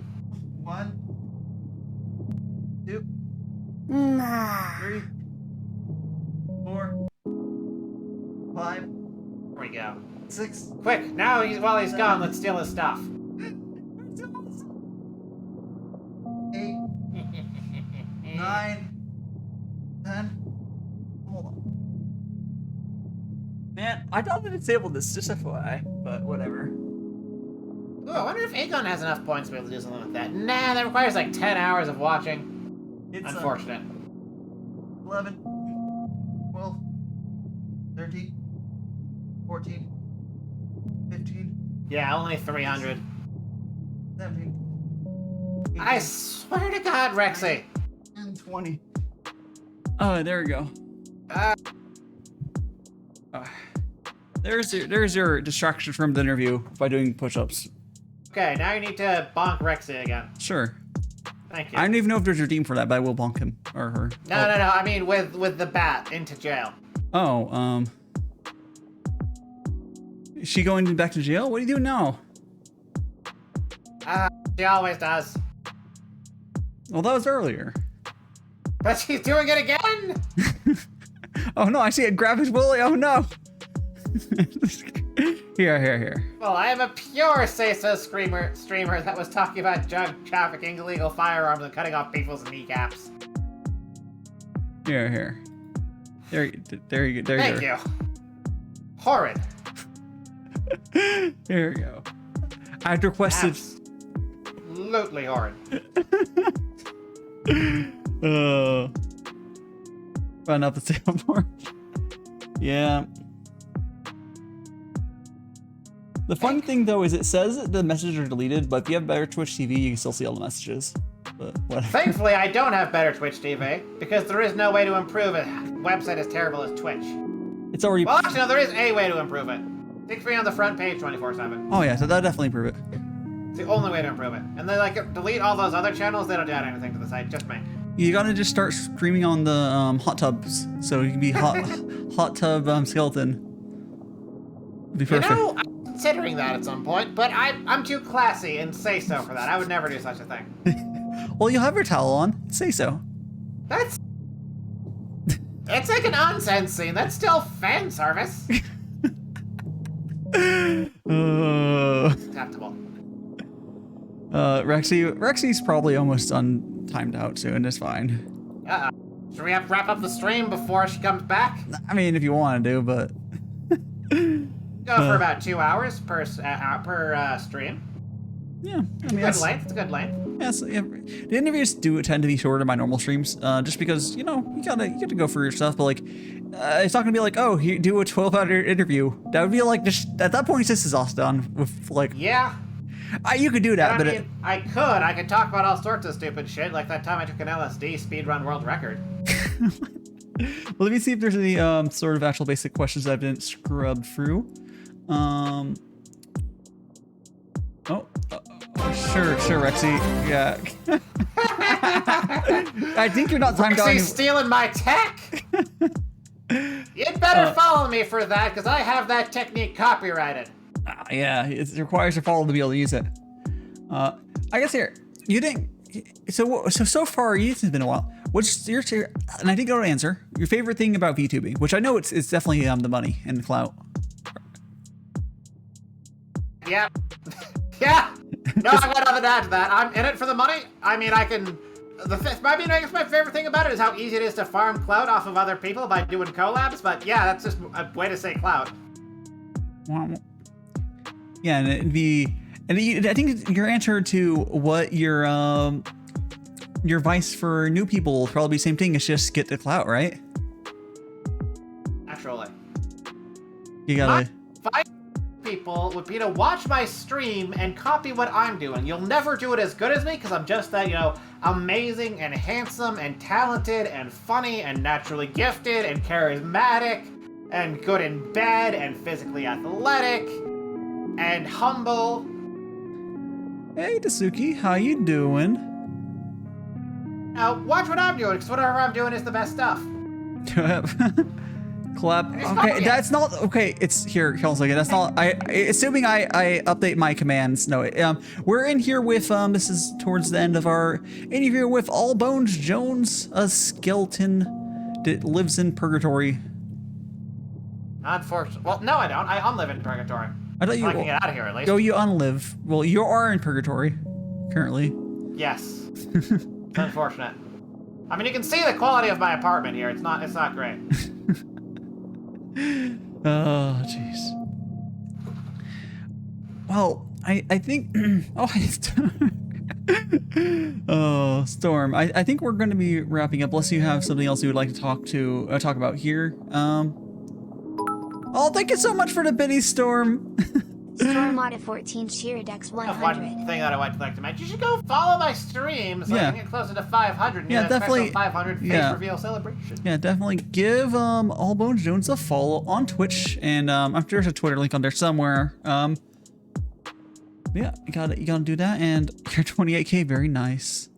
1, 2, 3, 4, 5.
There we go.
6.
Quick, now while he's gone, let's steal his stuff.
8, 9, 10. Hold on. Man, I thought I disabled this, just FYI, but whatever.
Ooh, I wonder if Aegon has enough points to be able to do something like that. Nah, that requires like 10 hours of watching.
It's
unfortunate.
11, 12, 13, 14, 15.
Yeah, only 300.
17. 18,
I swear to God, Rexy.
And 20. Oh, there we go. There's your distraction from the interview by doing push-ups.
Okay, now you need to bonk Rexy again.
Sure.
Thank you.
I don't even know if there's a redeem for that, but I will bonk him or her.
No. I mean with the bat into jail.
Oh, is she going back to jail? What are you doing now?
She always does.
Well, that was earlier.
But she's doing it again!
Oh no, I see it grab his willy. Oh no. Here.
Well, I am a pure say-so streamer that was talking about drug trafficking, illegal firearms, and cutting off people's kneecaps.
Here. There you go.
Thank you. Horrid.
There you go. I've requested.
Absolutely horrid.
Found out the sale more. Yeah. The fun thing though is it says that the messages are deleted, but if you have better Twitch TV, you can still see all the messages. But whatever.
Thankfully, I don't have better Twitch TV because there is no way to improve a website as terrible as Twitch.
It's already.
Well, actually, no, there is a way to improve it. Stick me on the front page 24/7.
Oh yeah, so that'll definitely improve it.
It's the only way to improve it. And then like delete all those other channels. They don't add anything to the site. Just me.
You gotta just start streaming on the hot tubs, so you can be hot tub skeleton. It'd be perfect.
You know, I'm considering that at some point, but I'm too classy and say so for that. I would never do such a thing.
Well, you'll have your towel on. Say so.
That's like an onsen scene. That's still fan service. Acceptable.
Rexy's probably almost timed out soon. It's fine.
Should we wrap up the stream before she comes back?
I mean, if you want to do, but
Go for about 2 hours per stream.
yeah, I mean
Good
that's
length. It's a good length.
yes. Yeah, the interviews do tend to be shorter than my normal streams, just because you get to go for your stuff. But like, it's not gonna be like, oh, you do a 12-hour interview. That would be like just at that point, it's just exhausted with like.
Yeah.
You could do that, but
I could talk about all sorts of stupid shit, like that time I took an LSD speedrun world record.
well, let me see if there's any sort of actual basic questions that I didn't scrub through. Sure, Rexy. Yeah. I think you're not timed out.
Rexy's stealing my tech. You'd better follow me for that, because I have that technique copyrighted.
Yeah, it requires your follow to be able to use it. I guess here, you didn't. So far, it's been a while. What's your and I think I'll answer your favorite thing about VTubing, which I know it's definitely the money and the clout.
Yeah. Yeah. No, I got nothing to add to that. I'm in it for the money. I mean, I can. I guess my favorite thing about it is how easy it is to farm clout off of other people by doing collabs. But yeah, that's just a way to say clout.
Yeah, and I think your answer to what your advice for new people will probably be the same thing. It's just get the clout, right?
Naturally.
You gotta.
My advice to people would be to watch my stream and copy what I'm doing. You'll never do it as good as me because I'm just that, amazing and handsome and talented and funny and naturally gifted and charismatic and good in bed and physically athletic and humble.
Hey, Dasuki, how you doing?
Now, watch what I'm doing, because whatever I'm doing is the best stuff.
Clap. Okay, that's not okay. It's here. Hold on a second. That's not. Assuming I update my commands. No. We're in here with this is towards the end of our interview with AllBonesJones, a skeleton that lives in purgatory.
Unfortunately, well, no, I don't. I unlive in purgatory.
I thought you.
I can get out of here at least.
Oh, you unlive. Well, you are in purgatory, currently.
Yes. It's unfortunate. I mean, you can see the quality of my apartment here. It's not great.
Oh, jeez. Well, I think. Oh, Storm. I think we're going to be wrapping up. Unless you have something else you would like to talk about here. Oh, thank you so much for the biddy, Storm.
Storm Mod 14 Sheer Dex 100.
One thing that I would like to mention, you should go follow my stream so I can get closer to 500 and
yeah,
get a
definitely.
special 500 face reveal celebration.
Yeah, definitely give AllBonesJones a follow on Twitch, and I'm sure there's a Twitter link on there somewhere. Yeah, you gotta do that, and you're 28K, very nice.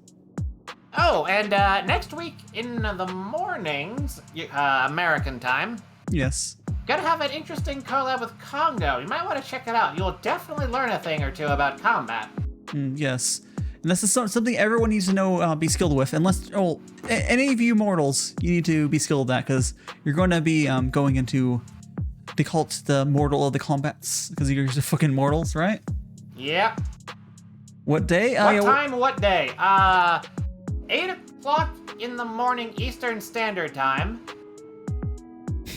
Oh, and next week in the mornings, American time.
Yes.
Gonna have an interesting collab with Congo. You might want to check it out. You'll definitely learn a thing or two about combat.
Yes. And this is something everyone needs to know, be skilled with. Unless, any of you mortals, you need to be skilled at that, because you're going to be going into, they call it the mortal of the combats, because you're just fucking mortals, right?
Yep.
What day?
What time, what day? 8 o'clock in the morning Eastern Standard Time.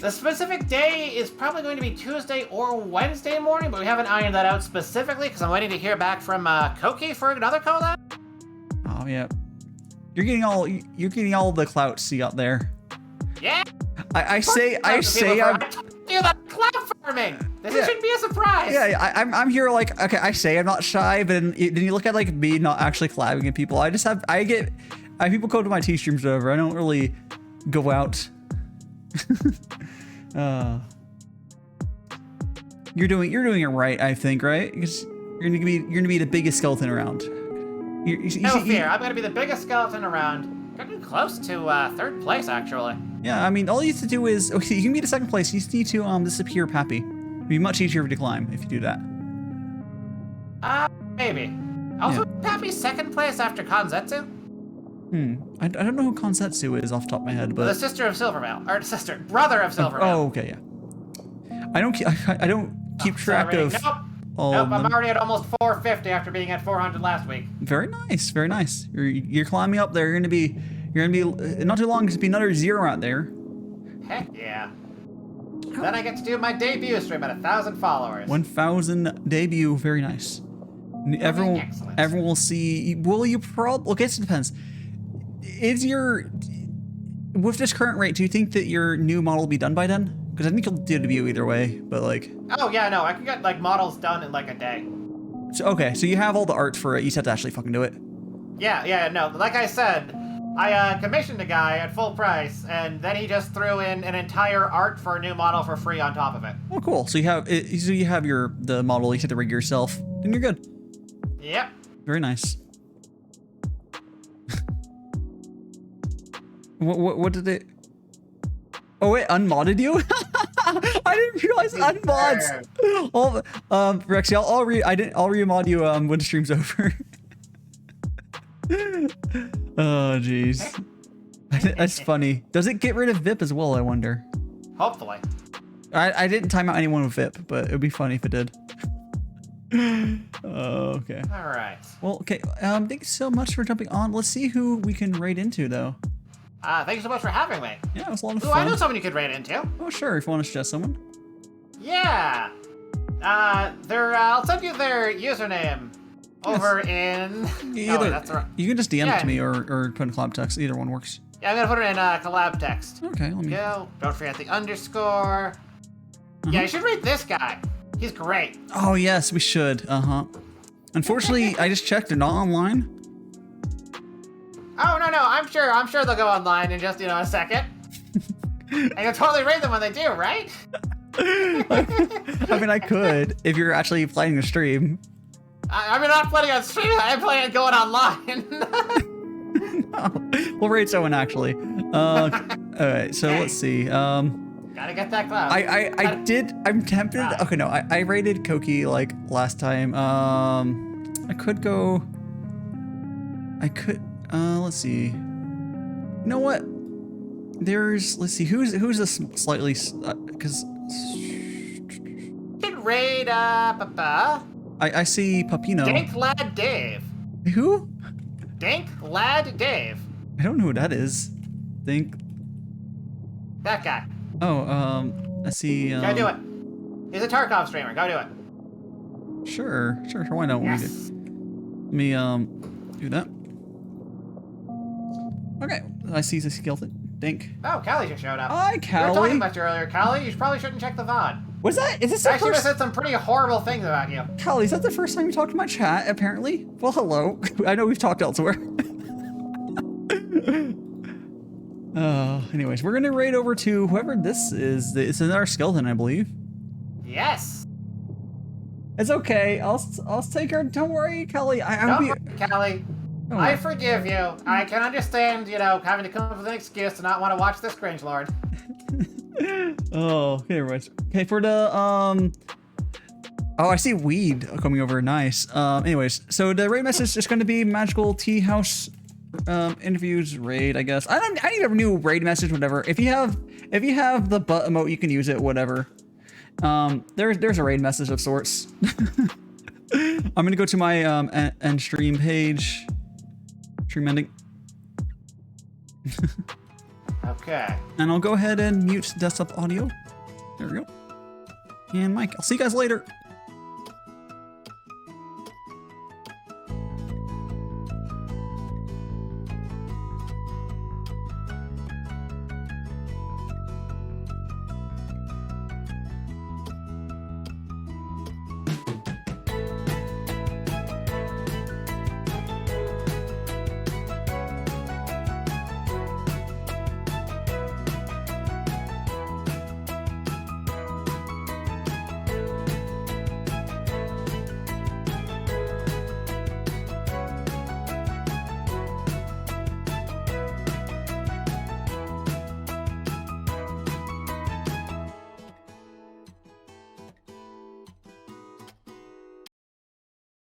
The specific day is probably going to be Tuesday or Wednesday morning, but we haven't ironed that out specifically because I'm waiting to hear back from Koki for another collab.
Oh yeah, you're getting all the clout see out there.
Yeah.
I say
you about clout farming. This shouldn't be a surprise.
Yeah, I'm here like, okay, I say I'm not shy, but then you look at like me not actually collabing at people. I get people come to my T streams over. I don't really go out. You're doing it right, I think, right? Because you're gonna be the biggest skeleton around.
No fear, I'm gonna be the biggest skeleton around. Getting close to 3rd place, actually.
Yeah, I mean, all you have to do is, okay, you can be to 2nd place. You just need to disappear Pappy. It'd be much easier to climb if you do that.
Maybe. Also, Pappy's 2nd place after Kanzetsu?
I don't know who Konsetsu is off the top of my head, but
The sister of Silvervale, or brother of Silvervale.
oh, okay, yeah. I don't keep track of.
Nope.
all
Nope,
of
I'm
them.
already at almost 450 after being at 400 last week.
Very nice, very nice. You're climbing up there. You're gonna be not too long. It's gonna be another 0 out there.
Heck yeah. Then I get to do my debut stream at 1,000 followers.
1,000 debut. Very nice. Everyone,
excellent.
everyone will see. Will you probably? Okay, it depends. With this current rate, do you think that your new model will be done by then? Because I think you'll do debut either way, but like.
Oh yeah, no, I can get like models done in like a day.
So, okay, so you have all the art for it. You just have to actually fucking do it.
Yeah, no. Like I said, I commissioned a guy at full price, and then he just threw in an entire art for a new model for free on top of it.
Oh, cool. So you have the model. You have to rig yourself, and you're good.
Yep.
Very nice. What did it? Oh, it unmodded you? I didn't realize unmods. Oh, Rexy, I'll remod you when the stream's over. Oh, jeez. That's funny. Does it get rid of VIP as well? I wonder.
Hopefully.
I didn't time out anyone with VIP, but it would be funny if it did. Oh, okay.
All right.
Well, okay. Thank you so much for jumping on. Let's see who we can raid into, though.
Thank you so much for having me.
Yeah, it was a lot of
Ooh,
fun.
I know someone you could raid into.
Oh, sure. If you want to suggest someone.
Yeah. I'll send you their username over in. No, that's right.
You can just DM it
Yeah.
to me or put in collab text. Either one works.
Yeah, I'm gonna put it in collab text.
Okay, let me.
Go. Don't forget the underscore. Yeah, you should read this guy. He's great.
Oh yes, we should. Unfortunately, I just checked. They're not online.
Oh no, I'm sure they'll go online in just a second. I can totally raid them when they do, right?
I mean, I could if you're actually playing the stream.
I'm not playing on stream. I'm playing going online.
We'll raid someone actually. All right, so let's see.
Gotta get that cloud.
I'm tempted. Okay, no, I raided Koki like last time. I could go. Let's see. You know what? Let's see. Who's this slightly? Because.
You can raid
I see Papino.
Dink Lad Dave.
Who?
Dink Lad Dave.
I don't know who that is. Think.
That guy.
Oh, I see.
Go do it. He's a Tarkov streamer. Go do it.
Sure. Why don't we?
Yes.
Let me do that. Okay, I see the skeleton. Dink.
Oh, Callie just showed up.
Hi,
We were talking
Callie.
about you earlier, Callie. You probably shouldn't check the VOD.
Was that? Is this
I
the
should have
first?
said some pretty horrible things about you.
Callie, is that the first time you talked to my chat? Apparently. Well, hello. I know we've talked elsewhere. Anyways, we're gonna raid over to whoever this is. It's another skeleton, I believe.
Yes.
It's okay. I'll take her. Don't worry, Kelly.
Don't worry, Callie.
Don't
I
worry.
forgive you. I can understand, having to come up with an excuse to not want to watch this cringe lord.
Oh, okay, right. Okay, for the Oh, I see weed coming over. Nice. Anyways, so the raid message is going to be magical tea house interviews raid, I guess. I need a new raid message, whatever. If you have the butt emote, you can use it, whatever. There's a raid message of sorts. I'm gonna go to my end stream page. Stream ending.
Okay.
And I'll go ahead and mute desktop audio. There we go. And Mike, I'll see you guys later.